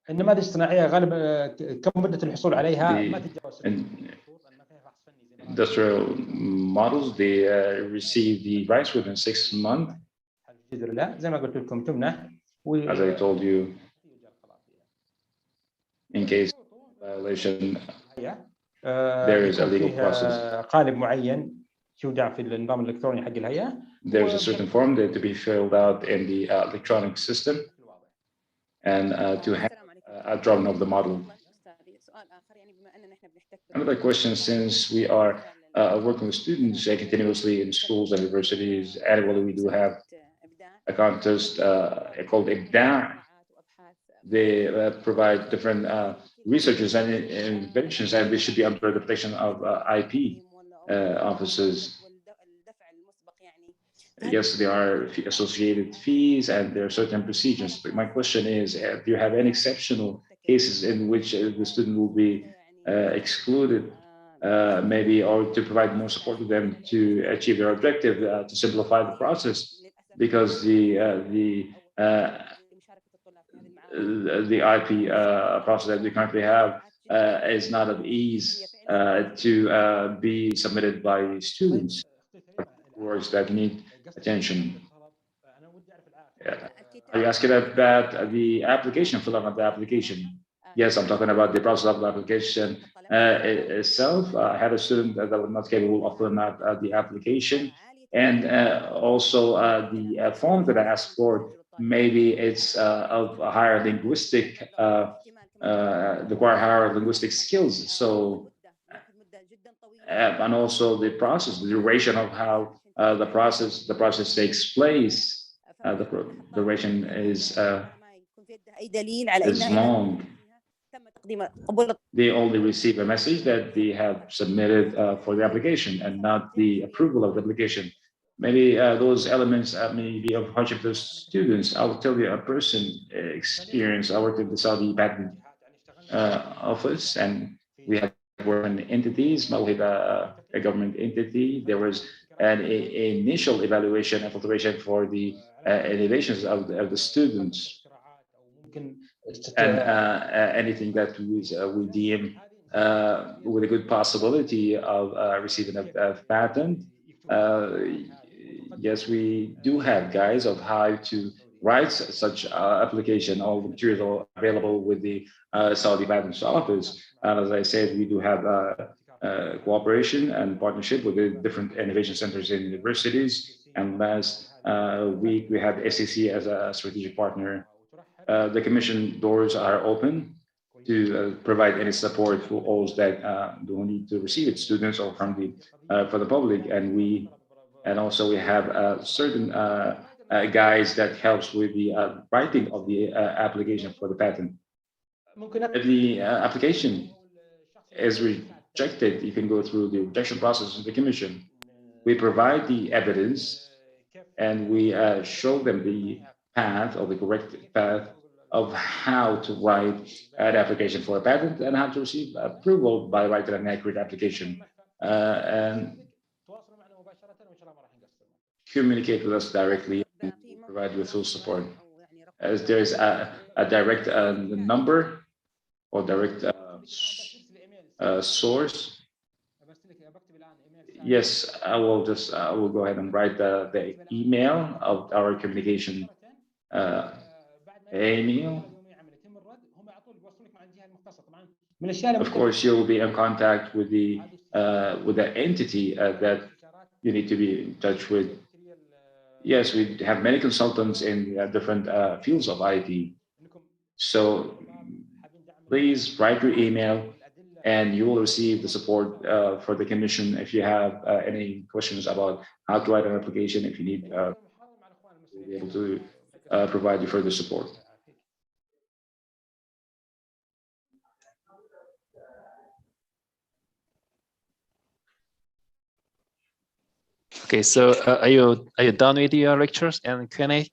النماذج الصناعية غالبا كم مدة الحصول عليها ما تتجاوز. Industrial models, they receive the rights within 6 months. زي ما قلت لكم تمنح. As I told you, in case of violation, there is a legal process. قالب معين يودع في النظام الإلكتروني حق الهيئة. There is a certain form that to be filled out in the electronic system, and to have a drawing of the model. Another question, since we are working with students continuously in schools and universities, annually we do have a contest called IBDAع. They provide different researches and inventions, and they should be under the protection of IP offices. Yes, there are associated fees and there are certain procedures. But my question is, do you have any exceptional cases in which the student will be excluded, maybe, or to provide more support to them to achieve their objective, to simplify the process, because the IP process that we currently have is not of ease to be submitted by students, words that need attention. Are you asking about the application, fill out the application? Yes, I'm talking about the process of the application itself. I had a student that was not capable of filling out the application, and also the form that I asked for, maybe it's of a higher linguistic, require higher linguistic skills. So, and also the process, the duration of how the process takes place. The duration is long. They only receive a message that they have submitted for the application and not the approval of the application. Maybe those elements may be of hardship to students. I will tell you a person experience. I worked at the Saudi patent office, and we had worked entities, but with a government entity. There was an initial evaluation and filtration for the innovations of the students. And anything that we deem with a good possibility of receiving a patent. Yes, we do have guides of how to write such application. All the material available with the Saudi Patents Office. And as I said, we do have cooperation and partnership with the different innovation centers in universities. And last week, we had SEC as a strategic partner. The Commission doors are open to provide any support for all that do need to receive it, students or from the for the public, and also we have certain guides that helps with the writing of the application for the patent. If the application is rejected, you can go through the rejection process of the Commission. We provide the evidence and we show them the path or the correct path of how to write an application for a patent and how to receive approval by writing an accurate application. And communicate with us directly and provide with full support. As there is a direct number or direct source. Yes, I will go ahead and write the email of our communication email. Of course, you'll be in contact with the entity that you need to be in touch with. Yes, we have many consultants in different fields of IT. So please write your email and you will receive the support for the Commission if you have any questions about how to write an application. If you need, we'll be able to provide you further support. Okay, so are you done with your lectures and Q&A?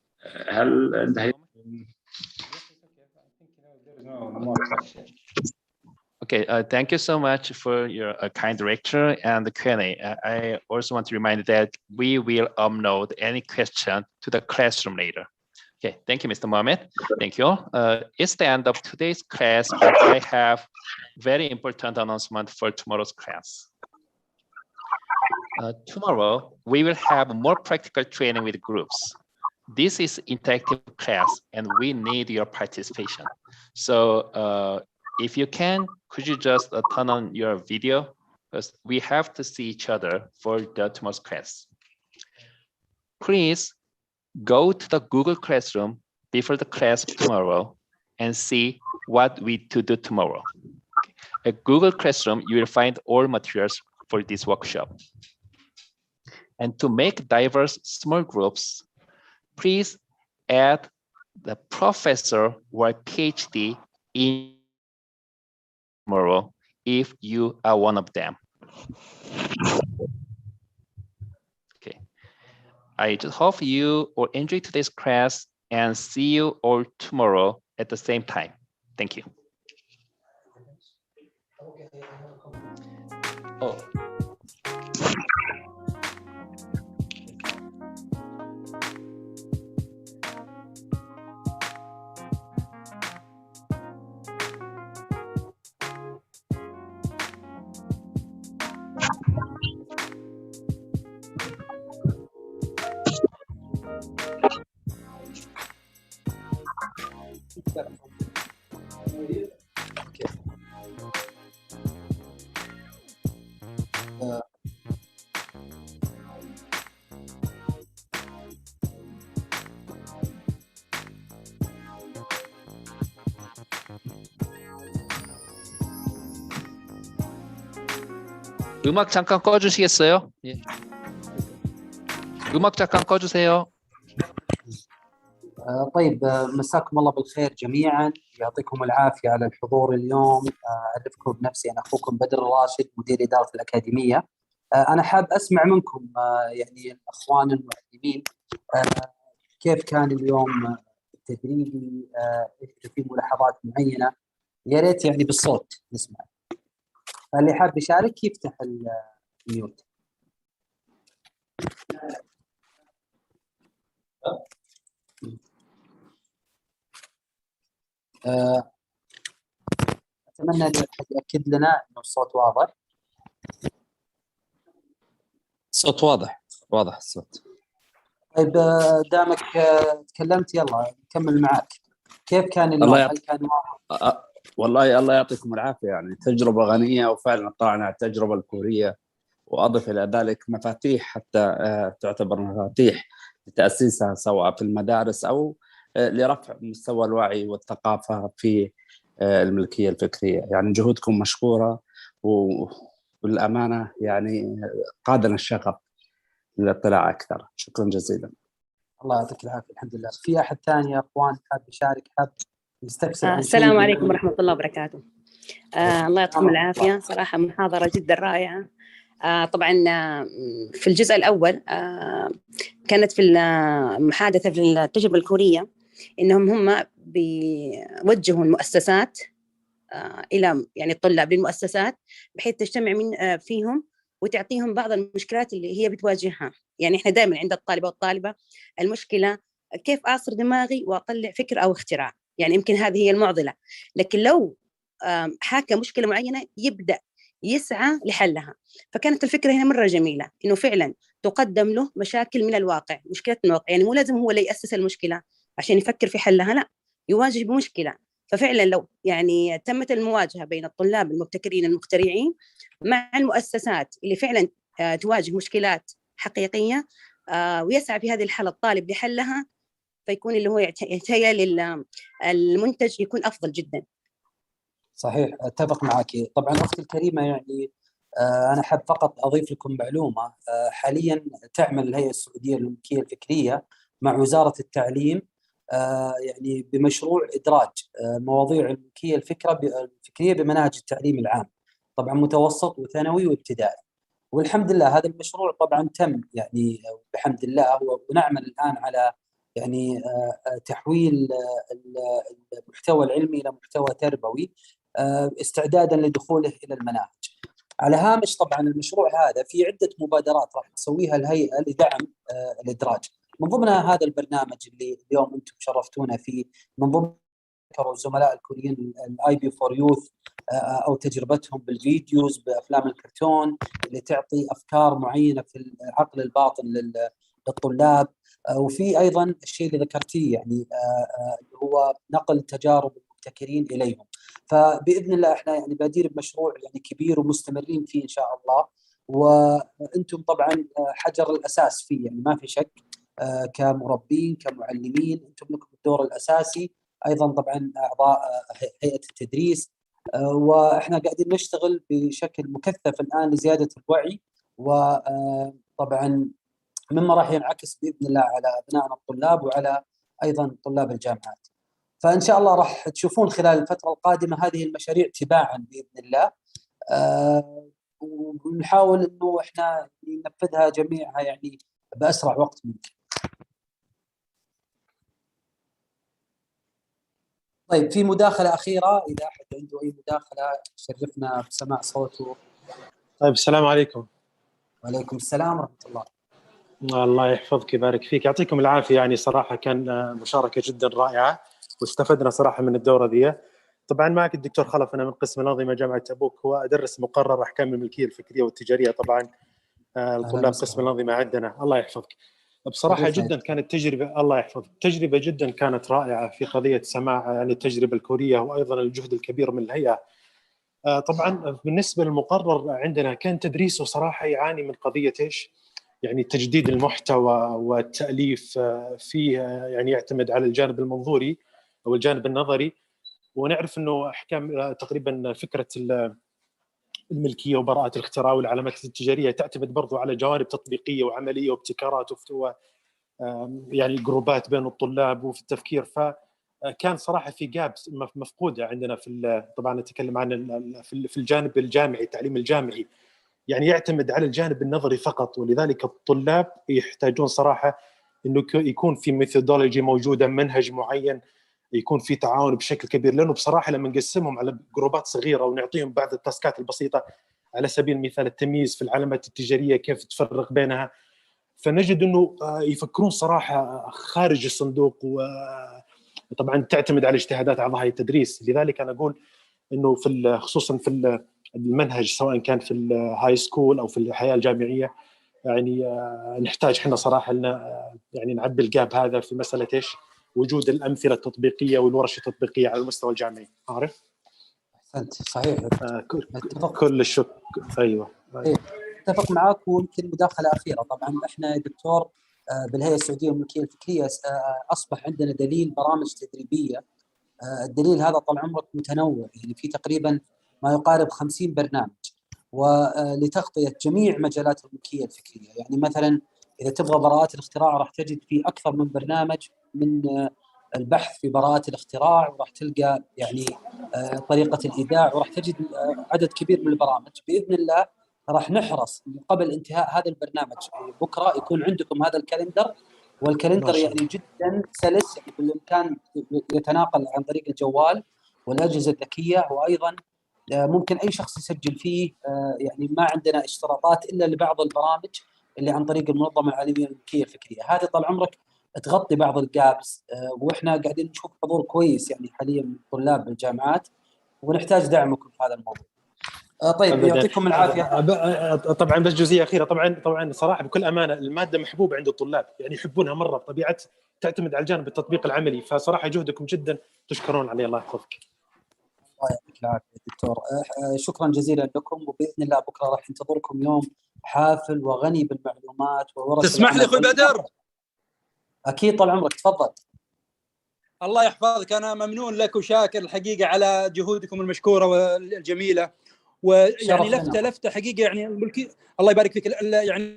Okay, thank you so much for your kind lecture and the Q&A. I also want to remind that we will upload any question to the classroom later. Okay, thank you, Mr. Mohammed. Thank you all. It's the end of today's class, but I have very important announcement for tomorrow's class. Tomorrow, we will have more practical training with groups. This is interactive class and we need your participation. So if you can, could you just turn on your video? Because we have to see each other for the tomorrow's class. Please go to the Google Classroom before the class tomorrow and see what we to do tomorrow. At Google Classroom, you will find all materials for this workshop. And to make diverse small groups, please add the professor or PhD in tomorrow if you are one of them. Okay. I just hope you will enjoy today's class and see you all tomorrow at the same time. Thank you. Oh. 음악 잠깐 꺼주시겠어요? 예. 음악 잠깐 꺼주세요. طيب مساكم الله بالخير جميعا، يعطيكم العافية على الحضور اليوم. أعرفكم بنفسي، أنا أخوكم بدر الراشد مدير إدارة الأكاديمية. أنا حاب أسمع منكم يعني الأخوان المعلمين كيف كان اليوم التدريبي، إذا في ملاحظات معينة يا ريت يعني بالصوت نسمع. اللي حاب يشارك يفتح الميوت. أتمنى أن أحد يأكد لنا أنه الصوت واضح. الصوت واضح الصوت. طيب دامك تكلمت يلا نكمل معك. كيف كان اليوم؟ هل كان والله الله يعطيكم العافية، يعني تجربة غنية، وفعلا طلعنا على التجربة الكورية، وأضف إلى ذلك مفاتيح حتى تعتبر مفاتيح لتأسيسها سواء في المدارس أو لرفع مستوى الوعي والثقافة في الملكية الفكرية. يعني جهودكم مشكورة، والأمانة يعني قادنا الشغف للاطلاع أكثر. شكرا جزيلا. الله يعطيك العافية. الحمد لله. في أحد ثاني يا أخوان حاب يشارك، حاب يستفسر عن شيء؟ السلام عليكم ورحمة الله وبركاته. الله يعطيكم العافية، صراحة محاضرة جدا رائعة. طبعا في الجزء الأول كانت في المحادثة في التجربة الكورية إنهم هم بيوجهوا المؤسسات إلى يعني الطلاب للمؤسسات بحيث تجتمع من فيهم وتعطيهم بعض المشكلات اللي هي بتواجهها. يعني إحنا دائما عند الطالبة والطالبة المشكلة كيف أعصر دماغي وأطلع فكر أو اختراع، يعني يمكن هذه هي المعضلة. لكن لو حاكى مشكلة معينة يبدأ يسعى لحلها. فكانت الفكرة هنا مرة جميلة، إنه فعلا تقدم له مشاكل من الواقع، مشكلة من الواقع. يعني مو لازم هو اللي يأسس المشكلة عشان يفكر في حلها، لا، يواجه بمشكلة. ففعلا لو يعني تمت المواجهة بين الطلاب المبتكرين المخترعين مع المؤسسات اللي فعلا تواجه مشكلات حقيقية ويسعى في هذه الحالة الطالب لحلها، فيكون اللي هو يتهيأ المنتج يكون أفضل جدا. صحيح، أتفق معك. طبعا أختي الكريمة، يعني أنا حاب فقط أضيف لكم معلومة. حاليا تعمل الهيئة السعودية للملكية الفكرية مع وزارة التعليم يعني بمشروع إدراج مواضيع الملكية الفكرية بمناهج التعليم العام، طبعا متوسط وثانوي وابتدائي. والحمد لله هذا المشروع طبعا تم يعني بحمد الله، ونعمل الآن على يعني تحويل المحتوى العلمي إلى محتوى تربوي استعدادا لدخوله إلى المناهج. على هامش طبعا المشروع هذا في عدة مبادرات راح تسويها الهيئة لدعم الإدراج، من ضمنها هذا البرنامج اللي اليوم أنتم شرفتونا فيه، من ضمن الزملاء الكوريين الIB for Youth أو تجربتهم بالفيديوز بأفلام الكرتون اللي تعطي أفكار معينة في العقل الباطن للطلاب. وفي أيضا الشيء اللي ذكرتيه يعني اللي هو نقل تجارب المبتكرين إليهم. فبإذن الله إحنا يعني بادير بمشروع يعني كبير ومستمرين فيه إن شاء الله، وأنتم طبعا حجر الأساس فيه، يعني ما في شك. كمربين كمعلمين أنتم لكم الدور الأساسي، أيضا طبعا أعضاء هيئة التدريس، وإحنا قاعدين نشتغل بشكل مكثف الآن لزيادة الوعي، وطبعا مما راح ينعكس بإذن الله على أبنائنا الطلاب وعلى أيضا طلاب الجامعات. فإن شاء الله راح تشوفون خلال الفترة القادمة هذه المشاريع تباعا بإذن الله، ونحاول إنه إحنا ننفذها جميعها يعني بأسرع وقت ممكن. طيب في مداخلة أخيرة، إذا أحد عنده أي مداخلة شرفنا بسماع صوته. طيب السلام عليكم. وعليكم السلام ورحمة الله. الله يحفظك ويبارك فيك، يعطيكم العافية. يعني صراحة كان مشاركة جدا رائعة واستفدنا صراحة من الدورة دي. طبعا معك الدكتور خلف، أنا من قسم الأنظمة جامعة تبوك، هو أدرس مقرر أحكام الملكية الفكرية والتجارية. طبعا الطلاب قسم الأنظمة عندنا. الله يحفظك. بصراحة جدا كانت تجربة، الله يحفظك، تجربة جدا كانت رائعة في قضية سماع يعني التجربة الكورية، وأيضا الجهد الكبير من الهيئة. طبعا بالنسبة للمقرر عندنا كان تدريسه صراحة يعاني من قضية إيش؟ يعني تجديد المحتوى والتأليف فيه يعني يعتمد على الجانب المنظوري أو الجانب النظري. ونعرف أنه أحكام تقريبا فكرة الملكيه وبراءه الاختراع والعلامات التجاريه تعتمد برضو على جوانب تطبيقيه وعمليه وابتكارات يعني جروبات بين الطلاب وفي التفكير. فكان صراحه في جاب مفقوده عندنا طبعا نتكلم عن في الجانب الجامعي، التعليم الجامعي يعني يعتمد على الجانب النظري فقط، ولذلك الطلاب يحتاجون صراحه انه يكون في ميثودولوجي موجوده، منهج معين، يكون في تعاون بشكل كبير. لانه بصراحه لما نقسمهم على جروبات صغيره ونعطيهم بعض التاسكات البسيطه على سبيل المثال التمييز في العلامات التجاريه كيف تفرق بينها، فنجد انه يفكرون صراحه خارج الصندوق، وطبعا تعتمد على اجتهادات اعضاء هيئه التدريس. لذلك انا اقول انه خصوصا في المنهج سواء كان في الهاي سكول او في الحياه الجامعيه يعني نحتاج احنا صراحه يعني نعبي الجاب هذا في مساله ايش؟ وجود الامثله التطبيقيه والورش التطبيقيه على المستوى الجامعي. عارف؟ احسنت، صحيح. كل الشكر. ايوه اتفق معك. ويمكن مداخله اخيره، طبعا احنا يا دكتور بالهيئه السعوديه للملكيه الفكريه اصبح عندنا دليل برامج تدريبيه. الدليل هذا طال عمرك متنوع، يعني في تقريبا ما يقارب 50 برنامج ولتغطيه جميع مجالات الملكيه الفكريه. يعني مثلا اذا تبغى براءات الاختراع راح تجد في اكثر من برنامج، من البحث في براءات الاختراع، وراح تلقى يعني طريقه الايداع، وراح تجد عدد كبير من البرامج. باذن الله راح نحرص قبل انتهاء هذا البرنامج بكره يكون عندكم هذا الكالندر، والكالندر يعني جدا سلس، يعني بالامكان يتناقل عن طريق الجوال والاجهزه الذكيه، وايضا ممكن اي شخص يسجل فيه. يعني ما عندنا اشتراطات الا لبعض البرامج اللي عن طريق المنظمه العالميه للملكيه الفكريه. هذه طال عمرك تغطي بعض الجابس، واحنا قاعدين نشوف حضور كويس يعني حاليا من طلاب بالجامعات، ونحتاج دعمكم في هذا الموضوع. طيب يعطيكم العافيه. طبعا بس جزئيه اخيره، طبعا صراحه بكل امانه الماده محبوبه عند الطلاب، يعني يحبونها مره بطبيعه تعتمد على الجانب التطبيق العملي، فصراحه جهدكم جدا تشكرون عليه. الله يحفظك. الله يعطيك العافيه دكتور. شكرا جزيلا لكم، وباذن الله بكره راح ينتظركم يوم حافل وغني بالمعلومات وورش. تسمح لي اخوي بدر؟ اكيد طال عمرك، تفضل. الله يحفظك، انا ممنون لك وشاكر الحقيقه على جهودكم المشكوره والجميله، ويعني لفته حقيقه يعني الله يبارك فيك.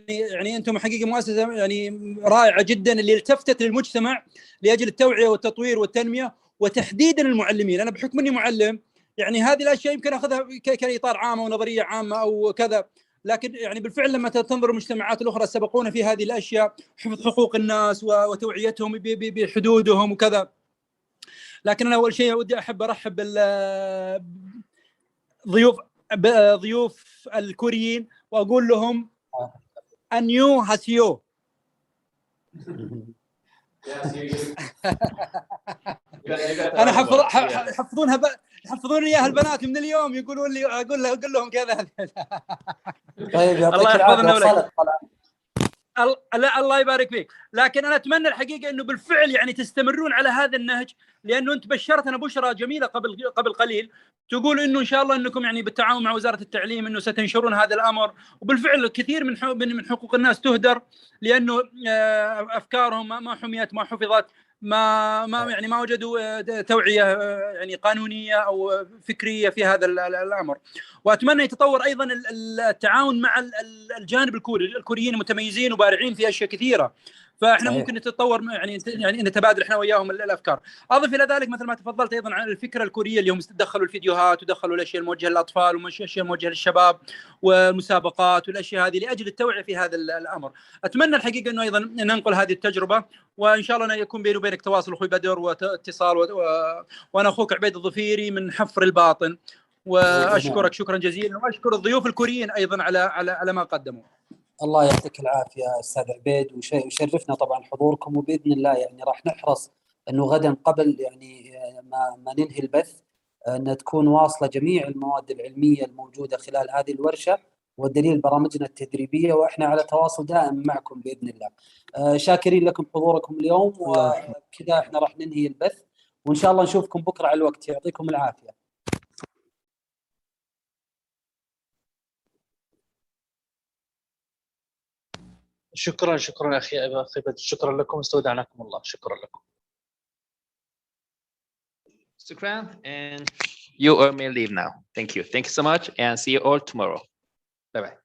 يعني انتم حقيقه مؤسسه يعني رائعه جدا اللي التفتت للمجتمع لاجل التوعيه والتطوير والتنميه، وتحديدا المعلمين. انا بحكم اني معلم يعني هذه الاشياء يمكن اخذها كاطار عام ونظريه عامه او كذا، لكن يعني بالفعل لما تنظر المجتمعات الاخرى سبقونا في هذه الاشياء، حفظ حقوق الناس وتوعيتهم بحدودهم وكذا. لكن انا اول شيء ودي احب ارحب ضيوف الكوريين واقول لهم انيو هاسيو. انا حفظون اياها البنات من اليوم، يقولون لي اقول لهم كذا. طيب الله يحفظنا ولك. الله يبارك فيك. لكن انا اتمنى الحقيقه انه بالفعل يعني تستمرون على هذا النهج، لانه انت بشرتنا بشرى جميله قبل قليل، تقول انه ان شاء الله انكم يعني بالتعاون مع وزاره التعليم انه ستنشرون هذا الامر، وبالفعل كثير من حقوق الناس تهدر لانه افكارهم ما حميت، ما حفظت، ما وجدوا توعيه يعني قانونيه او فكريه في هذا الامر. واتمنى يتطور ايضا التعاون مع الجانب الكوريين متميزين وبارعين في اشياء كثيره، فاحنا ممكن نتطور يعني نتبادل احنا وياهم الافكار. اضف الى ذلك مثل ما تفضلت ايضا عن الفكره الكوريه اللي هم دخلوا الفيديوهات ودخلوا الاشياء الموجهه للاطفال والاشياء الموجهه للشباب والمسابقات والاشياء هذه لاجل التوعيه في هذا الامر. اتمنى الحقيقه انه ايضا ننقل هذه التجربه، وان شاء الله يكون بيني وبينك تواصل اخوي بدر واتصال وانا اخوك عبيد الظفيري من حفر الباطن، واشكرك شكرا جزيلا، واشكر الضيوف الكوريين ايضا على ما قدموا. الله يعطيك العافيه استاذ عبيد، ويشرفنا طبعا حضوركم، وباذن الله يعني راح نحرص انه غدا قبل يعني ما ننهي البث ان تكون واصله جميع المواد العلميه الموجوده خلال هذه الورشه، والدليل برامجنا التدريبيه، واحنا على تواصل دائم معكم باذن الله. شاكرين لكم حضوركم اليوم، وكذا احنا راح ننهي البث، وان شاء الله نشوفكم بكره على الوقت. يعطيكم العافيه. شكرا اخي بدر، شكرا لكم، استودعناكم الله. شكرا لكم. شكرا. And You all may leave now. Thank you. Thank you so much, and see you all tomorrow. Bye-bye.